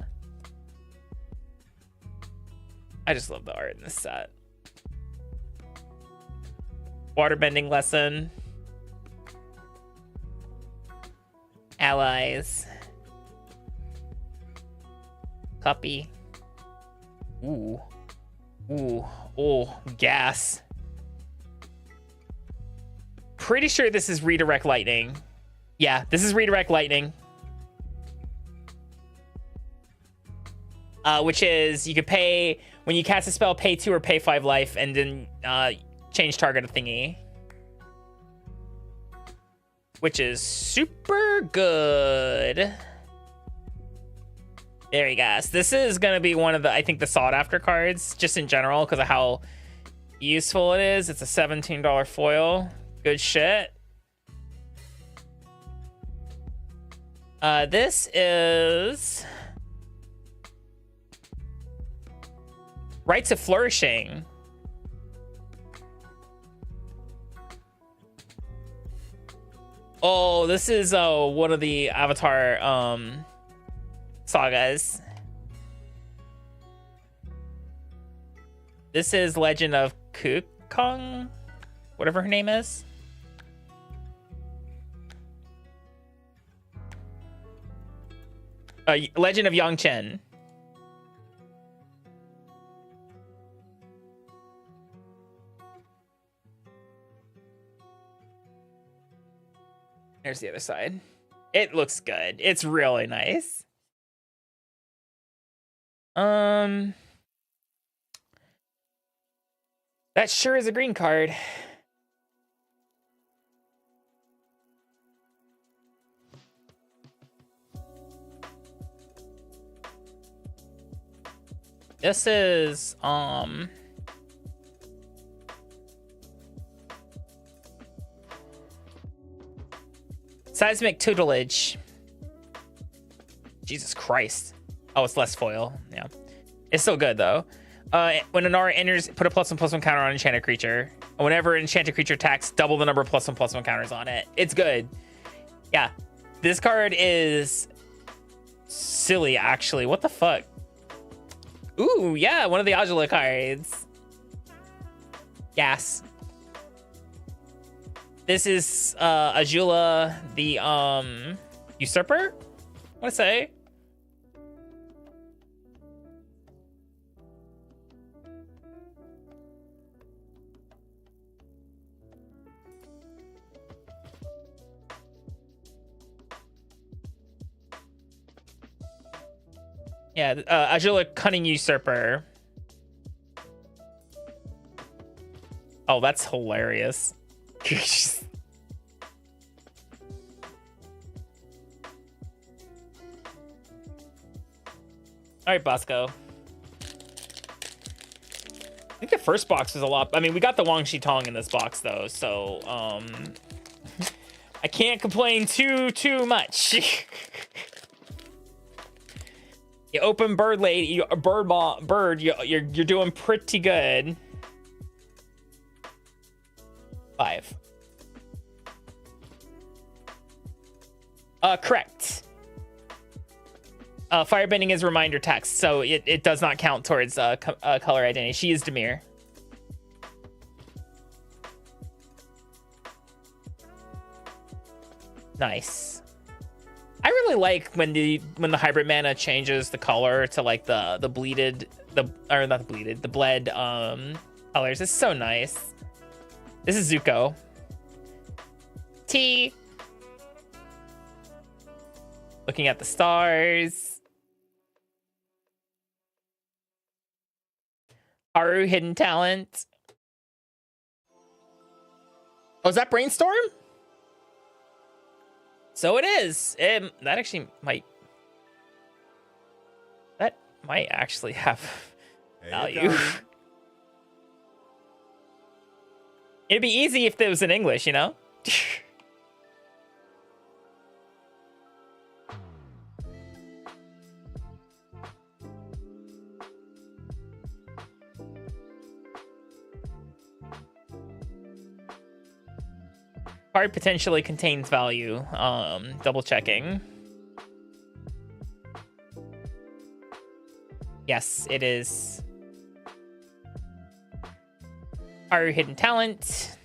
Speaker 2: I just love the art in this set. Waterbending lesson. Allies. Copy. Ooh. Ooh. Oh, gas. Pretty sure this is redirect lightning. Yeah, this is redirect lightning. Which is you could pay when you cast a spell, pay 2 or pay 5 life, and then change target of thingy. Which is super good. There you go. This is gonna be one of the, I think, the sought after cards, just in general, because of how useful it is. It's a $17 foil. Good shit. This is Rites of Flourishing. Oh, this is one of the Avatar sagas. This is Legend of Kukong, whatever her name is. Legend of Yongchen. There's the other side. It looks good. It's really nice. That sure is a green card. This is seismic tutelage. Jesus Christ. Oh, it's less foil. Yeah. It's still good though. When an aura enters, put a +1/+1 counter on enchanted creature. Whenever an enchanted creature attacks, double the number of +1/+1 counters on it. It's good. Yeah. This card is silly, actually. What the fuck? Ooh, yeah, one of the Ajula cards. Yes. This is Ajula, the usurper? I want to say. Yeah, Ajula Cunning Usurper. Oh, that's hilarious. All right, Bosco. I think the first box was a lot. I mean, we got the Wang Shitong in this box though, so I can't complain too much. You open bird lady, you're doing pretty good. 5. Correct. Firebending is reminder text, so it does not count towards color identity. She is Demir. Nice. I really like when the hybrid mana changes the color to like the bleeded, the bled colors. It's so nice. This is Zuko. T. Looking at the stars. Haru hidden talent. Oh, is that Brainstorm? So it is. That actually might. That might actually have value. It'd be easy if it was in English, you know? Card potentially contains value. Double checking. Yes, it is. Our hidden talent.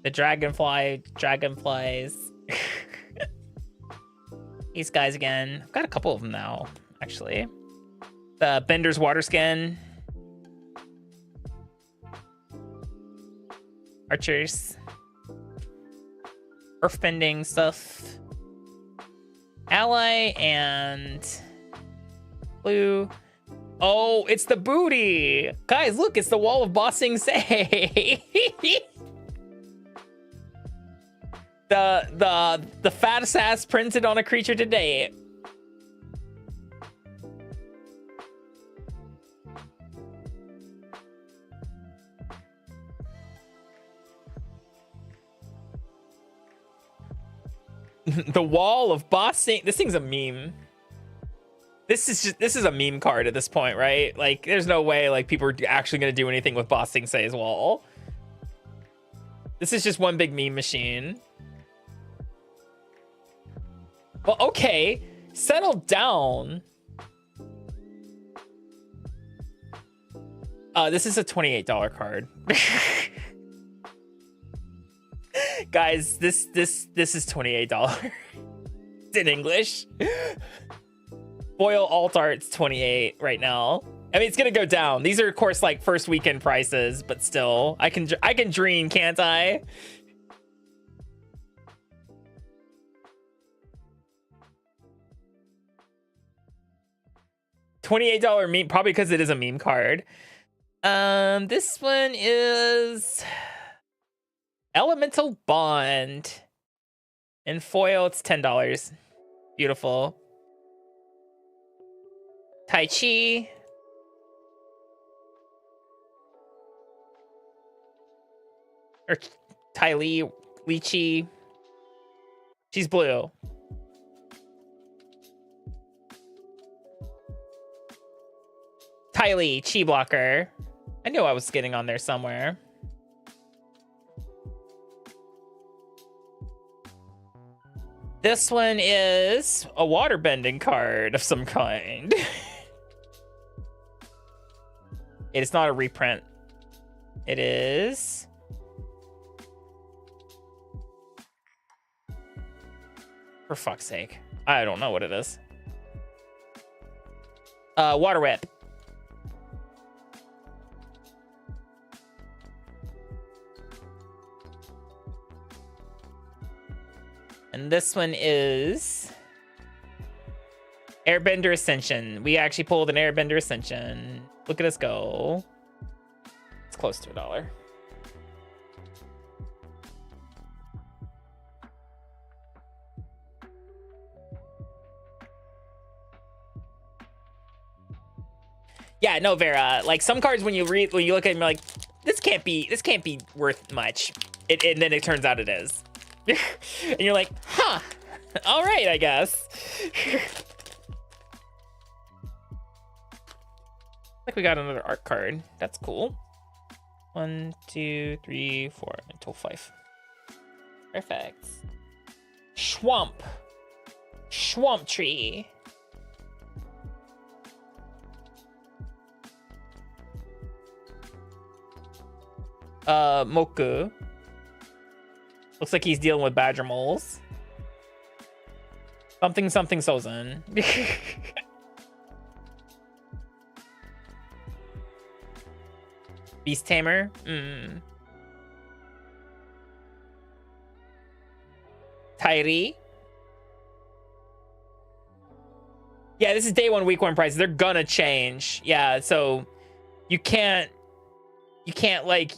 Speaker 2: The dragonflies. These guys again. I've got a couple of them now, actually. The Bender's water skin. Archers. Earthbending stuff. Ally and blue. Oh, it's the booty. Guys, look, it's the wall of Bossing Say. The fattest ass printed on a creature today. The wall of Bossing. This thing's a meme. This is a meme card at this point, right? Like, there's no way like people are actually gonna do anything with Bossing Say's wall. This is just one big meme machine. Well, okay, settle down. This is a $28 card. Guys, this is $28. It's in English. Foil alt art's 28 right now. I mean, it's gonna go down. These are, of course, like first weekend prices, but still, I can dream, can't I? $28 meme, probably because it is a meme card. This one is Elemental Bond. In foil, it's $10. Beautiful. Tai Chi. Or Tai Li, Lychee. She's blue. Tai Li, Chi blocker. I knew I was getting on there somewhere. This one is a waterbending card of some kind. It is not a reprint. It is... For fuck's sake. I don't know what it is. Water Whip. And this one is Airbender Ascension. We actually pulled an Airbender Ascension. Look at us go. It's close to $1. Yeah, no, Vera. Like some cards, when you look at them, you're like, this can't be worth much. And then it turns out it is. And you're like, huh, all right, I guess. Like we got another art card. That's cool. 1, 2, 3, 4 until 5. Perfect. Swamp Tree. Moku. Looks like he's dealing with badger moles. Something Sozin. Beast Tamer. Tairi. Yeah, this is day 1, week 1 prices. They're gonna change. Yeah, so you can't like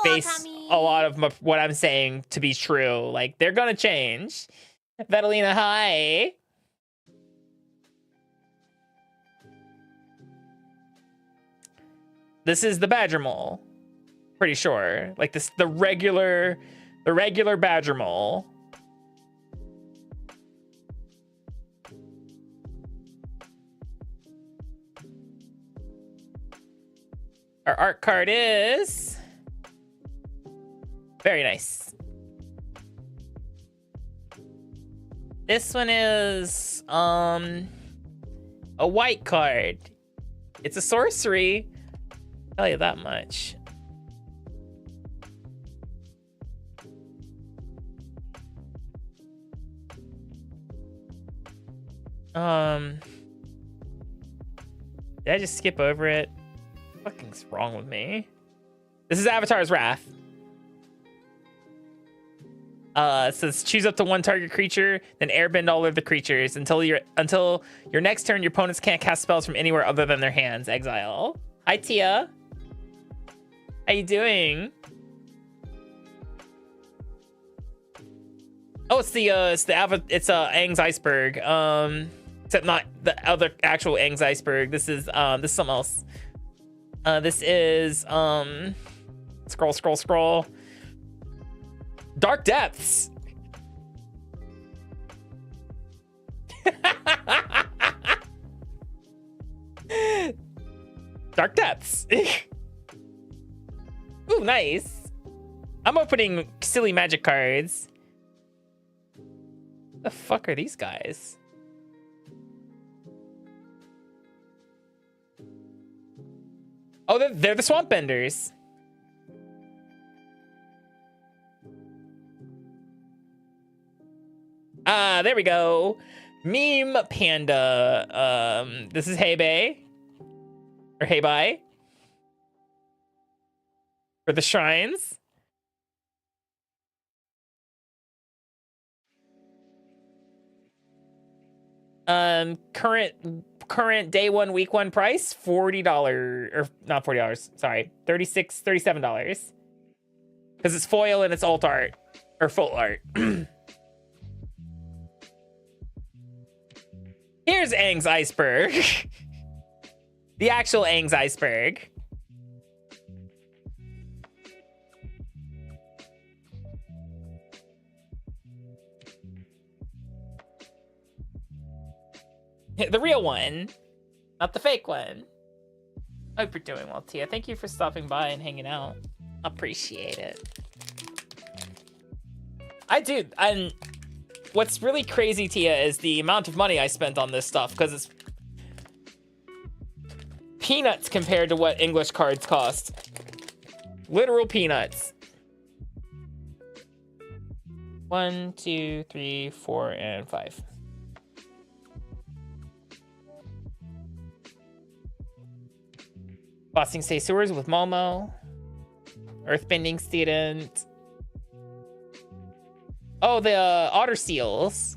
Speaker 2: base a lot of what I'm saying to be true. Like, they're gonna change. Vetalina, hi. This is the badger mole. Pretty sure. Like this, the regular badger mole. Our art card is very nice. This one is a white card. It's a sorcery. I'll tell you that much. Did I just skip over it? What the fucking's wrong with me? This is Avatar's Wrath. It says choose up to 1 target creature, then airbend all of the creatures until your next turn. Your opponents can't cast spells from anywhere other than their hands. Exile. Hi, Tia. How you doing? Oh, it's Aang's Iceberg. Except not the other actual Aang's Iceberg. This is something else. This is scroll. Dark Depths. Dark Depths. Ooh, nice. I'm opening silly magic cards. The fuck are these guys? Oh, they're the Swamp Benders. There we go. Meme Panda. This is Hey Bay. Or Hey Bye. For the shrines. Current current day one, week one price, $40, or not $40, sorry, $37. Because it's foil and it's alt art, or full art. Here's Aang's iceberg. The actual Aang's iceberg. The real one, not the fake one. I hope you're doing well, Tia. Thank you for stopping by and hanging out. Appreciate it. I do. And what's really crazy, Tia, is the amount of money I spent on this stuff, because it's peanuts compared to what English cards cost. Literal peanuts. 1, 2, 3, 4, and 5. Bossing Stay Sewers with Momo. Earthbending Student. Oh, the Otter Seals.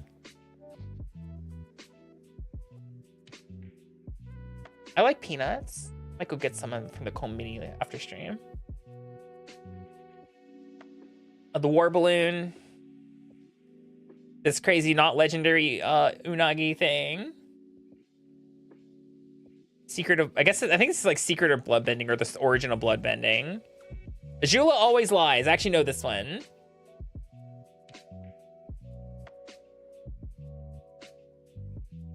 Speaker 2: I like peanuts. Might go get some from the Comb Mini after stream. The War Balloon. This crazy, not legendary Unagi thing. Secret of, I think this is like Secret of Bloodbending, or the origin of Bloodbending. Azula Always Lies. I actually know this one.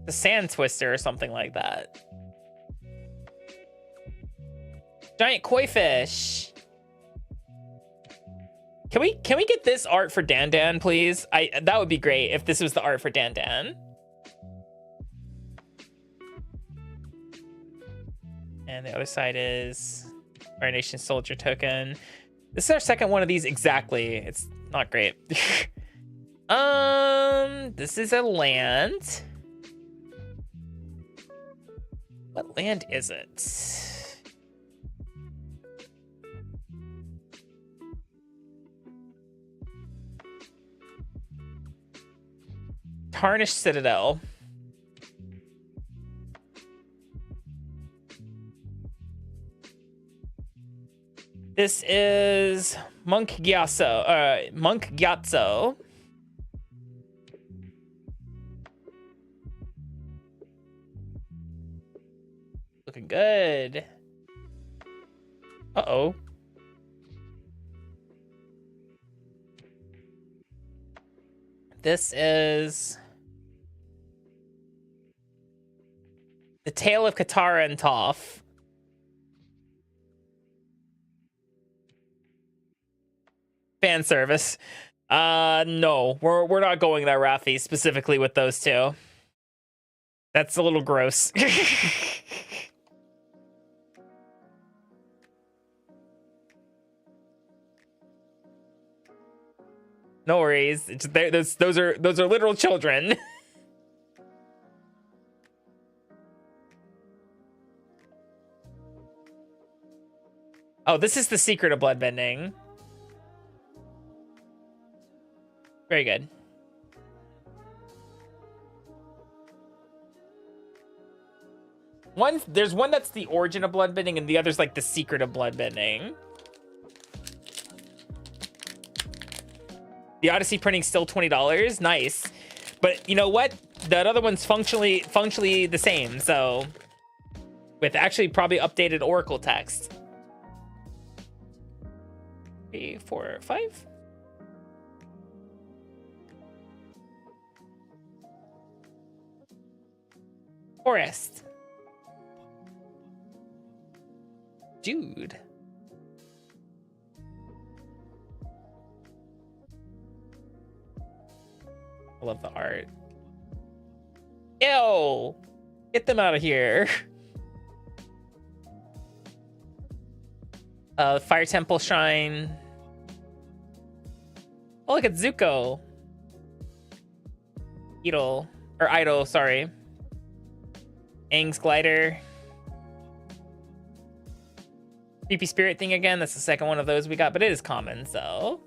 Speaker 2: The Sand Twister or something like that. Giant Koi Fish. Can we get this art for Dan Dan, please? That would be great if this was the art for Dan Dan. And the other side is Fire Nation Soldier Token. This is our second one of these exactly. It's not great. This is a land. What land is it? Tarnished Citadel. This is Monk Gyatso. Monk Gyatso. Looking good. Uh-oh. This is The Tale of Katara and Toph. Fan service. No, we're not going there, Rafi, specifically with those two. That's a little gross. No worries. It's, those are literal children. Oh, this is the Secret of Bloodbending. Very good. There's one that's the origin of Bloodbending, and the other's like the Secret of Bloodbending. The Odyssey printing's still $20. Nice. But you know what? That other one's functionally the same, so with actually probably updated Oracle text. 3, 4, 5. Forest. Dude. I love the art. Ew! Get them out of here. Fire Temple Shrine. Oh, look at Zuko. Idol, sorry. Aang's Glider. Creepy Spirit thing again. That's the second one of those we got, but it is common, so.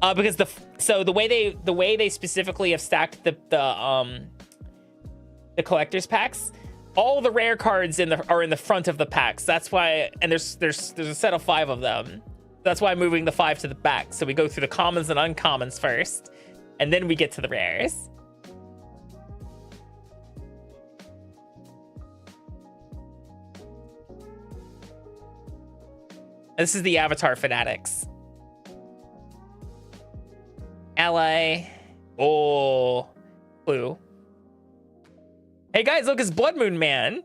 Speaker 2: Because the way they specifically have stacked the the collector's packs, all the rare cards are in the front of the packs. That's why, and there's a set of 5 of them. That's why I'm moving the 5 to the back. So we go through the commons and uncommons first, and then we get to the rares. This is the Avatar Fanatics. Ally. Oh, Clue. Hey guys, look, it's Blood Moon Man.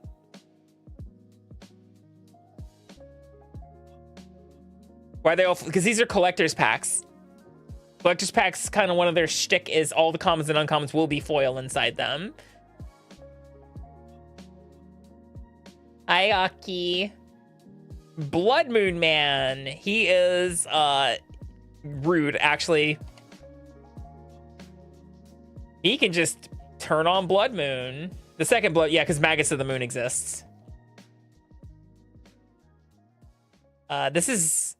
Speaker 2: Why are they all? Because these are collector's packs. Collector's packs, kind of one of their shtick is all the commons and uncommons will be foil inside them. Hi, Aki. Blood Moon Man. He is rude, actually. He can just turn on Blood Moon. The second blood, yeah, because Maggots of the Moon exists. This is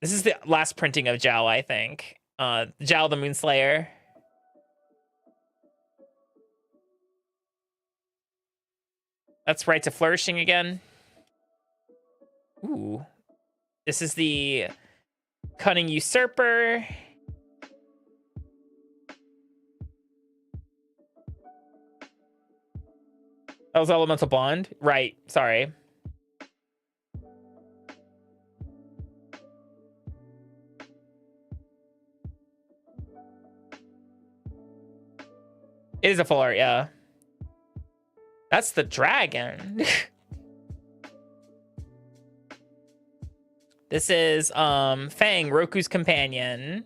Speaker 2: the last printing of Zhao, I think. Zhao the Moonslayer. That's right to flourishing again. Ooh. This is the Cunning Usurper. That was Elemental Bond? Right, sorry. It is a full art, yeah. That's the dragon. This is Fang, Roku's companion.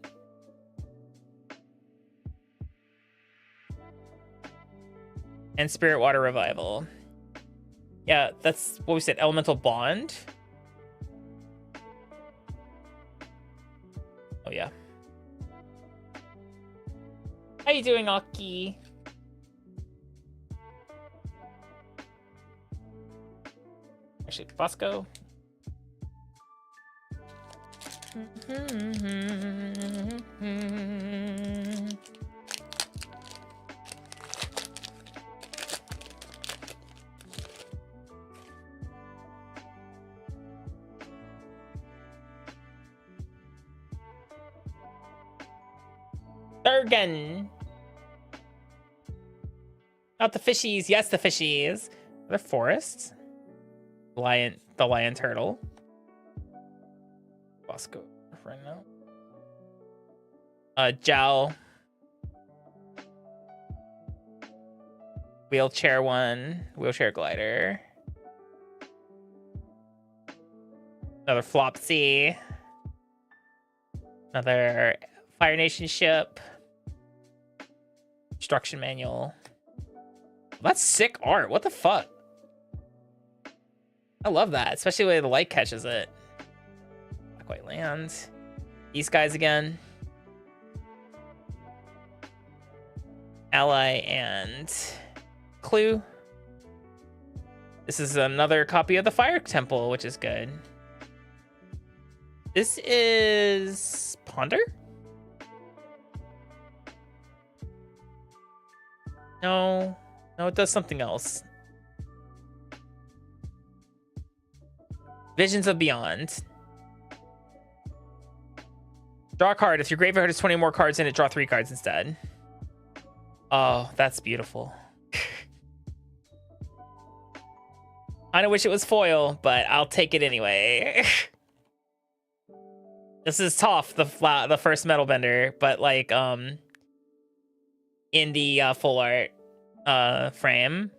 Speaker 2: And Spirit Water Revival. Yeah, that's what we said, Elemental Bond. Oh yeah. How you doing, Aki? Actually, Fusco. Durgan. Not the fishies. Yes, the fishies. The forests. The lion turtle. Bosco right now. Zhao. Wheelchair one. Wheelchair glider. Another Flopsy. Another Fire Nation ship. Instruction manual. That's sick art. What the fuck? I love that, especially the way the light catches it. Not quite land. These guys again. Ally and Clue. This is another copy of the Fire Temple, which is good. This is Ponder? No, it does something else. Visions of Beyond. Draw a card. If your graveyard has 20 more cards in it, draw 3 cards instead. Oh, that's beautiful. I don't wish it was foil, but I'll take it anyway. This is Toph, the first metal bender, but like in the full art frame.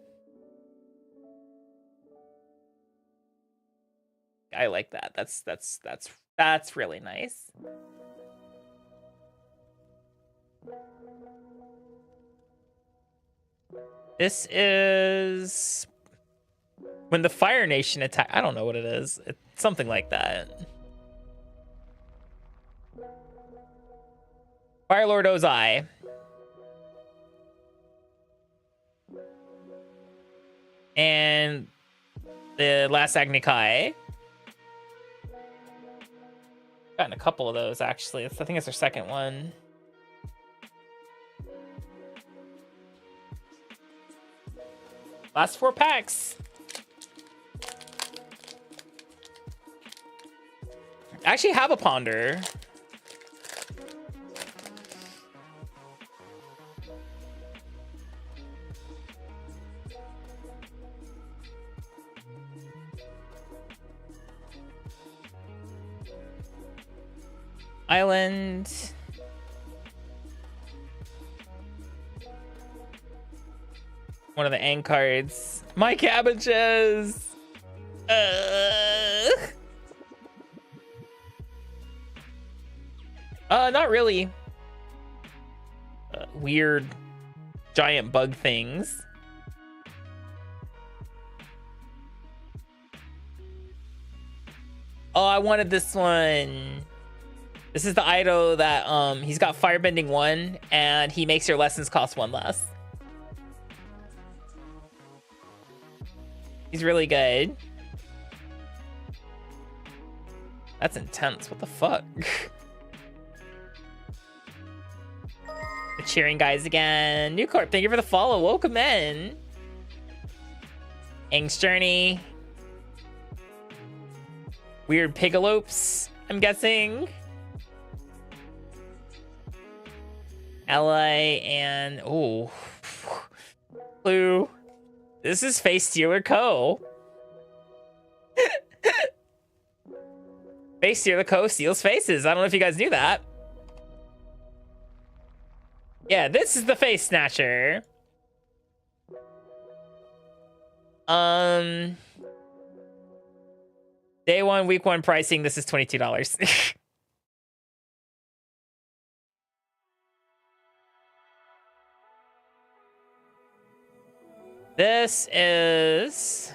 Speaker 2: I like that. That's really nice. This is when the Fire Nation attack. I don't know what it is. It's something like that. Fire Lord Ozai. And the last Agni Kai. Gotten a couple of those actually. I think it's their second one. Last 4 packs. I actually have a ponder. Island. One of the end cards. My cabbages. Not really. Weird giant bug things. Oh, I wanted this one. This is the idol that he's got firebending 1 and he makes your lessons cost 1 less. He's really good. That's intense. What the fuck? The cheering guys again. New Corp, thank you for the follow. Welcome in. Ang's Journey. Weird pigalopes, I'm guessing. LA and oh, Blue. This is Face Stealer Co. Face Stealer Co. steals faces. I don't know if you guys knew that. Yeah, this is the Face Snatcher. Day 1, week 1 pricing. This is $22. This is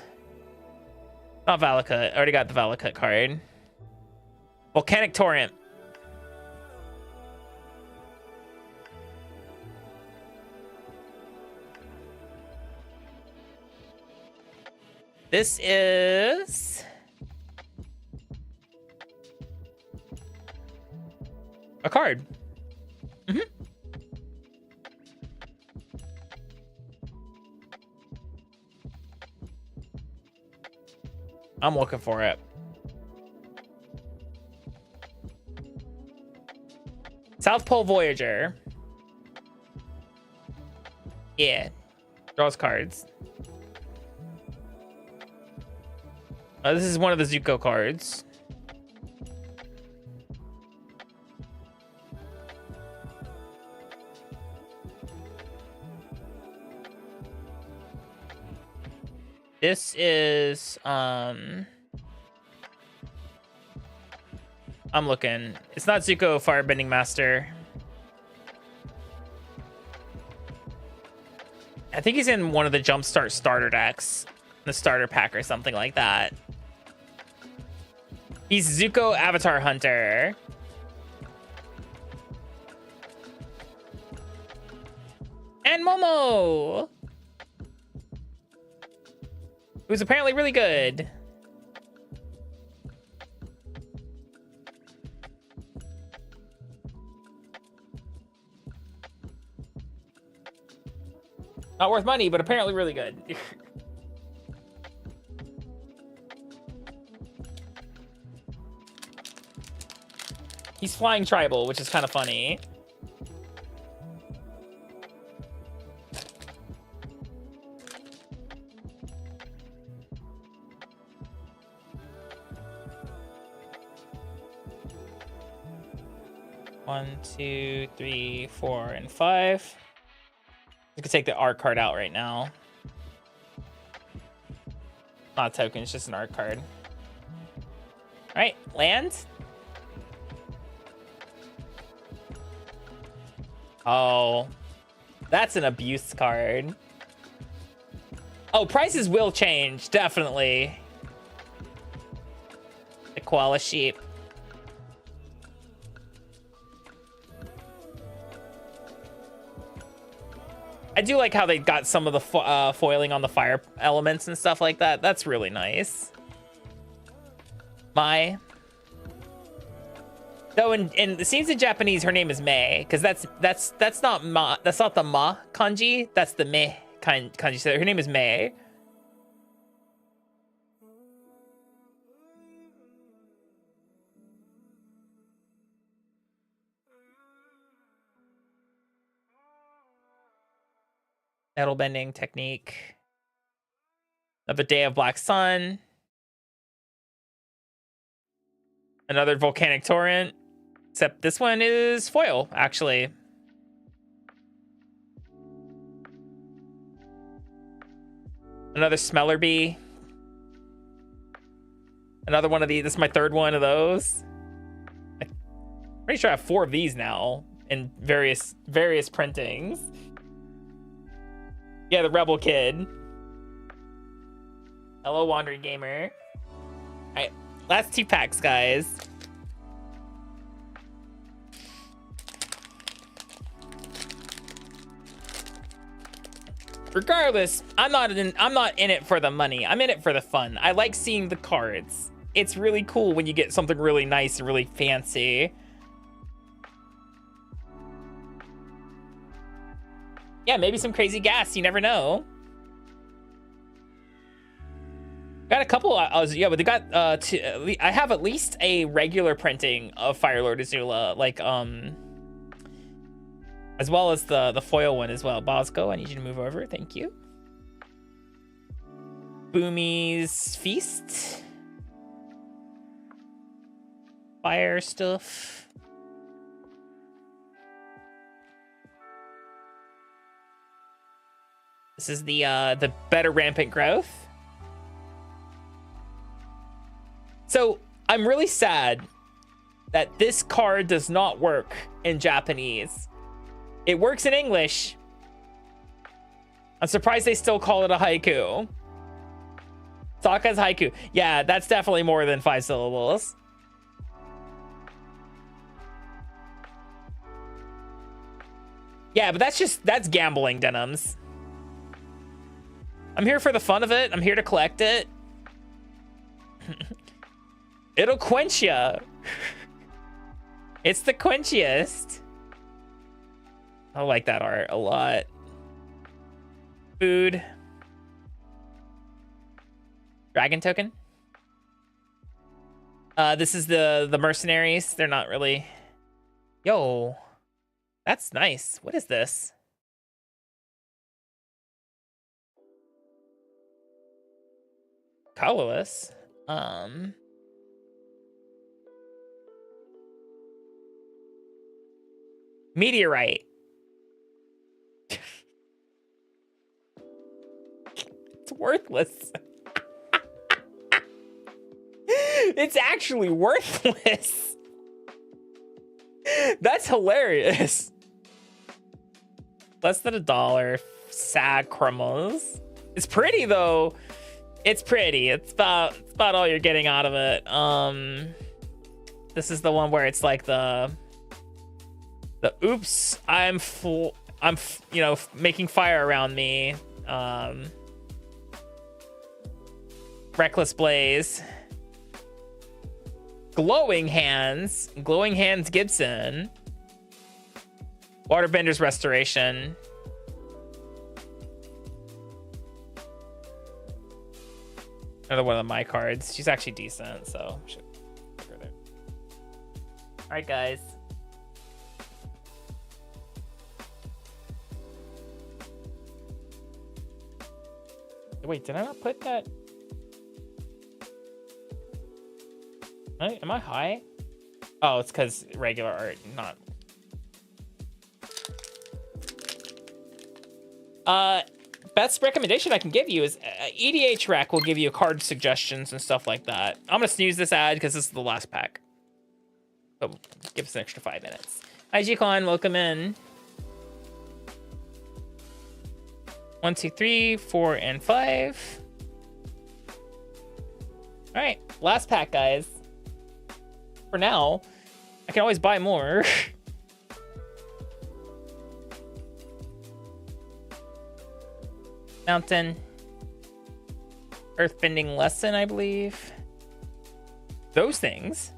Speaker 2: not Valakut. I already got the Valakut card. Volcanic Torrent. This is a card. I'm looking for it. South Pole Voyager. Yeah. Draws cards. This is one of the Zuko cards. This is I'm looking. It's not Zuko Firebending Master. I think he's in one of the Jumpstart starter decks, the starter pack or something like that. He's Zuko Avatar Hunter. And Momo, who's apparently really good. Not worth money, but apparently really good. He's flying tribal, which is kind of funny. One, two, three, 4, and 5. You can take the art card out right now. Not a token, it's just an art card. All right, land. Oh, that's an abuse card. Oh, prices will change, definitely. The koala sheep. I do like how they got some of the foiling on the fire elements and stuff like that. That's really nice. Mai. Though in it seems in Japanese her name is Mei, because that's not ma, that's not the ma kanji, that's the me kanji. So her name is Mei. Metal bending technique. Another day of black sun. Another volcanic torrent. Except this one is foil, actually. Another smeller bee. Another one of these. This is my third one of those. I'm pretty sure I have 4 of these now in various printings. Yeah, the Rebel Kid. Hello, Wandering Gamer. All right, last 2 packs, guys. Regardless, I'm not in it for the money. I'm in it for the fun. I like seeing the cards. It's really cool when you get something really nice and really fancy. Yeah, maybe some crazy gas. You never know. Got a couple. Yeah, but they got I have at least a regular printing of Firelord Azula, like as well as the foil one as well. Bosco, I need you to move over. Thank you. Boomy's Feast. Fire stuff. This is the better rampant growth. So I'm really sad that this card does not work in Japanese. It works in English. I'm surprised they still call it a haiku. Sokka's haiku. Yeah, that's definitely more than 5 syllables. Yeah, but that's gambling, Denims. I'm here for the fun of it. I'm here to collect it. It'll quench ya. It's the quenchiest. I like that art a lot. Food. Dragon token. This is the mercenaries. They're not really. Yo, that's nice. What is this? Colorless. Meteorite. It's worthless. It's actually worthless. That's hilarious. Less than $1. Sacramos. It's pretty though. It's pretty. It's about all you're getting out of it. This is the one where it's like the oops, I'm making fire around me. Reckless Blaze. Glowing Hands Gibson. Waterbender's Restoration. Another one of my cards. She's actually decent, so should put her there. All right, guys. Wait, did I not put that? Am I high? Oh, it's because regular art, not. Best recommendation I can give you is EDH Rec will give you card suggestions and stuff like that. I'm gonna snooze this ad because this is the last pack. So give us an extra 5 minutes. Hi, G-Con, welcome in. 1, 2, 3, 4, and 5. All right, last pack, guys. For now, I can always buy more. Mountain. Earthbending Lesson, I believe. Those things.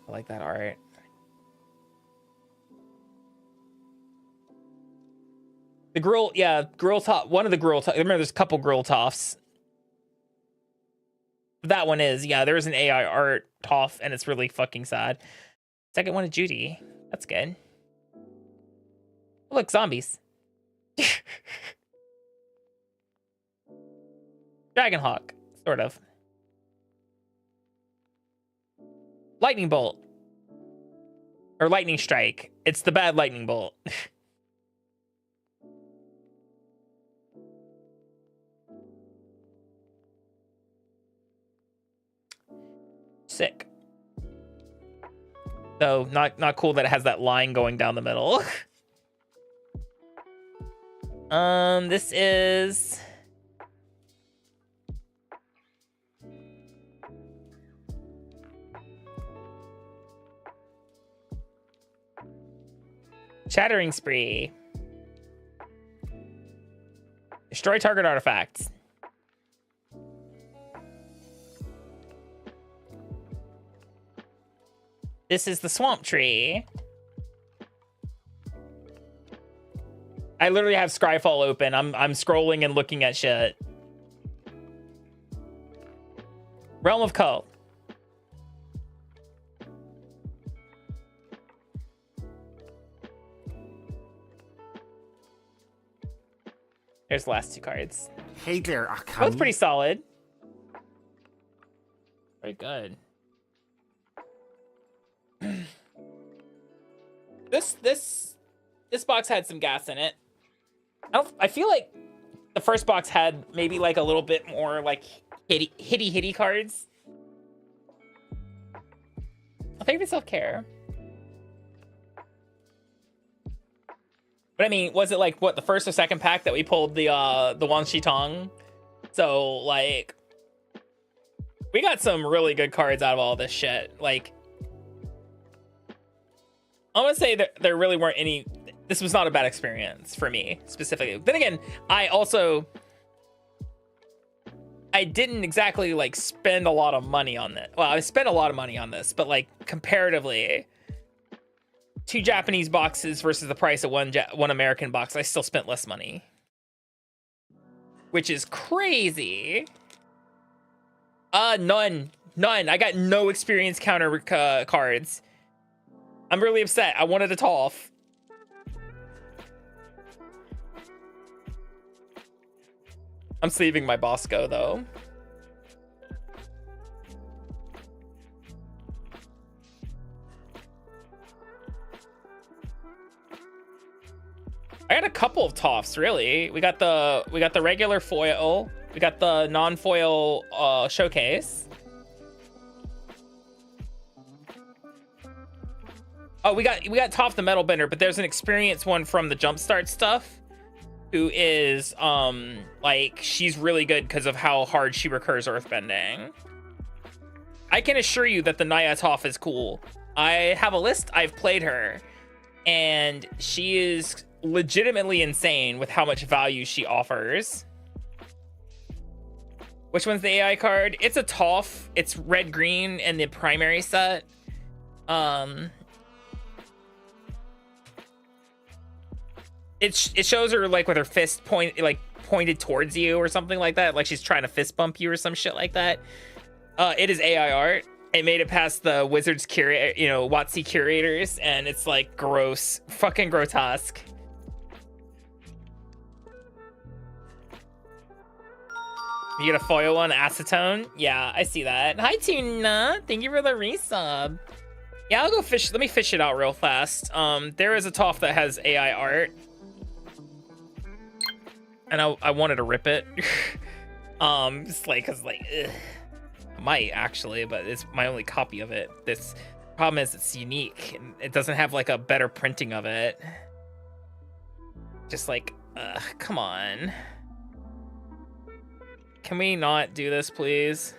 Speaker 2: I like that art. The Gruul, yeah, Gruul top. One of the Gruul. Remember, there's a couple Gruul Toffs. That one is, yeah. There's an AI art Toff, and it's really fucking sad. Second one is Judy. That's good. Look, zombies. Dragonhawk, sort of. Lightning bolt. Or lightning strike. It's the bad lightning bolt. Sick. So not cool that it has that line going down the middle. This is Shattering Spree. Destroy target artifacts. This is the Swamp Tree. I literally have Scryfall open. I'm scrolling and looking at shit. Realm of Ko. There's the last two cards.
Speaker 6: Hey there, Akami.
Speaker 2: Both pretty solid. Very good. This box had some gas in it. I feel like the first box had maybe like a little bit more like hitty cards. I'll favorite self-care. But I mean, was it like what, the first or second pack that we pulled the Wan Shi Tong? So like we got some really good cards out of all this shit. Like I'm gonna say that there really weren't any. This was not a bad experience for me specifically. Then again, I didn't exactly like spend a lot of money on it. Well, I spent a lot of money on this, but like comparatively, 2 Japanese boxes versus the price of one American box, I still spent less money, which is crazy. None. I got no experience counter cards. I'm really upset. I wanted a Toph. I'm saving my Bosco though. I got a couple of Tophs, really. We got the regular foil. We got the non-foil showcase. Oh, we got Toph the Metal Bender, but there's an experience one from the Jumpstart stuff, who is like she's really good because of how hard she recurs earthbending. I can assure you that the Naya Toph is cool. I have a list. I've played her, and she is legitimately insane with how much value she offers. Which one's the AI card? It's a Toph. It's red green in the primary set. It shows her like with her fist pointed towards you or something like that, like she's trying to fist bump you or some shit like that. It is AI art. It made it past the Wizards WotC curators, and it's like gross, fucking grotesque. You get a foil one, acetone. Yeah, I see that. Hi, Tuna. Thank you for the resub. Yeah, I'll go fish. Let me fish it out real fast. There is a Toph that has AI art, and I wanted to rip it. Just like, cause like, ugh. I might actually, but it's my only copy of it. This problem is it's unique, and it doesn't have like a better printing of it. Just like, come on. Can we not do this, please?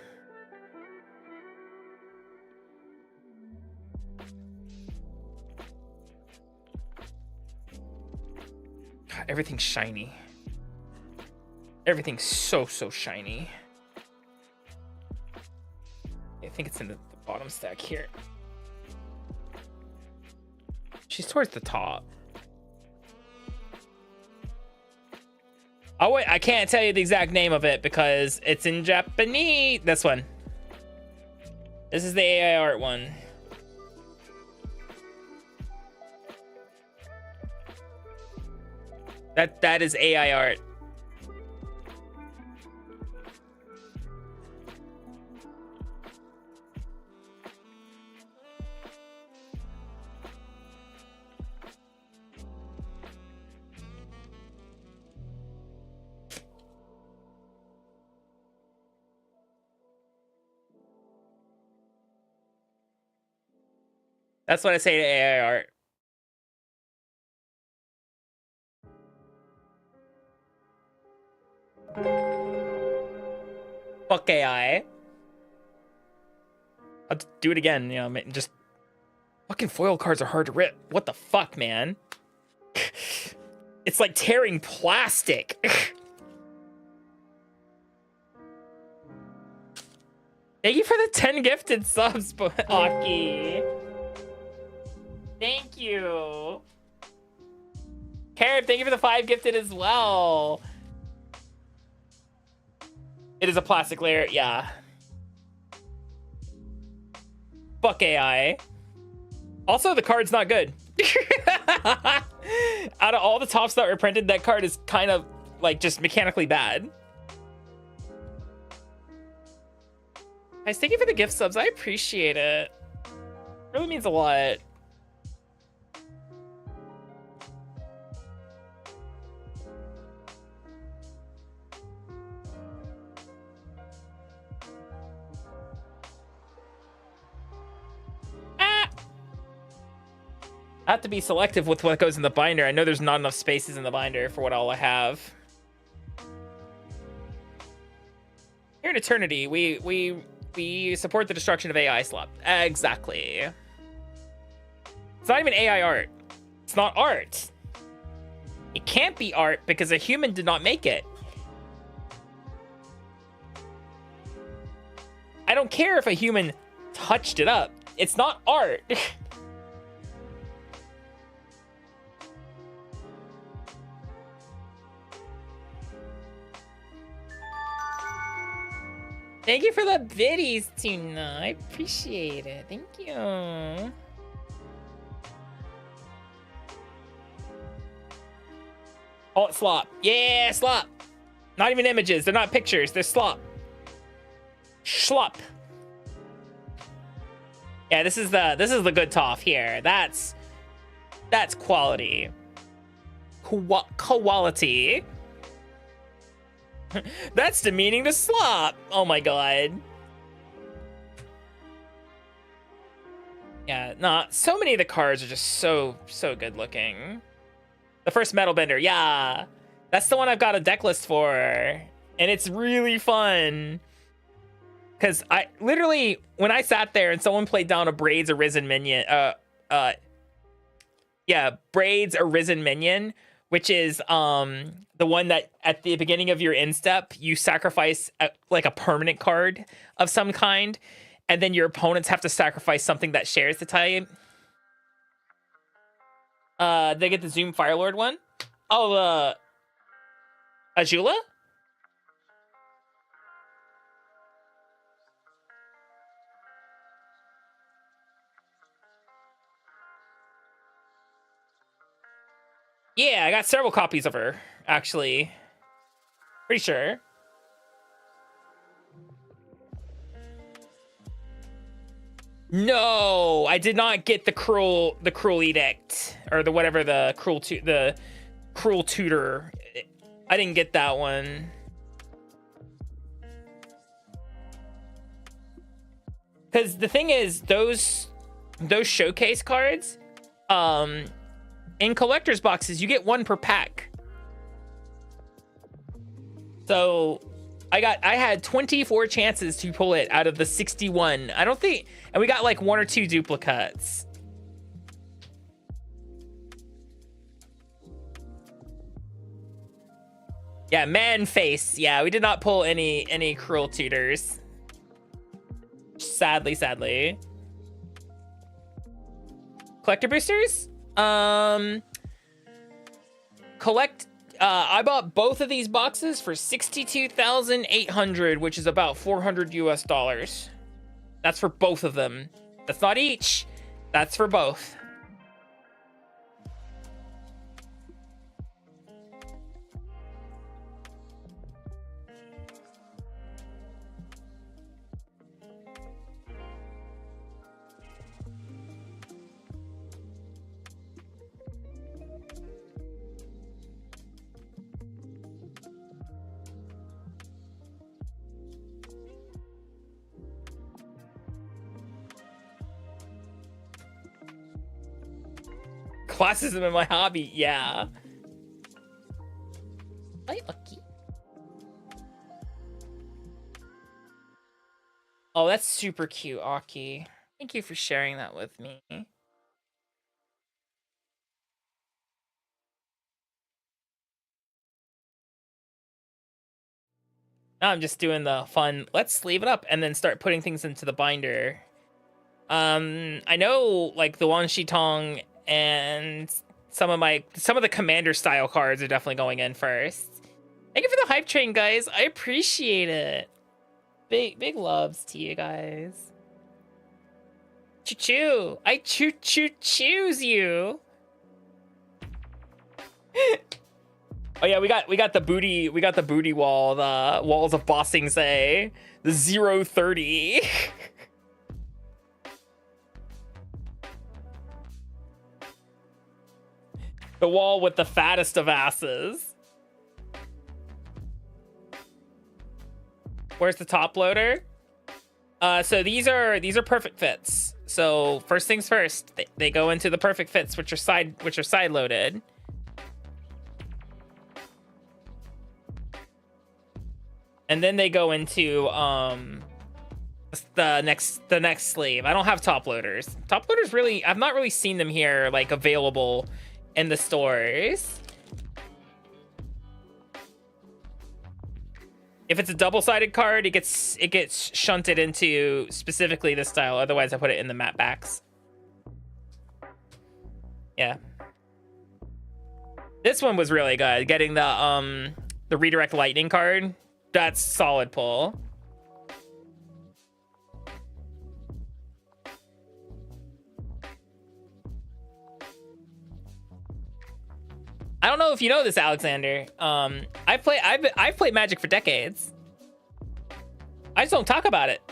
Speaker 2: God, everything's shiny. Everything's so shiny. I think it's in the bottom stack here. She's towards the top. Oh wait, I can't tell you the exact name of it because it's in Japanese. This one. This is the AI art one. That is AI art. That's what I say to AI art. Fuck AI. I'll do it again, you know, just fucking foil cards are hard to rip. What the fuck, man? It's like tearing plastic. Thank you for the 10 gifted subs, Aki. Thank you. Carib, thank you for the 5 gifted as well. It is a plastic layer, yeah. Fuck AI. Also, the card's not good. Out of all the tops that were printed, that card is kind of like just mechanically bad. Guys, thank you for the gift subs. I appreciate it. Really means a lot. I have to be selective with what goes in the binder. I know there's not enough spaces in the binder for what all I have. Here in Eternity, we support the destruction of AI slop. Exactly. It's not even AI art. It's not art. It can't be art because a human did not make it. I don't care if a human touched it up. It's not art. Thank you for the biddies, Tuna. I appreciate it. Thank you. Oh, it's slop. Yeah, slop. Not even images. They're not pictures. They're slop. Schlop. Yeah, this is the good toff here. That's quality. Quality. That's demeaning to slop. Oh my god. Yeah, nah, so many of the cards are just so good looking. The first metal bender, yeah. That's the one I've got a deck list for. And it's really fun. Cause I literally, when I sat there and someone played down a Braids Arisen minion, Braids Arisen minion, which is the one that at the beginning of your end step, you sacrifice like a permanent card of some kind, and then your opponents have to sacrifice something that shares the type. They get the Zoom Firelord one. Oh, Azula? Yeah, I got several copies of her, actually. Pretty sure. No, I did not get the cruel edict, or the cruel tutor. I didn't get that one. Because the thing is, those showcase cards, in collector's boxes, you get one per pack. So I had 24 chances to pull it out of the 61. I don't think, and we got like 1 or 2 duplicates. Yeah, man face. Yeah, we did not pull any cruel tutors. Sadly. Collector boosters? I bought both of these boxes for $62,800, which is about $400 US. That's for both of them. That's not each. That's for both. classism in my hobby. Yeah. Hi, Aki. Oh, that's super cute, Aki. Thank you for sharing that with me. Now I'm just doing the fun, let's sleeve it up and then start putting things into the binder. I know like the Wan Shi Tong and some of the commander style cards are definitely going in first. Thank you for the hype train, guys. I appreciate it. Big loves to you guys. Choo choo. I choose you. Oh yeah, we got the booty wall, the walls of Bossing Say, the 030. The wall with the fattest of asses. Where's the top loader? So these are perfect fits. So first things first, they go into the perfect fits, which are side loaded. And then they go into the next sleeve. I don't have top loaders. Top loaders really, I've not really seen them here like available in the stores. If it's a double-sided card, it gets shunted into specifically this style. Otherwise, I put it in the matte backs. Yeah. This one was really good. Getting the redirect lightning card. That's solid pull. I don't know if you know this, Alexander. I've played Magic for decades. I just don't talk about it.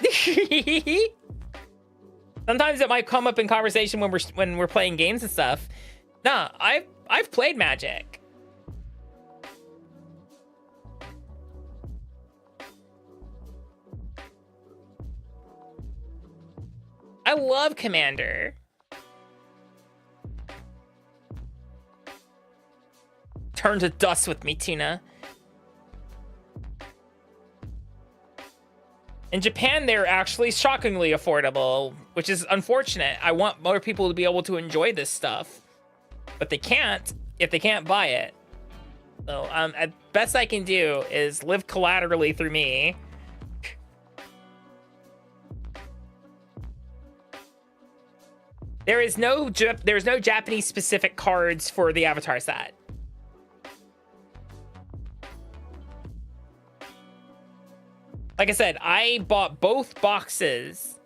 Speaker 2: Sometimes it might come up in conversation when we're playing games and stuff. Nah, I've played Magic. I love Commander. Turn to dust with me, Tina. In Japan, they're actually shockingly affordable, which is unfortunate. I want more people to be able to enjoy this stuff, but they can't if they can't buy it. So, at best I can do is live collaterally through me. There's no Japanese specific cards for the Avatar set. Like I said, I bought both boxes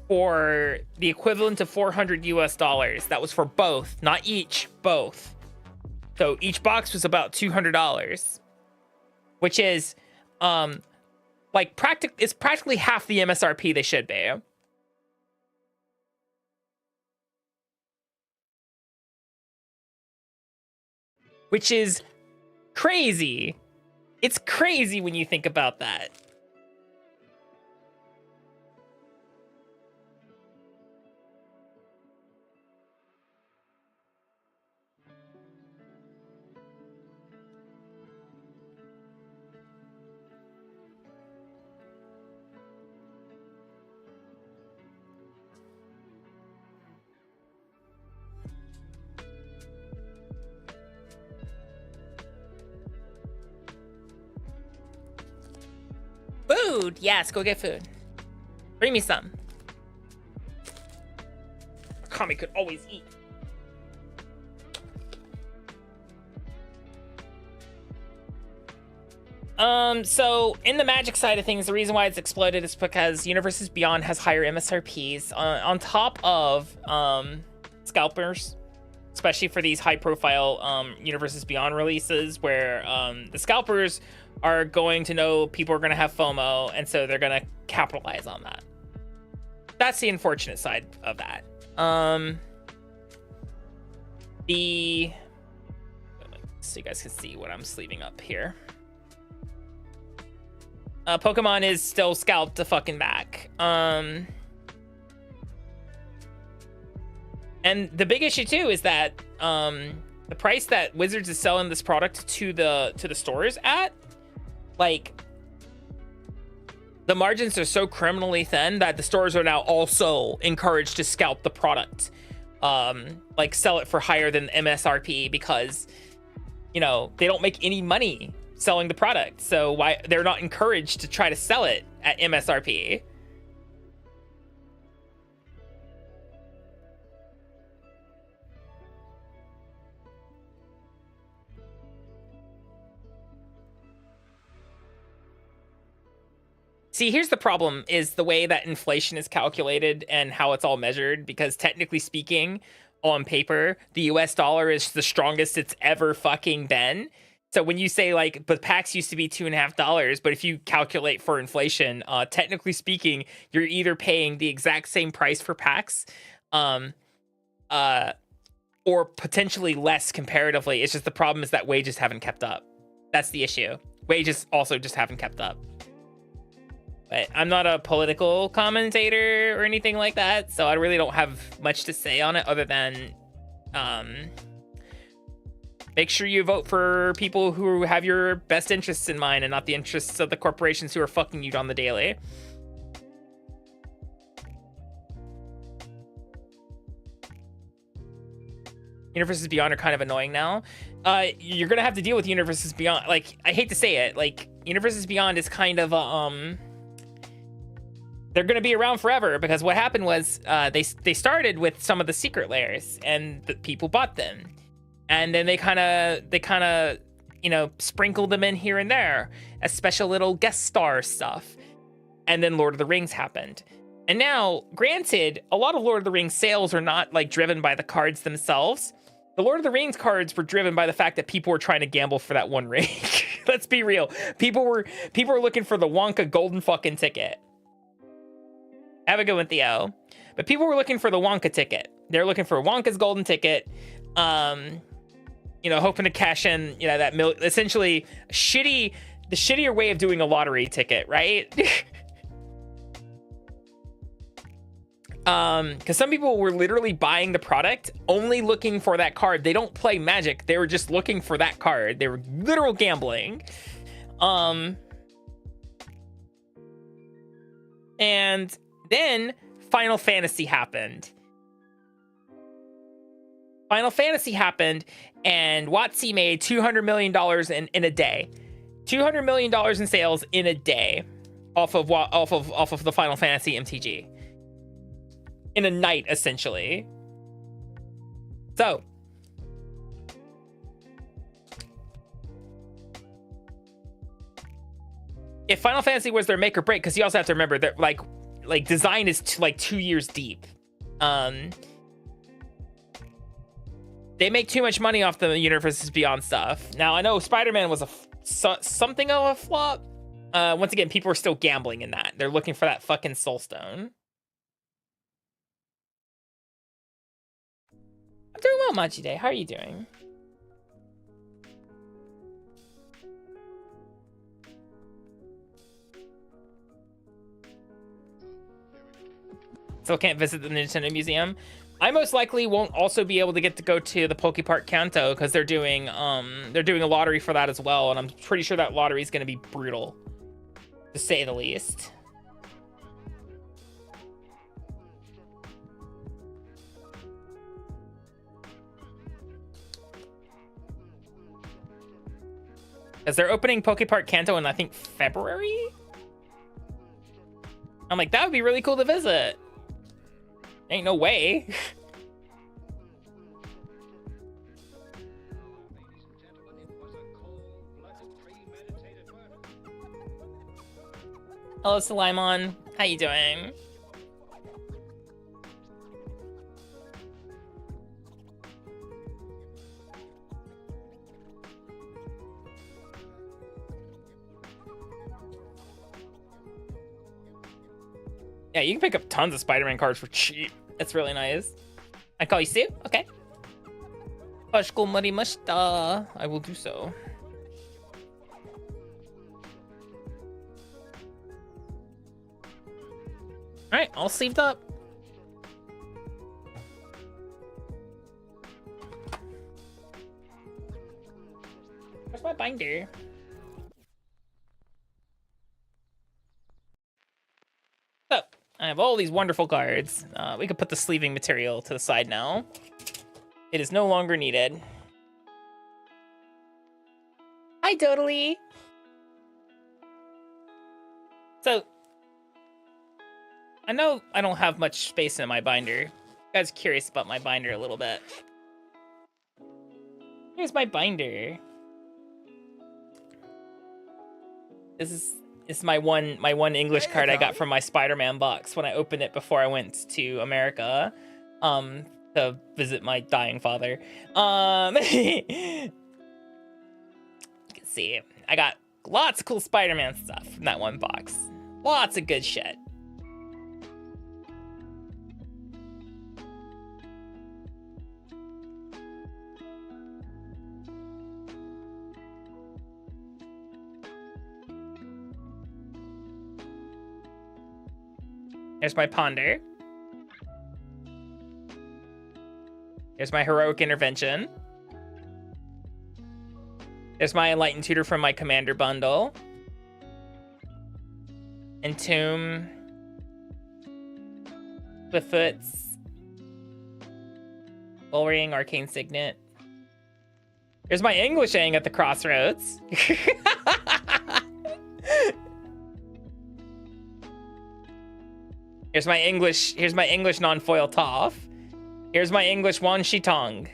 Speaker 2: for the equivalent of $400 US. That was for both, not each, both. So each box was about $200, which is it's practically half the MSRP they should be. Which is crazy. It's crazy when you think about that. Food! Yes, go get food. Bring me some. Akami could always eat. So in the Magic side of things, the reason why it's exploded is because Universes Beyond has higher MSRPs on top of scalpers, especially for these high-profile Universes Beyond releases, where the scalpers are going to know people are going to have FOMO, and so they're going to capitalize on that. That's the unfortunate side of that. So you guys can see what I'm sleeving up here. Pokemon is still scalped to fucking back. And the big issue too is that the price that Wizards is selling this product to the stores at, like, the margins are so criminally thin that the stores are now also encouraged to scalp the product, like sell it for higher than MSRP, because, you know, they don't make any money selling the product. So why they're not encouraged to try to sell it at MSRP. See, here's the problem, is the way that inflation is calculated and how it's all measured, because technically speaking, on paper, the US dollar is the strongest it's ever fucking been. So when you say, like, but PAX used to be $2.50, but if you calculate for inflation, technically speaking, you're either paying the exact same price for PAX, or potentially less comparatively. It's just the problem is that wages haven't kept up. That's the issue. Wages also just haven't kept up. But I'm not a political commentator or anything like that, so I really don't have much to say on it other than make sure you vote for people who have your best interests in mind and not the interests of the corporations who are fucking you on the daily. Universes Beyond are kind of annoying now. You're gonna have to deal with Universes Beyond. Like, I hate to say it, like, Universes Beyond is kind of they're going to be around forever, because what happened was they started with some of the secret layers and the people bought them, and then they kind of you know, sprinkled them in here and there as special little guest star stuff, and then Lord of the Rings happened. And now, granted, a lot of Lord of the Rings sales are not like driven by the cards themselves. The Lord of the Rings cards were driven by the fact that people were trying to gamble for that one ring. Let's be real, people were looking for the Wonka golden fucking ticket. Have a good one, Theo. But people were looking for the Wonka ticket. They're looking for Wonka's golden ticket. You know, hoping to cash in, you know, that essentially the shittier way of doing a lottery ticket, right? Because some people were literally buying the product only looking for that card. They don't play Magic. They were just looking for that card. They were literal gambling. And then Final Fantasy happened. And WotC made $200 million in a day. $200 million in sales in a day off of the Final Fantasy MTG. In a night, essentially. So, if Final Fantasy was their make or break, because you also have to remember that like design is 2 years deep. They make too much money off the Universes Beyond stuff. Now I know Spider-Man was something of a flop. Once again, people are still gambling in that. They're looking for that fucking soul stone. I'm doing well, Machi Day. How are you doing? Still can't visit the Nintendo Museum. I most likely won't also be able to get to go to the Poke Park Kanto, because they're doing a lottery for that as well, and I'm pretty sure that lottery is going to be brutal, to say the least. Because they're opening Poke Park Kanto in, I think, February? I'm like, that would be really cool to visit. Ain't no way. Hello, Sulaimon. How you doing? Yeah, you can pick up tons of Spider-Man cards for cheap. That's really nice. I call you Sue? Okay. Kashikomarimashita. I will do so. Alright, all sleeved up. binder. So, I have all these wonderful cards. We could put the sleeving material to the side now. It is no longer needed. Hi, Totally. So, I know I don't have much space in my binder. You guys are curious about my binder a little bit. Here's my binder. This is my one English card I got from my Spider-Man box when I opened it before I went to America to visit my dying father. You can see I got lots of cool Spider-Man stuff from that one box. Lots of good shit. There's my Ponder. There's my Heroic Intervention. There's my Enlightened Tutor from my Commander bundle. Entomb. Swiftfoot's. Bullring, Arcane Signet. There's my English Ang at the Crossroads. Here's my English non-foil Toph. Here's my English Wan Shitong.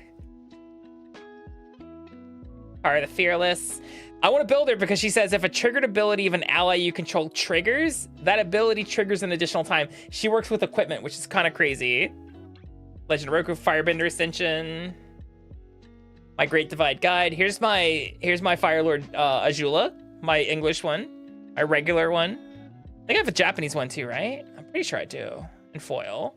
Speaker 2: Alright, the Fearless. I want to build her because she says if a triggered ability of an ally you control triggers, that ability triggers an additional time. She works with equipment, which is kind of crazy. Legend of Roku Firebender Ascension. My Great Divide Guide. Here's my Firelord Azula, my English one, my regular one. I think I have a Japanese one too, right? I'm pretty sure I do. In foil.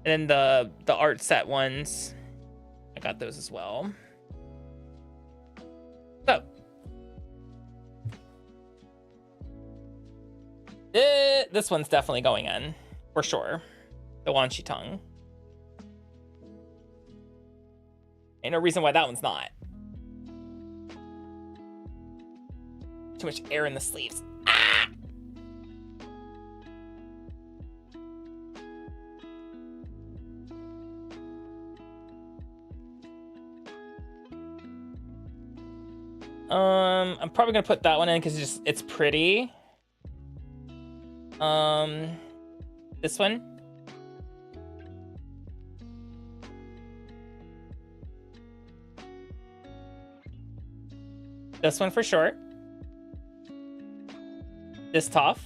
Speaker 2: And then the art set ones, I got those as well. So this one's definitely going in for sure. The Wan Shitong. Ain't no reason why that one's not. Too much air in the sleeves. Ah! I'm probably gonna put that one in because it's pretty. This one. This one for sure. This Toph.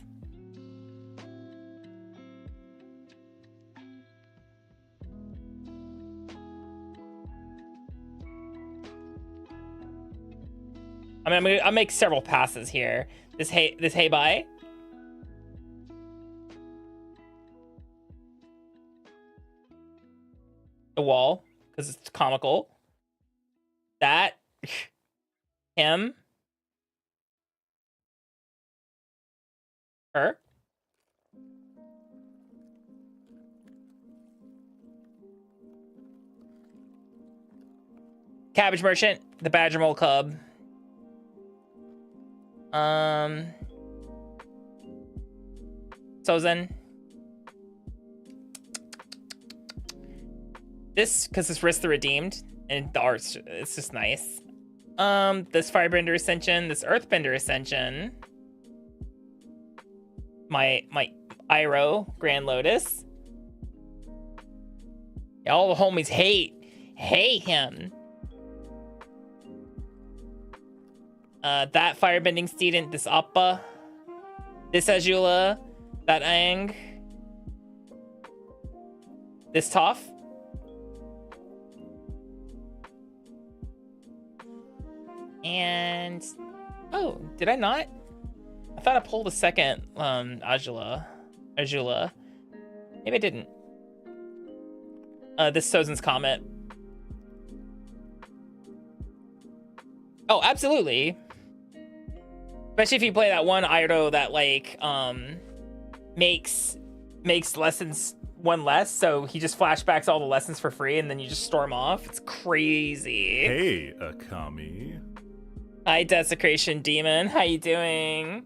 Speaker 2: I mean, I'll make several passes here. This Hey Bye. The Wall, because it's comical. That. Him. Her. Cabbage Merchant, the Badger Mole Cub. Sozen. This, because it's Risk the Redeemed, and the art's, it's just nice. This Firebender Ascension, this Earthbender Ascension. My Iroh Grand Lotus. Yeah, all the homies hate him. That Firebending Student, this Appa. This Azula, that Aang. This Toph. And oh, did I not? I thought I pulled a second Azula. Maybe I didn't. This Sozin's Comet. Oh, absolutely. Especially if you play that one Iroh that like makes lessons one less, so he just flashbacks all the lessons for free, and then you just storm off. It's crazy.
Speaker 1: Hey, Akami.
Speaker 2: Hi, Desecration Demon. How you doing?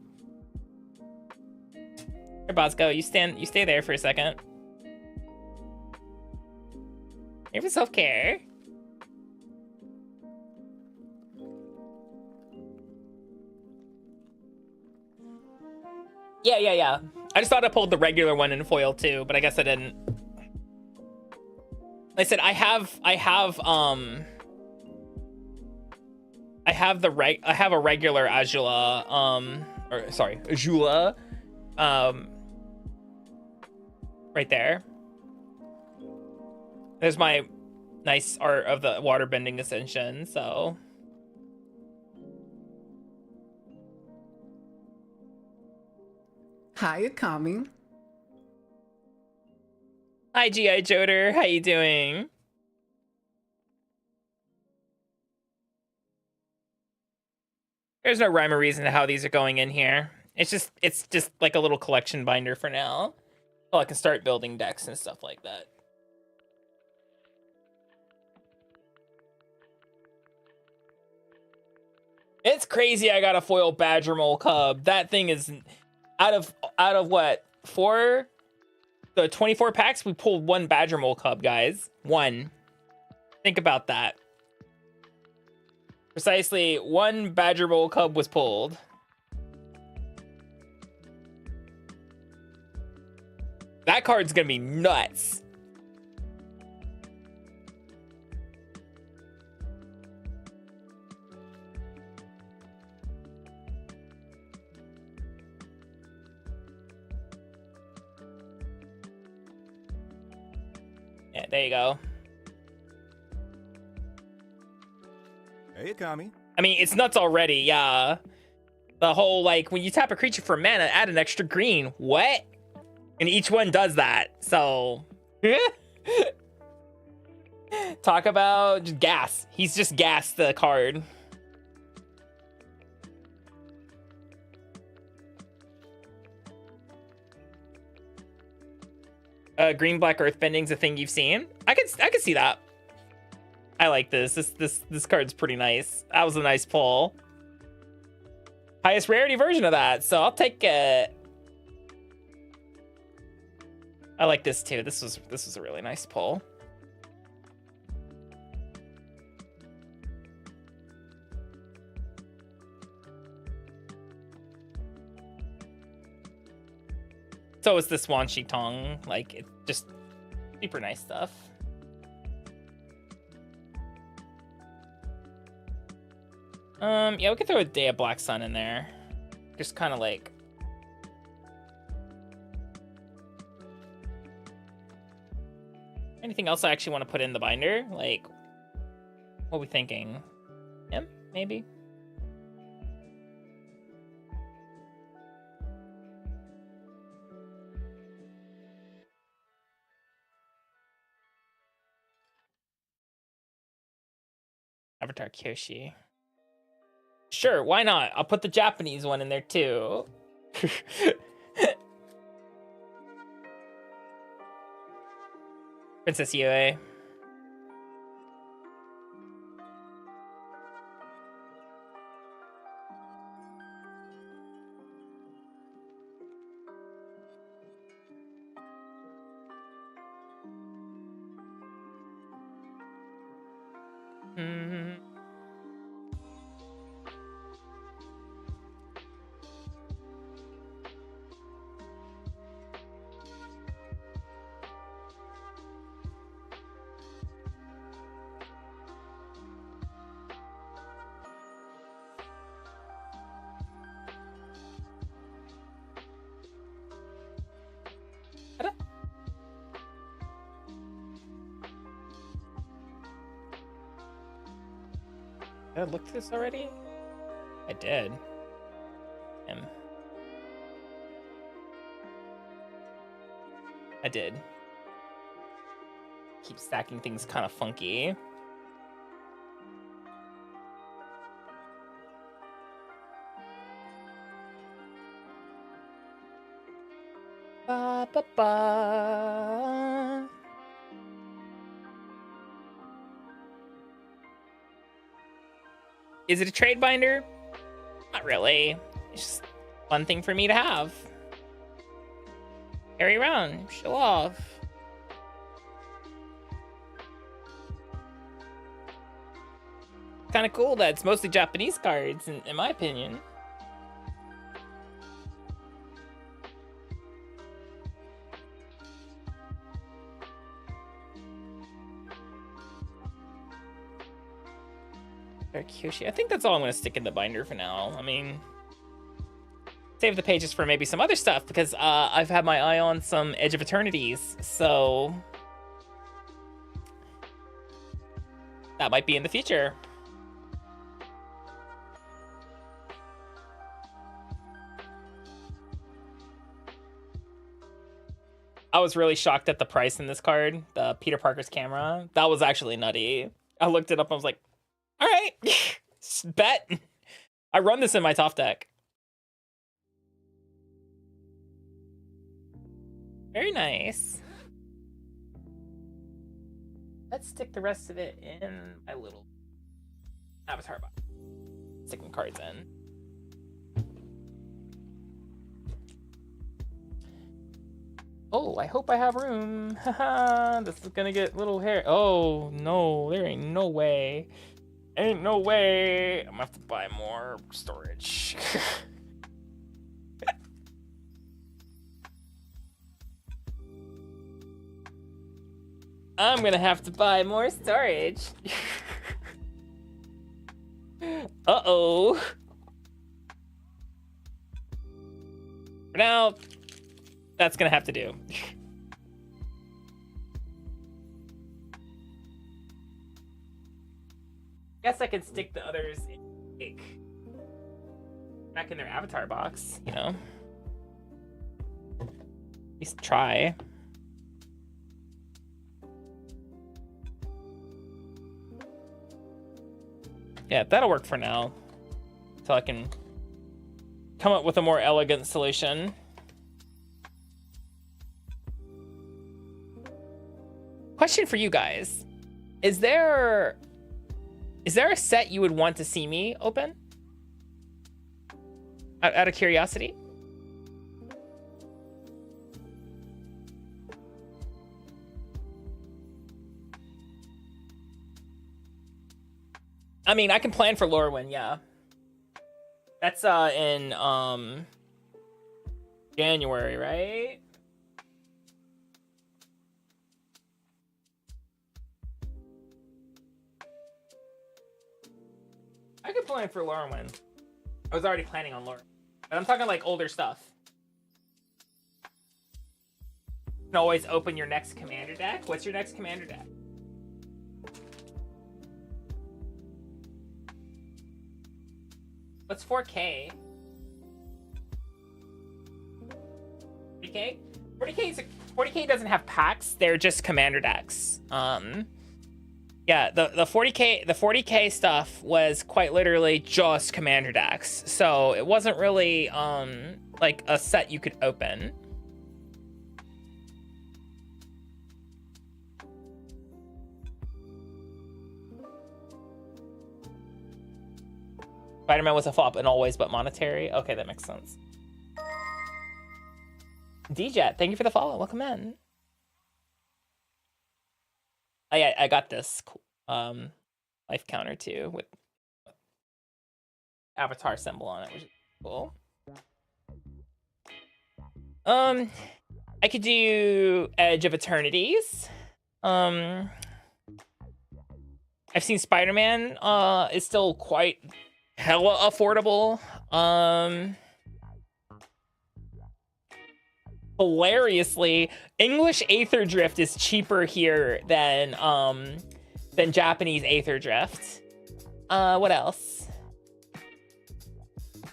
Speaker 2: Here, Bosco, you stay there for a second. Here for self-care. Yeah. I just thought I pulled the regular one in foil too, but I guess I didn't. Like I said, I have a regular Azula, Azula, right there. There's my nice art of the waterbending ascension, so.
Speaker 6: Hi, Akami.
Speaker 2: Hi, G.I. Joder. How you doing? There's no rhyme or reason to how these are going in here. It's just like a little collection binder for now. So I can start building decks and stuff like that. It's crazy I got a foil Badger Mole Cub. That thing is out of what? The 24 packs, we pulled one Badger Mole Cub, guys. One. Think about that. Precisely one Badger Mole Cub was pulled. That card's gonna be nuts. Yeah, there you go.
Speaker 7: Hey, Akami.
Speaker 2: I mean, it's nuts already, yeah. The whole, like, when you tap a creature for mana, add an extra green. What? And each one does that, so... Talk about just gas. He's just gassed the card. Green black earthbending's a thing you've seen. I could see that. I like this. This card's pretty nice. That was a nice pull. Highest rarity version of that, so I'll take it. I like this too. This was a really nice pull. So is this Wan Shi Tong. Like, it's just super nice stuff. Yeah, we could throw a Day of Black Sun in there. Just kind of like... Anything else I actually want to put in the binder? Like, what are we thinking? Him, maybe? Avatar Kyoshi. Sure, why not? I'll put the Japanese one in there too. Princess Yue. Did I look through this already? I did. I did. Keep stacking things kind of funky. Ba ba ba. Is it a trade binder? Not really. It's just a fun thing for me to have. Carry around, show off. Kind of cool that it's mostly Japanese cards, in my opinion. Kyoshi. I think that's all I'm going to stick in the binder for now. I mean, save the pages for maybe some other stuff, because I've had my eye on some Edge of Eternities, so that might be in the future. I was really shocked at the price in this card, the Peter Parker's camera. That was actually nutty. I looked it up and I was like, all right, bet. I run this in my top deck. Very nice. Let's stick the rest of it in my little avatar box. Sticking cards in. Oh, I hope I have room. Haha, this is gonna get little hair. Oh, no, there ain't no way. Ain't no way. I'm gonna have to buy more storage. I'm gonna have to buy more storage. Uh-oh. For now, that's gonna have to do. Guess I could stick the others back in their avatar box, you know? At least try. Yeah, that'll work for now. Until I can come up with a more elegant solution. Question for you guys. Is there a set you would want to see me open? Out of curiosity? I mean, I can plan for Lorwyn, yeah. That's in January, right? I could plan for Lorwyn. I was already planning on Lorwyn. But I'm talking like older stuff. You can always open your next commander deck. What's your next commander deck? What's 4K? 40K? 40K doesn't have packs. They're just commander decks. Yeah, the 40K stuff was quite literally just commander decks. So it wasn't really like a set you could open. Spider-Man was a flop and always but monetary. Okay, that makes sense. D-Jet, thank you for the follow. Welcome in. I got this life counter too with avatar symbol on it, which is cool. I could do Edge of Eternities. I've seen Spider-Man is still quite hella affordable. Hilariously, English Aether Drift is cheaper here than Japanese Aether Drift. What else?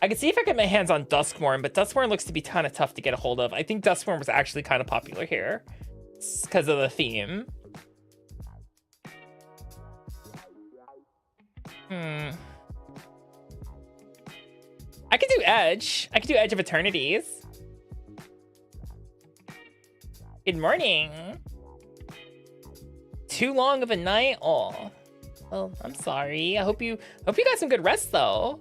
Speaker 2: I could see if I get my hands on Duskmourn, but Duskmourn looks to be kind of tough to get a hold of. I think Duskmourn was actually kind of popular here because of the theme. I could do Edge. I could do Edge of Eternities. Good morning. Too long of a night? Oh. Well, I'm sorry. I hope you got some good rest though.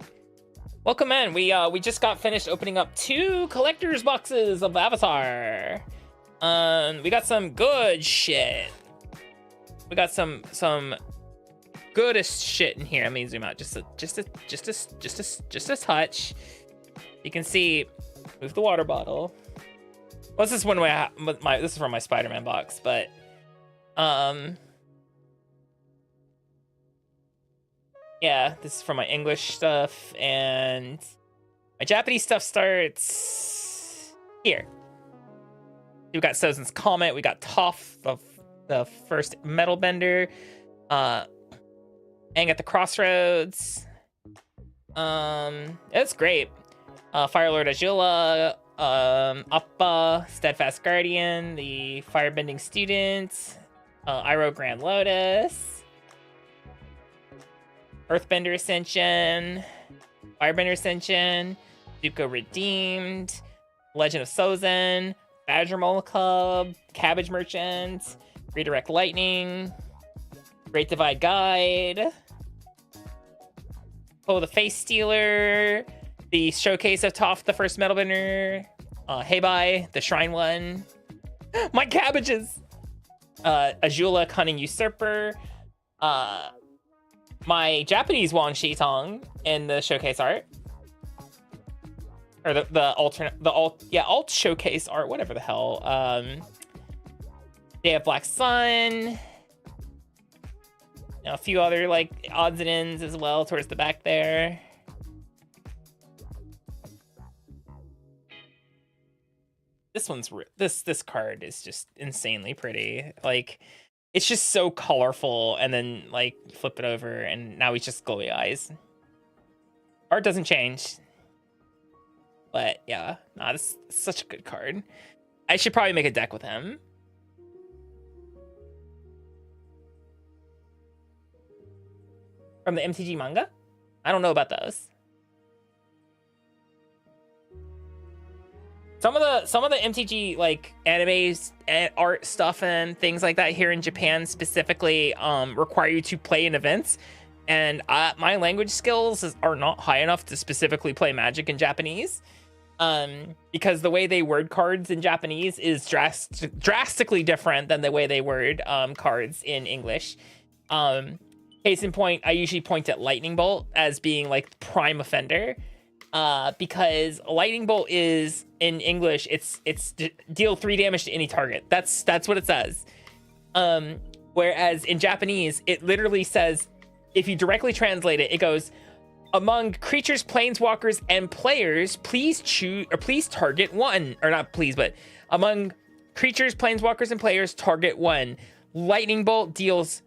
Speaker 2: Welcome in. We just got finished opening up 2 collector's boxes of Avatar. We got some good shit. We got some goodest shit in here. Let me zoom out just a touch. You can see. Move the water bottle. Well, this is one way. This is from my Spider-Man box, but yeah, this is from my English stuff, and my Japanese stuff starts here. We got Sozin's Comet. We got Toph, the first metal bender. Aang at the Crossroads. It's great. Fire Lord Azula, Appa, Steadfast Guardian, the Firebending Student, Iroh Grand Lotus, Earthbender Ascension, Firebender Ascension, Zuko Redeemed, Legend of Sozin, Badger Mole Club, Cabbage Merchant, Redirect Lightning, Great Divide Guide, Pull the Face Stealer, the Showcase of Toph, the first Metal Bender, Heibai, the Shrine one, my cabbages, Azula, Cunning Usurper, my Japanese Wang Shitong in the Showcase art, or alt Showcase art, whatever the hell. Day of Black Sun, a few other like odds and ends as well towards the back there. This one's this card is just insanely pretty. Like, it's just so colorful, and then like flip it over and now he's just glowy eyes. Art doesn't change, but yeah, nah, this is such a good card. I should probably make a deck with him. From the MTG manga? I don't know about those. Some of the MTG like animes and art stuff and things like that here in Japan specifically require you to play in events, and my language skills are not high enough to specifically play Magic in Japanese, because the way they word cards in Japanese is drastically different than the way they word cards in English. Case in point, I usually point at Lightning Bolt as being like prime offender, because Lightning Bolt is in English, it's deal 3 damage to any target. That's what it says. Whereas in Japanese, it literally says, if you directly translate it, it goes, among creatures, planeswalkers, and players, please choose or please target one, or not please, but among creatures, planeswalkers, and players, target one. Lightning Bolt gives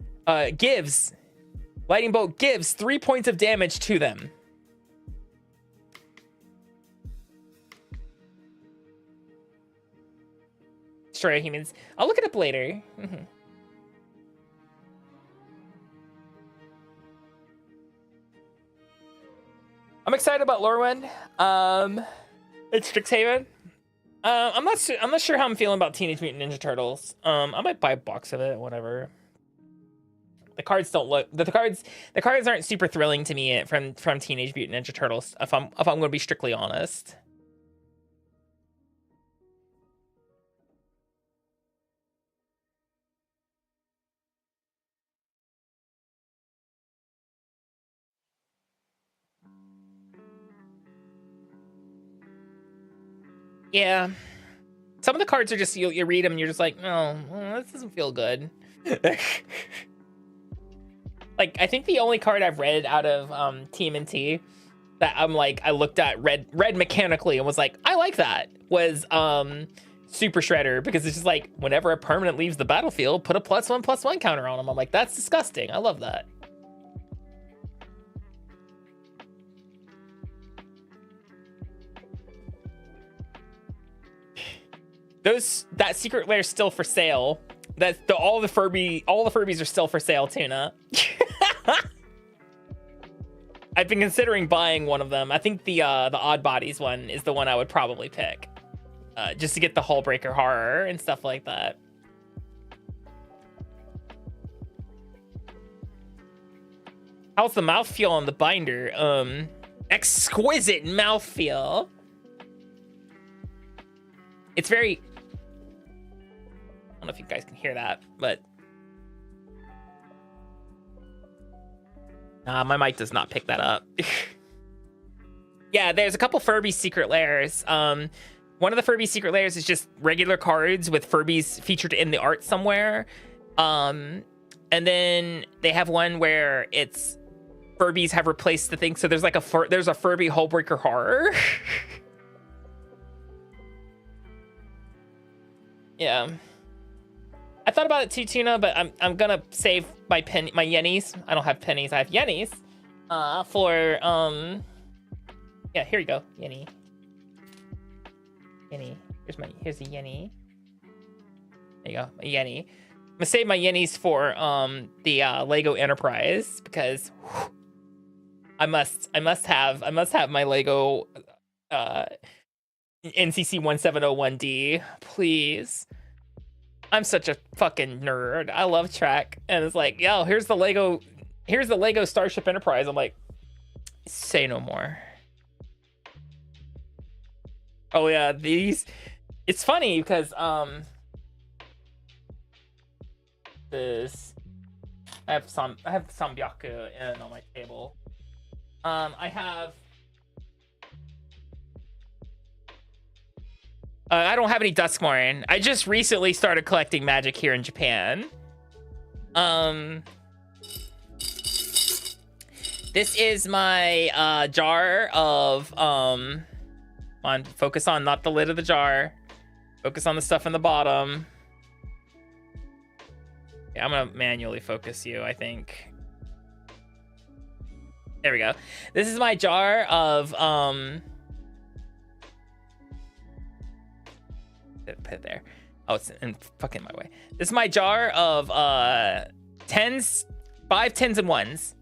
Speaker 2: 3 points of damage to them. Destroy humans. I'll look it up later. I'm excited about Lorwyn. It's Strixhaven. I'm not sure how I'm feeling about Teenage Mutant Ninja Turtles. I might buy a box of it, whatever. The cards don't look the cards aren't super thrilling to me from Teenage Mutant Ninja Turtles, if I'm going to be strictly honest. Yeah. Some of the cards are just, you read them and you're just like, oh, well, this doesn't feel good. Like, I think the only card I've read out of TMNT that I'm like, I looked at, read mechanically and was like, I like that, was Super Shredder, because it's just like, whenever a permanent leaves the battlefield, put a +1/+1 counter on them. I'm like, that's disgusting. I love that. That secret lair is still for sale. All the Furbies are still for sale, Tuna. I've been considering buying one of them. I think the Odd Bodies one is the one I would probably pick, just to get the Hullbreaker horror and stuff like that. How's the mouthfeel on the binder? Exquisite mouthfeel. It's very... I don't know if you guys can hear that, but... Nah, my mic does not pick that up. Yeah, there's a couple Furby secret layers. One of the Furby secret layers is just regular cards with Furbies featured in the art somewhere. And then they have one where it's Furbies have replaced the thing. So there's like there's a Furby Hullbreaker horror. Yeah. I thought about it too, Tuna, but I'm gonna save my yennies. I don't have pennies, I have yennies. For yeah, here you go, yenny. Yenny. Here's a yenny. There you go, a yenny. I'm gonna save my yennies for the Lego Enterprise because whew, I must have my Lego NCC 1701D, please. I'm such a fucking nerd. I love Trek, and it's like, yo, here's the Lego Starship Enterprise. I'm like, say no more. Oh yeah, these. It's funny because this. I have Sambyaku in on my table. I have. I don't have any Duskmorn. I just recently started collecting magic here in Japan. This is my jar of focus on not the lid of the jar. Focus on the stuff in the bottom. Yeah, I'm gonna manually focus you, I think. There we go. This is my jar of put it there. Oh, it's in fucking my way. This is my jar of 10s, 5 10s and 1s,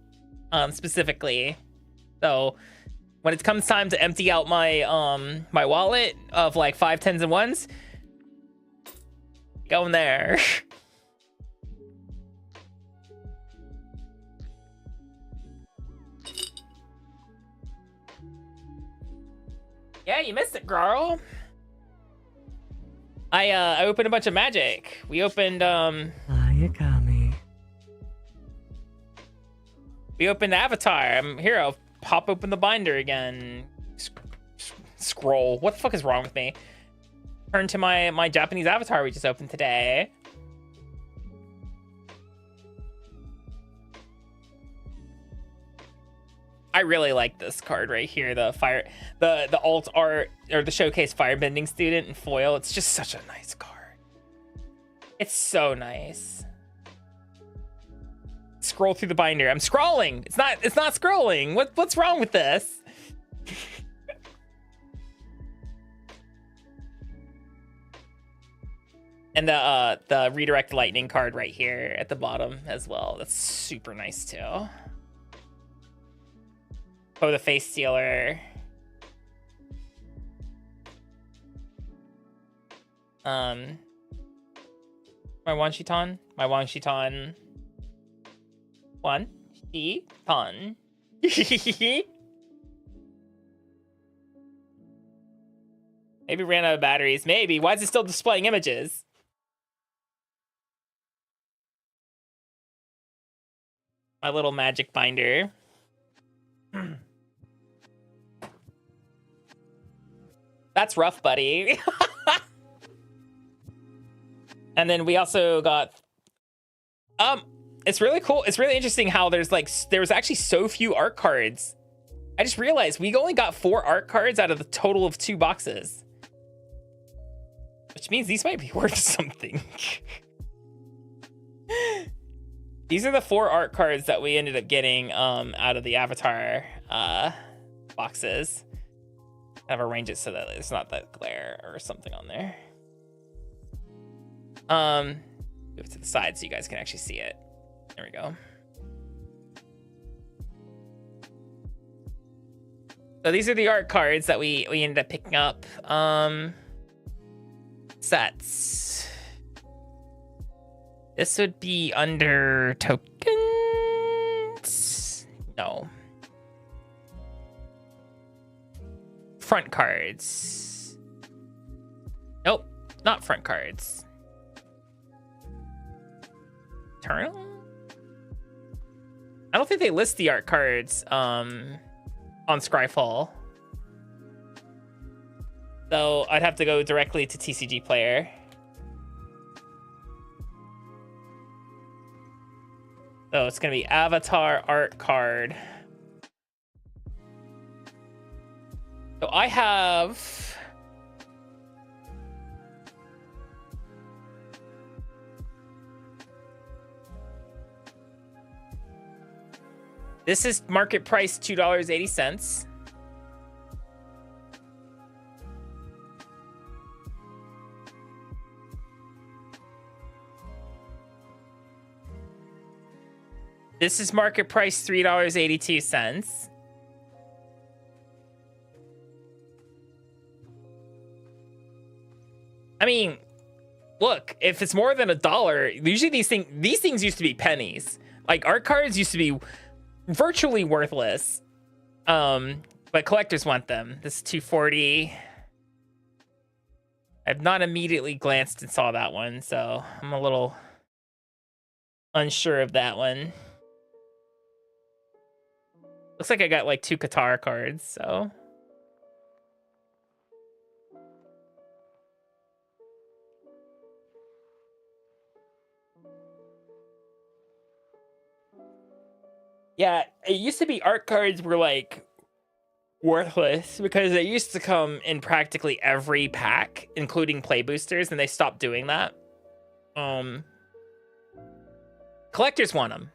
Speaker 2: specifically. So when it comes time to empty out my my wallet of like 5 10s and 1s, go in there. Yeah, you missed it, girl. I opened a bunch of magic. We opened
Speaker 6: Akami.
Speaker 2: We opened Avatar. Here, I'll pop open the binder again. Scroll. What the fuck is wrong with me? Turn to my Japanese Avatar we just opened today. I really like this card right here, the alt art or the showcase firebending student in foil. It's just such a nice card. It's so nice. Scroll through the binder. I'm scrolling. It's not scrolling. What's wrong with this? And the redirect lightning card right here at the bottom as well. That's super nice too. Oh, the face sealer. My Wanshitan. Wanshitan. Maybe ran out of batteries. Maybe. Why is it still displaying images? My little magic binder. That's rough, buddy. And then we also got it's really cool. It's really interesting how there's actually so few art cards. I just realized we only got 4 art cards out of the total of 2 boxes. Which means these might be worth something. These are the 4 art cards that we ended up getting out of the Avatar boxes. I've arranged it so that it's not that glare or something on there. Move it to the side so you guys can actually see it. There we go. So these are the art cards that we ended up picking up. Sets. This would be under tokens. No. Front cards. Nope, not front cards. Eternal? I don't think they list the art cards on Scryfall. So I'd have to go directly to TCG Player. So it's gonna be Avatar art card. So I have this is market price $2.80. This is market price $3.82. I mean, look, if it's more than $1, usually these things used to be pennies. Like art cards used to be virtually worthless. But collectors want them. This is $2.40. I've not immediately glanced and saw that one, so I'm a little unsure of that one. Looks like I got like 2 Qatar cards, so. Yeah, it used to be art cards were like worthless because they used to come in practically every pack, including play boosters, and they stopped doing that. Collectors want them.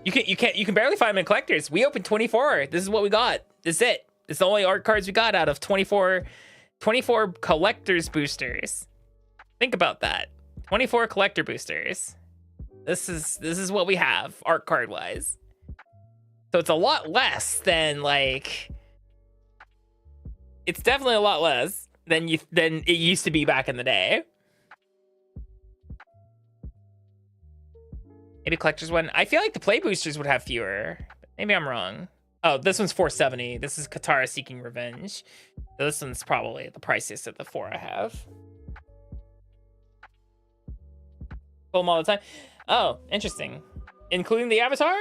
Speaker 2: You can barely find them in collectors. We opened 24. This is what we got. This is it. It's the only art cards we got out of 24 collectors boosters. Think about that. 24 collector boosters. This is what we have art card wise. So it's a lot less than like. It's definitely a lot less than it used to be back in the day. Maybe collectors one. I feel like the play boosters would have fewer. But maybe I'm wrong. Oh, this one's $4.70. This is Katara Seeking Revenge. So this one's probably the priciest of the 4 I have. Pull them all the time. Oh, interesting. Including the Avatar?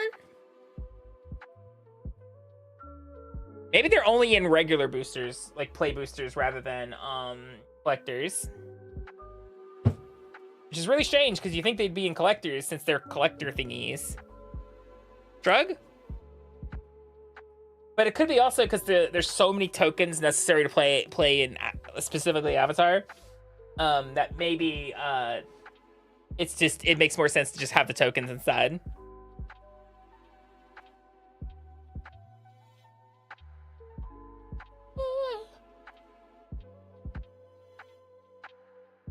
Speaker 2: Maybe they're only in regular boosters, like play boosters, rather than collectors. Which is really strange because you think they'd be in collectors since they're collector thingies. Drug? But it could be also because there's so many tokens necessary to play in specifically Avatar that maybe it makes more sense to just have the tokens inside.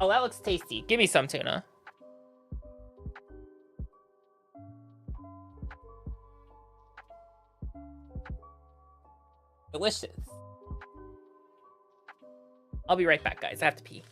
Speaker 2: Oh, that looks tasty. Give me some tuna. Delicious. I'll be right back, guys. I have to pee.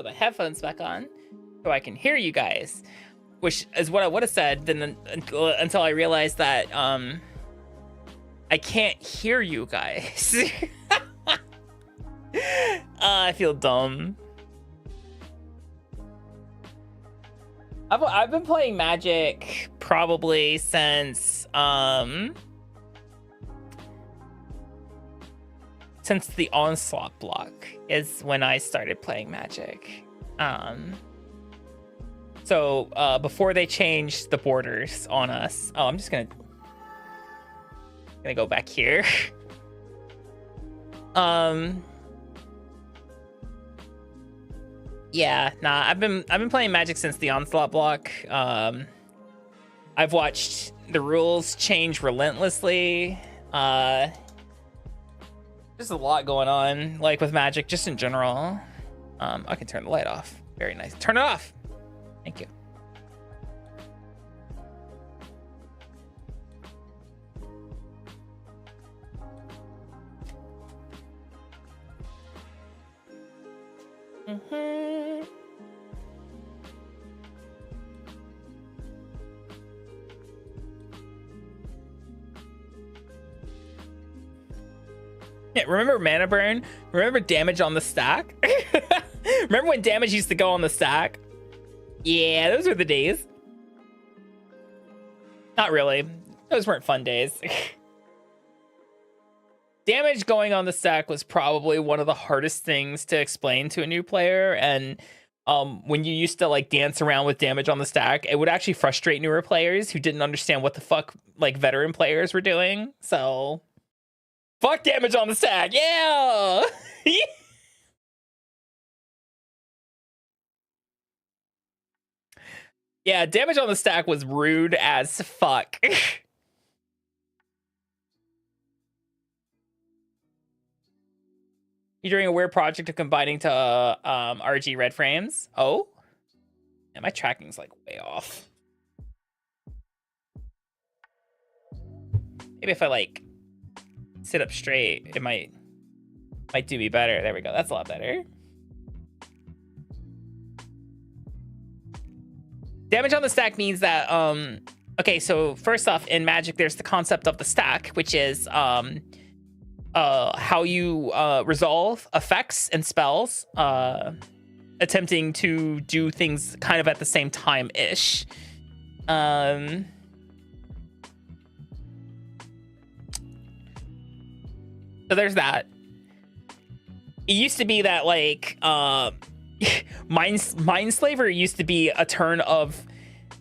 Speaker 2: put the headphones back on so I can hear you guys, which is what I would have said then until I realized that I can't hear you guys. I feel dumb. I've been playing Magic probably since the Onslaught block is when I started playing Magic. So before they changed the borders on us. Oh, I'm just gonna go back here. Yeah, nah, I've been playing Magic since the Onslaught block. I've watched the rules change relentlessly. There's a lot going on, like with Magic, just in general. I can turn the light off. Very nice. Turn it off. Thank you. Yeah, remember mana burn? Remember damage on the stack? Remember when damage used to go on the stack? Yeah, those were the days. Not really. Those weren't fun days. Damage going on the stack was probably one of the hardest things to explain to a new player, and when you used to like dance around with damage on the stack, it would actually frustrate newer players who didn't understand what the fuck like veteran players were doing. So fuck damage on the stack. Yeah. Yeah, damage on the stack was rude as fuck. You're doing a weird project of combining to RG red frames. Oh? Yeah, my tracking's like way off. Maybe if I like sit up straight, it might do me better. There we go. That's a lot better. Damage on the stack means that okay, so first off, in Magic there's the concept of the stack, which is how you resolve effects and spells, attempting to do things kind of at the same time-ish. So there's that. It used to be that like Mindslaver used to be a turn of,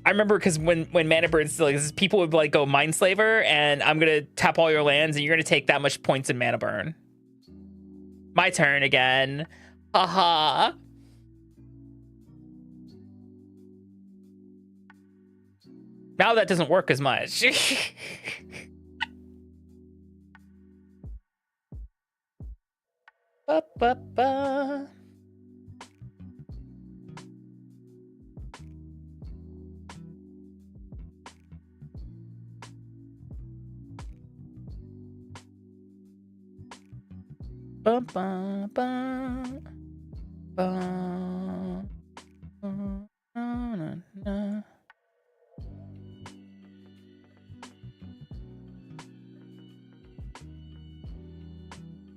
Speaker 2: I remember because when Mana Birds, like, people would like go Mindslaver and I'm gonna tap all your lands and you're gonna take that much points in mana burn. My turn again. Haha. Now that doesn't work as much. Ba, ba, ba. Ba, ba, ba. Ba, ba, na, na.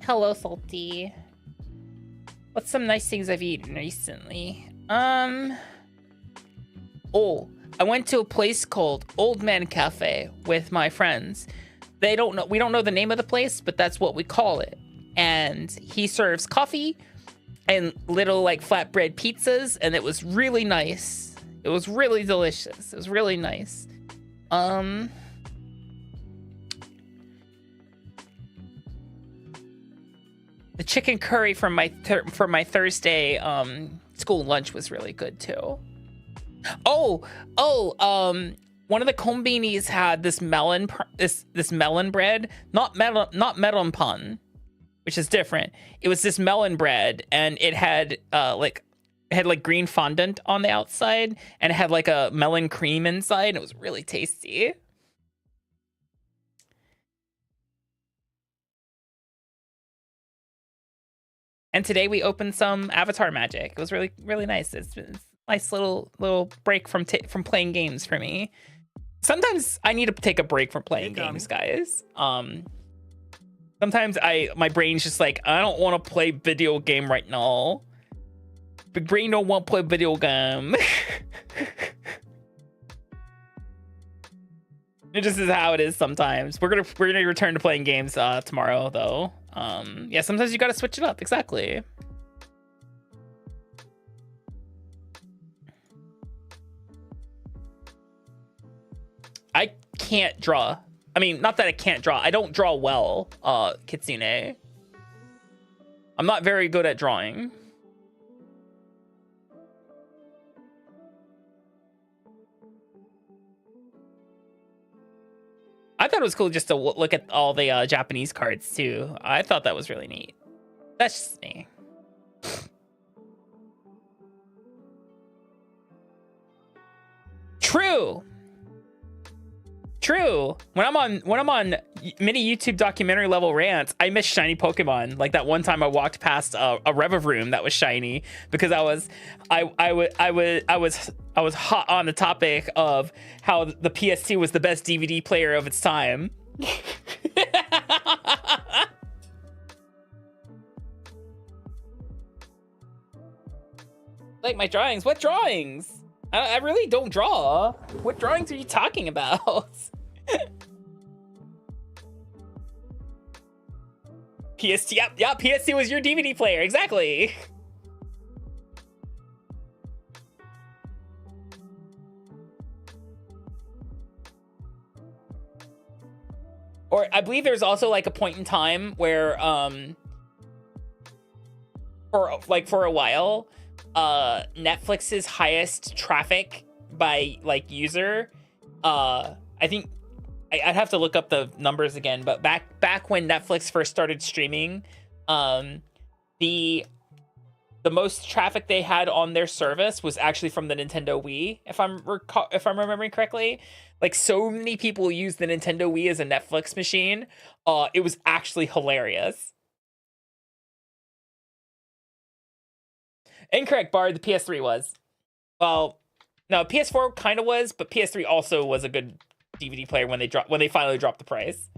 Speaker 2: Hello, Salty. What's some nice things I've eaten recently? Oh, I went to a place called Old Man Cafe with my friends. We don't know the name of the place, but that's what we call it. And he serves coffee and little like flatbread pizzas, and it was really nice. It was really delicious. It was really nice. The chicken curry from my Thursday school lunch was really good too. One of the kombinis had this melon bread, not melon pun, which is different. It was this melon bread, and it had like green fondant on the outside, and it had like a melon cream inside, and it was really tasty. And today we opened some Avatar magic. It was really, really nice. It's a nice little break from playing games for me. Sometimes I need to take a break from playing games, guys. Sometimes my brain's just like, I don't want to play video game right now. Big brain don't want to play video game. It just is how it is sometimes. We're gonna return to playing games tomorrow though. Yeah, sometimes you gotta switch it up. Exactly. I can't draw. I mean, not that I can't draw. I don't draw well, Kitsune. I'm not very good at drawing. I thought it was cool just to look at all the Japanese cards too. I thought that was really neat. That's just me. True. When I'm on mini YouTube documentary level rants, I miss shiny Pokemon. Like that one time I walked past a Revivroom that was shiny because I was hot on the topic of how the PS2 was the best DVD player of its time. Like my drawings. What drawings? I really don't draw. What drawings are you talking about? PS2, yep, PS2 was your DVD player, exactly. Or I believe there's also like a point in time where for a while, Netflix's highest traffic by like user, I think I'd have to look up the numbers again, but back when Netflix first started streaming, the most traffic they had on their service was actually from the Nintendo Wii, if I'm remembering correctly. Like so many people use the Nintendo Wii as a Netflix machine. It was actually hilarious. Incorrect, Bard. The PS3 was. Well, no, PS4 kind of was, but PS3 also was a good DVD player when they finally dropped the price.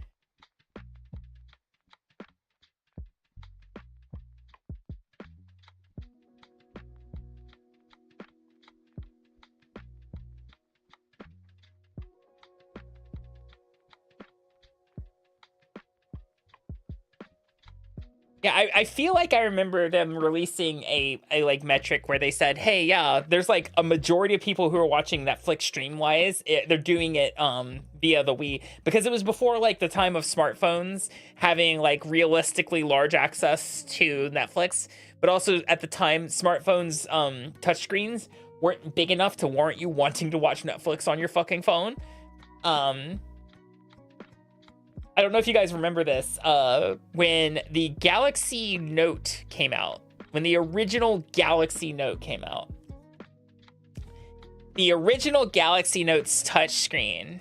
Speaker 2: Yeah, I feel like I remember them releasing a like metric where they said, hey, yeah, there's like a majority of people who are watching Netflix stream-wise, they're doing it via the Wii, because it was before like the time of smartphones having like realistically large access to Netflix, but also at the time smartphones touchscreens weren't big enough to warrant you wanting to watch Netflix on your fucking phone. I don't know if you guys remember this, when the Galaxy Note came out, when the original Galaxy Note came out, the original Galaxy Note's touchscreen.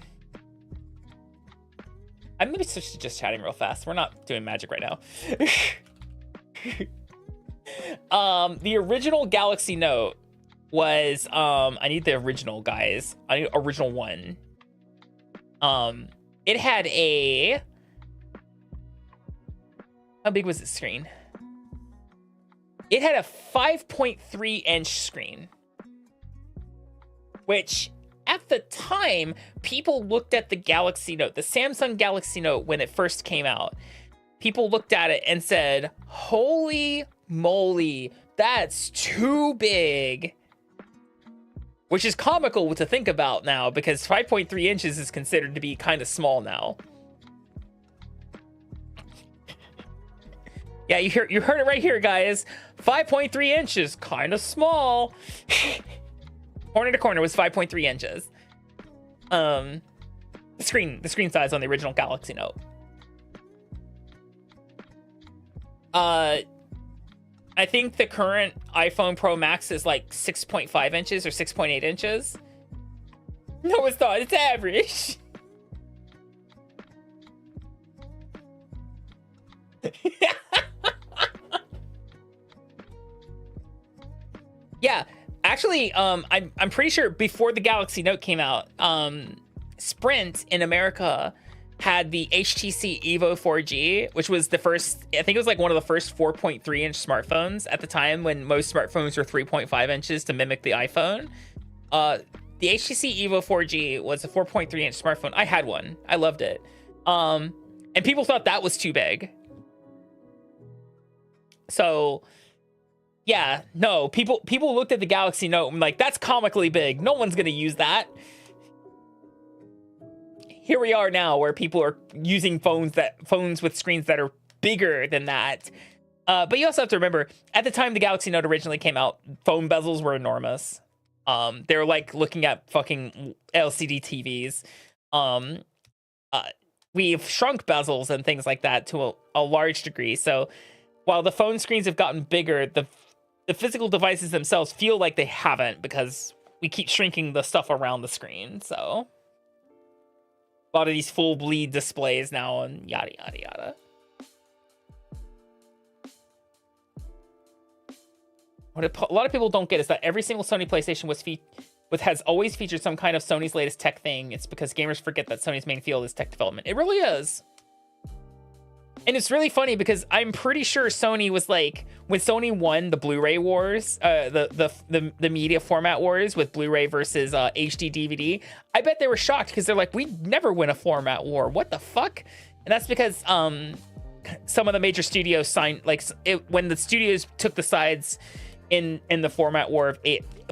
Speaker 2: I'm gonna switch to just chatting real fast. We're not doing magic right now. The original Galaxy Note was, I need the original, guys. I need original one. It had a... How big was the screen? It had a 5.3 inch screen. Which, at the time, people looked at the Galaxy Note, the Samsung Galaxy Note, when it first came out. People looked at it and said, holy moly, that's too big. Which is comical to think about now, because 5.3 inches is considered to be kind of small now. Yeah, you heard it right here, guys. 5.3 inches, kind of small. Corner to corner was 5.3 inches. The screen size on the original Galaxy Note. I think the current iPhone Pro Max is like 6.5 inches or 6.8 inches. No, it's not. It's average. Yeah, actually, I'm pretty sure before the Galaxy Note came out, Sprint in America had the HTC Evo 4G, which was the first, I think it was like one of the first 4.3 inch smartphones at the time when most smartphones were 3.5 inches to mimic the iPhone. The HTC Evo 4G was a 4.3 inch smartphone. I had one. I loved it. And people thought that was too big. So yeah, no, people looked at the Galaxy Note and like, that's comically big. No one's gonna use that. Here we are now where people are using phones with screens that are bigger than that. But you also have to remember, at the time the Galaxy Note originally came out, phone bezels were enormous. They were like looking at fucking LCD TVs. We've shrunk bezels and things like that to a large degree. So while the phone screens have gotten bigger, the physical devices themselves feel like they haven't, because we keep shrinking the stuff around the screen. So a lot of these full bleed displays now and yada yada yada. What a lot of people don't get is that every single Sony PlayStation has always featured some kind of Sony's latest tech thing. It's because gamers forget that Sony's main field is tech development. It really is. And it's really funny because I'm pretty sure Sony was like, when Sony won the Blu-ray wars, the media format wars with Blu-ray versus HD DVD, I bet they were shocked because they're like, we never win a format war. What the fuck? And that's because some of the major studios signed, like, when the studios took the sides in the format war of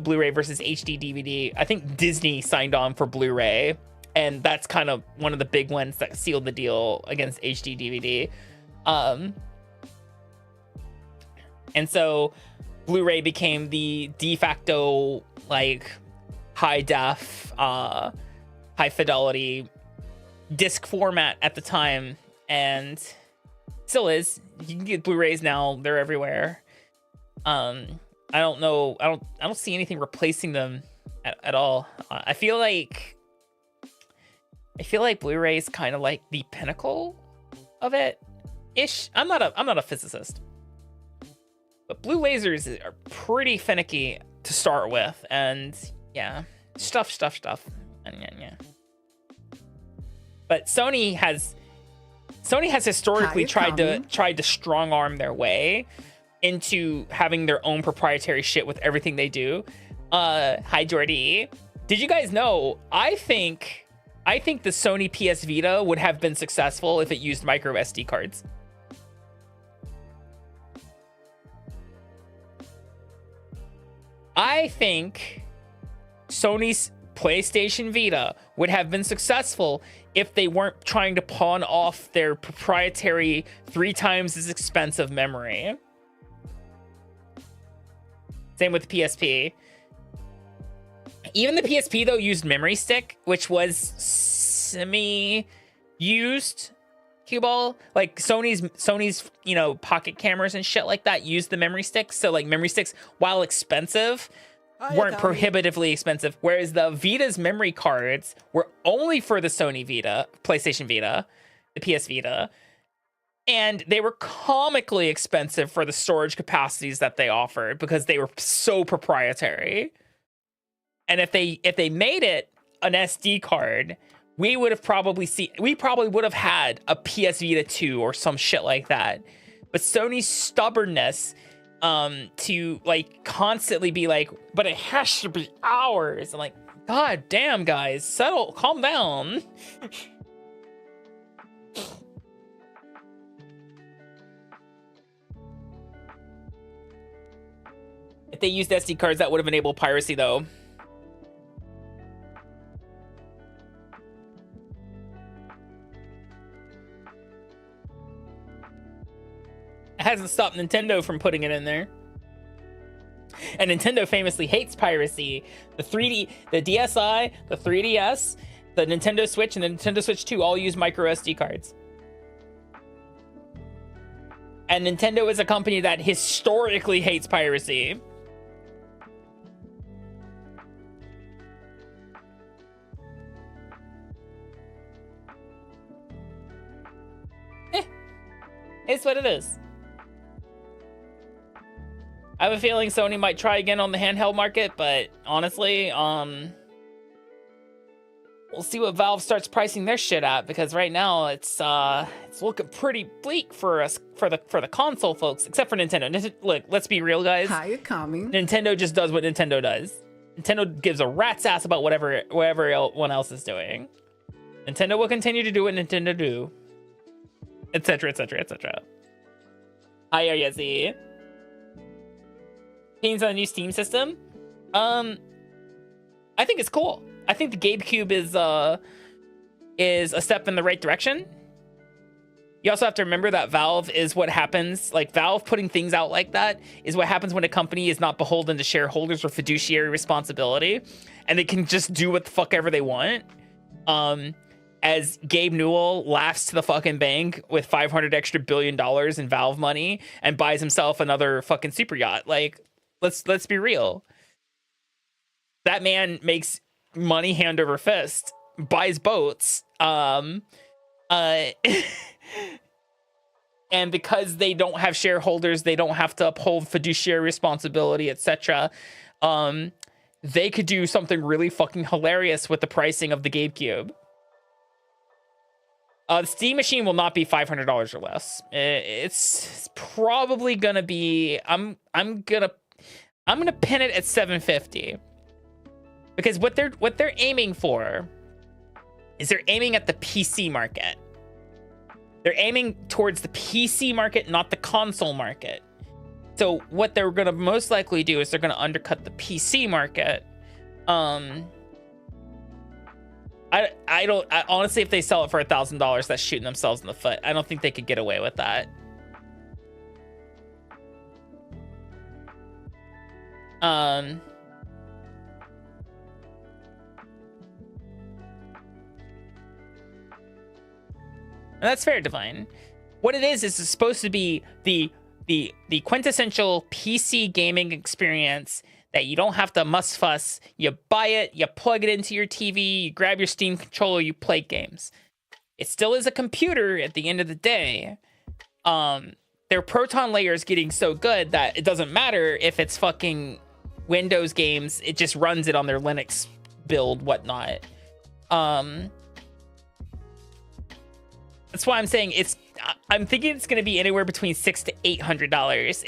Speaker 2: Blu-ray versus HD DVD, I think Disney signed on for Blu-ray. And that's kind of one of the big ones that sealed the deal against HD DVD. And so Blu-ray became the de facto, like, high def, high fidelity disc format at the time, and still is. You can get Blu-rays now; they're everywhere. I don't know. I don't see anything replacing them at all. I feel like Blu-ray is kind of like the pinnacle of it ish. I'm not a physicist, but blue lasers are pretty finicky to start with, and yeah, stuff. And yeah. But Sony has historically tried to strong arm their way into having their own proprietary shit with everything they do. Hi Jordy. Did you guys know? I think the Sony PS Vita would have been successful if it used micro SD cards. I think Sony's PlayStation Vita would have been successful if they weren't trying to pawn off their proprietary 3 times as expensive memory. Same with the PSP. Even the PSP though used memory stick, which was semi-used. Cue ball, like Sony's pocket cameras and shit like that used the memory sticks. So like memory sticks, while expensive, weren't prohibitively expensive. Whereas the Vita's memory cards were only for the Sony Vita, PlayStation Vita, the PS Vita, and they were comically expensive for the storage capacities that they offered because they were so proprietary. And if they made it an SD card, we probably would have had a PS Vita 2 or some shit like that. But Sony's stubbornness to like constantly be like, but it has to be ours. I'm like, God damn, guys, settle, calm down. If they used SD cards, that would have enabled piracy though. It hasn't stopped Nintendo from putting it in there. And Nintendo famously hates piracy. The 3D, the DSi, the 3DS, the Nintendo Switch, and the Nintendo Switch 2 all use micro SD cards. And Nintendo is a company that historically hates piracy. It's what it is. I have a feeling Sony might try again on the handheld market, but honestly, we'll see what Valve starts pricing their shit at, because right now it's looking pretty bleak for us for the console folks, except for Nintendo. Look, let's be real, guys.
Speaker 8: Hi, Akami.
Speaker 2: Nintendo just does what Nintendo does. Nintendo gives a rat's ass about whatever everyone else is doing. Nintendo will continue to do what Nintendo do, etc., etc., etc. Hi, Aryezi. Opinions on the new Steam system? I think it's cool. I think the GameCube is a step in the right direction. You also have to remember that Valve is what happens, like Valve putting things out like that is what happens when a company is not beholden to shareholders or fiduciary responsibility, and they can just do what the fuck ever they want. As Gabe Newell laughs to the fucking bank with $500 billion in Valve money and buys himself another fucking super yacht. Like, let's be real. That man makes money hand over fist, buys boats, and because they don't have shareholders, they don't have to uphold fiduciary responsibility, etc. They could do something really fucking hilarious with the pricing of the GameCube. The Steam machine will not be $500 or less. It's probably gonna be. I'm gonna pin it at $750, because what they're aiming for is they're aiming at the PC market. They're aiming towards the PC market, not the console market. So what they're gonna most likely do is they're gonna undercut the PC market. I honestly, if they sell it for $1,000, that's shooting themselves in the foot. I don't think they could get away with that. And that's fair, Divine. What it is it's supposed to be the quintessential PC gaming experience that you don't have to must fuss. You buy it, you plug it into your TV, you grab your Steam controller, you play games. It still is a computer at the end of the day. Their Proton layer is getting so good that it doesn't matter if it's fucking Windows games, it just runs it on their Linux build, whatnot. That's why I'm saying I'm thinking it's gonna be anywhere between $600 to $800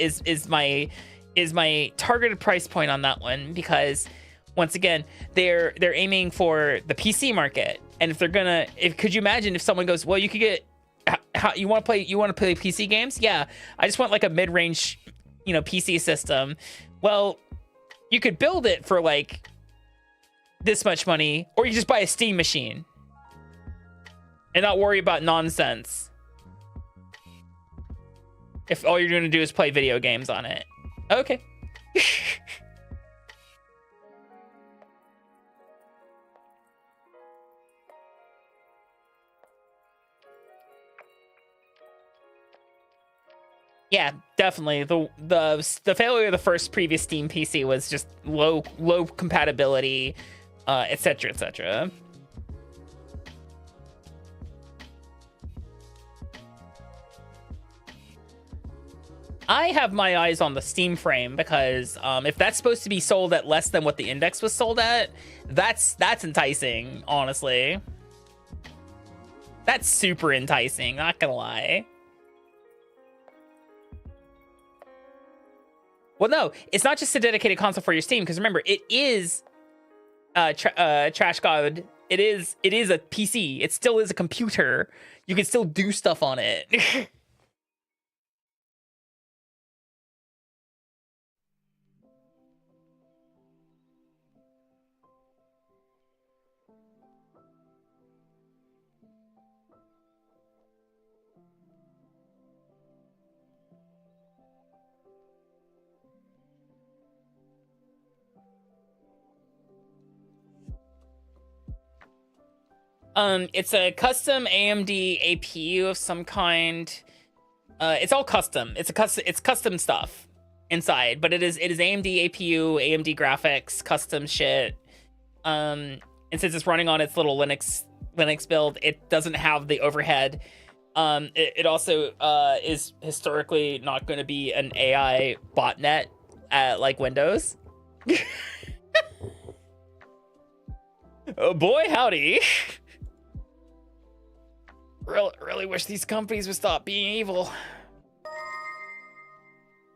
Speaker 2: is my targeted price point on that one, because once again, they're aiming for the PC market. And if could you imagine if someone goes, well, you could get, you want to play PC games? Yeah, I just want like a mid-range, PC system. Well, you could build it for like this much money, or you just buy a Steam machine and not worry about nonsense. If all you're going to do is play video games on it. Okay. Yeah, definitely. The failure of the first previous Steam PC was just low compatibility, etc., etc. I have my eyes on the Steam frame, because if that's supposed to be sold at less than what the Index was sold at, that's enticing, honestly. That's super enticing, not gonna lie. Well, no, it's not just a dedicated console for your Steam, because remember, it is Trash God. It is a PC. It still is a computer. You can still do stuff on it. It's a custom AMD APU of some kind. It's all custom. It's custom stuff inside, but it is AMD APU, AMD graphics, custom shit. And since it's running on its little Linux build, it doesn't have the overhead. It also is historically not going to be an AI botnet like Windows. Oh boy, howdy. Really wish these companies would stop being evil.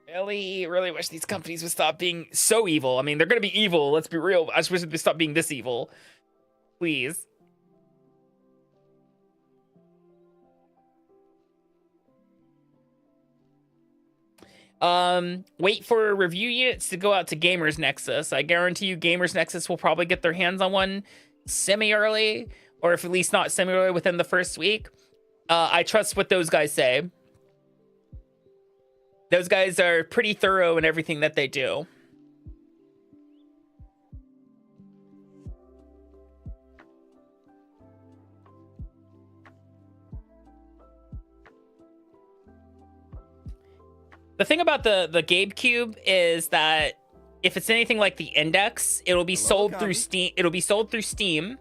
Speaker 2: Really wish these companies would stop being so evil. I mean, they're gonna be evil, let's be real. I just wish they stop being this evil. Please. Wait for review units to go out to Gamers Nexus. I guarantee you Gamers Nexus will probably get their hands on one semi-early, or if at least not semi-early within the first week. I trust what those guys say. Those guys are pretty thorough in everything that they do. The thing about the GameCube is that if it's anything like the Index, it'll be sold through Steam. It'll be sold through Steam,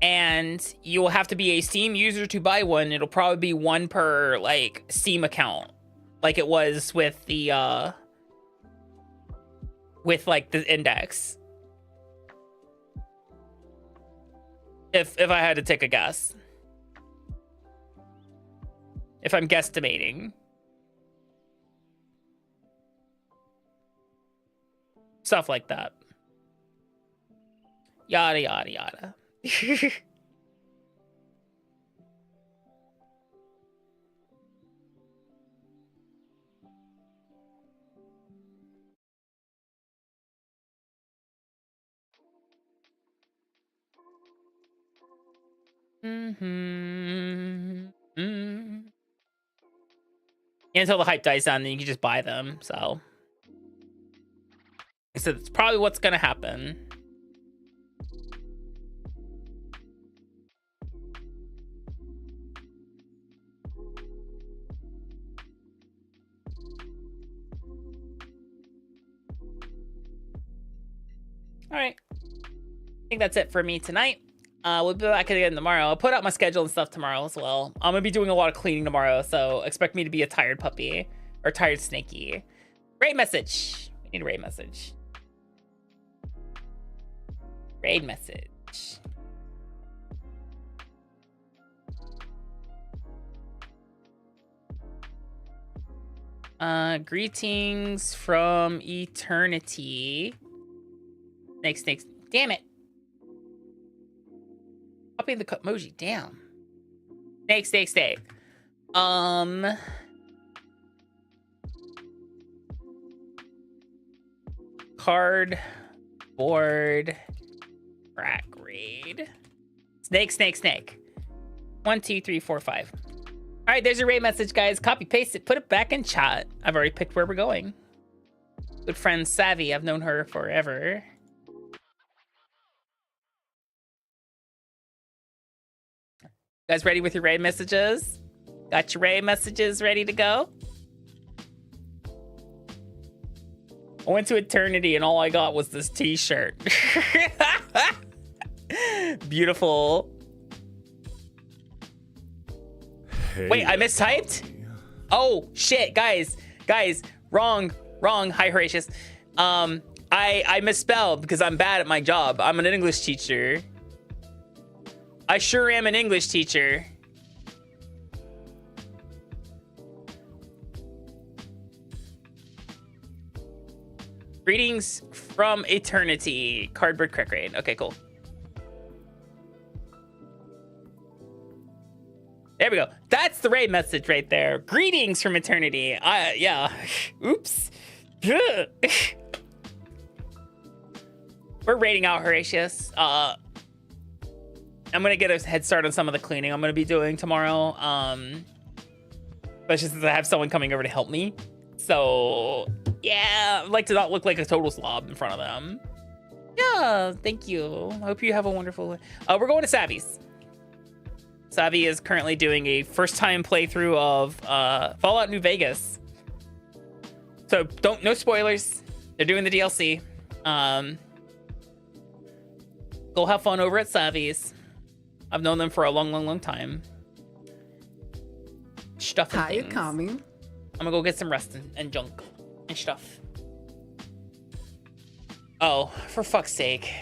Speaker 2: and you will have to be a Steam user to buy one. It'll probably be one per like Steam account, like it was with the like the Index. If I had to take a guess, if I'm guesstimating. Stuff like that. Yada, yada, yada. Until the hype dies down, then you can just buy them, so. So that's probably what's gonna happen. All right, I think that's it for me tonight. We'll be back again tomorrow. I'll put out my schedule and stuff tomorrow as well. I'm gonna be doing a lot of cleaning tomorrow, so expect me to be a tired puppy or tired snaky. Raid message. We need a raid message. Raid message. Greetings from eternity. Snakes. Damn it. Copy the emoji. Damn. Snake. Cardboard. Crack raid. Snake. 1, 2, 3, 4, 5. All right, there's your raid message, guys. Copy paste it, put it back in chat. I've already picked where we're going. Good friend Savvy, I've known her forever. Guys ready with your raid messages? Got your raid messages ready to go? I went to eternity and all I got was this t-shirt. Beautiful.
Speaker 1: Hey,
Speaker 2: wait, I mistyped? Oh shit, guys, wrong. Hi, Horatius. I misspelled because I'm bad at my job. I'm an English teacher. I sure am an English teacher. Greetings from eternity. Cardboard crack raid. Okay, cool. There we go. That's the raid message right there. Greetings from eternity. Yeah. Oops. We're raiding out Horatius. I'm gonna get a head start on some of the cleaning I'm gonna be doing tomorrow. Especially since I have someone coming over to help me. So yeah, I'd like to not look like a total slob in front of them. Yeah, thank you. I hope you have a wonderful. We're going to Savvy's. Savvy is currently doing a first-time playthrough of Fallout New Vegas. So no spoilers. They're doing the DLC. Go have fun over at Savvy's. I've known them for a long time. Stuff and
Speaker 8: Hi,
Speaker 2: things.
Speaker 8: Akami.
Speaker 2: I'm gonna go get some rest and junk and stuff. Oh, for fuck's sake.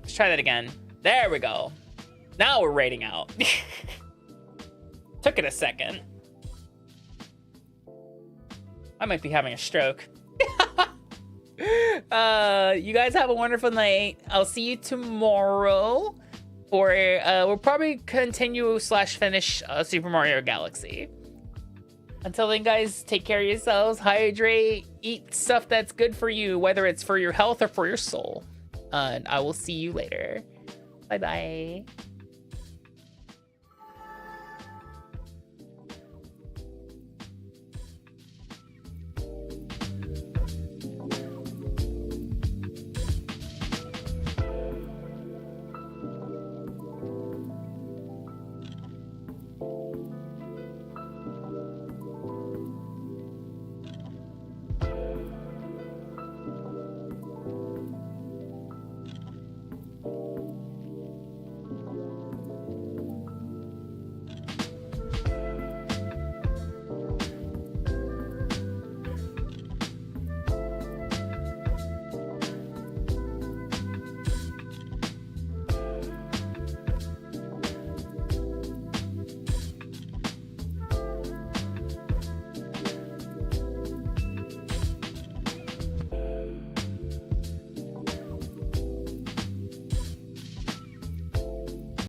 Speaker 2: Let's try that again. There we go. Now we're rating out. Took it a second. I might be having a stroke. You guys have a wonderful night. I'll see you tomorrow. Or we'll probably continue / finish Super Mario Galaxy. Until then, guys, take care of yourselves, hydrate, eat stuff that's good for you, whether it's for your health or for your soul. And I will see you later. Bye-bye.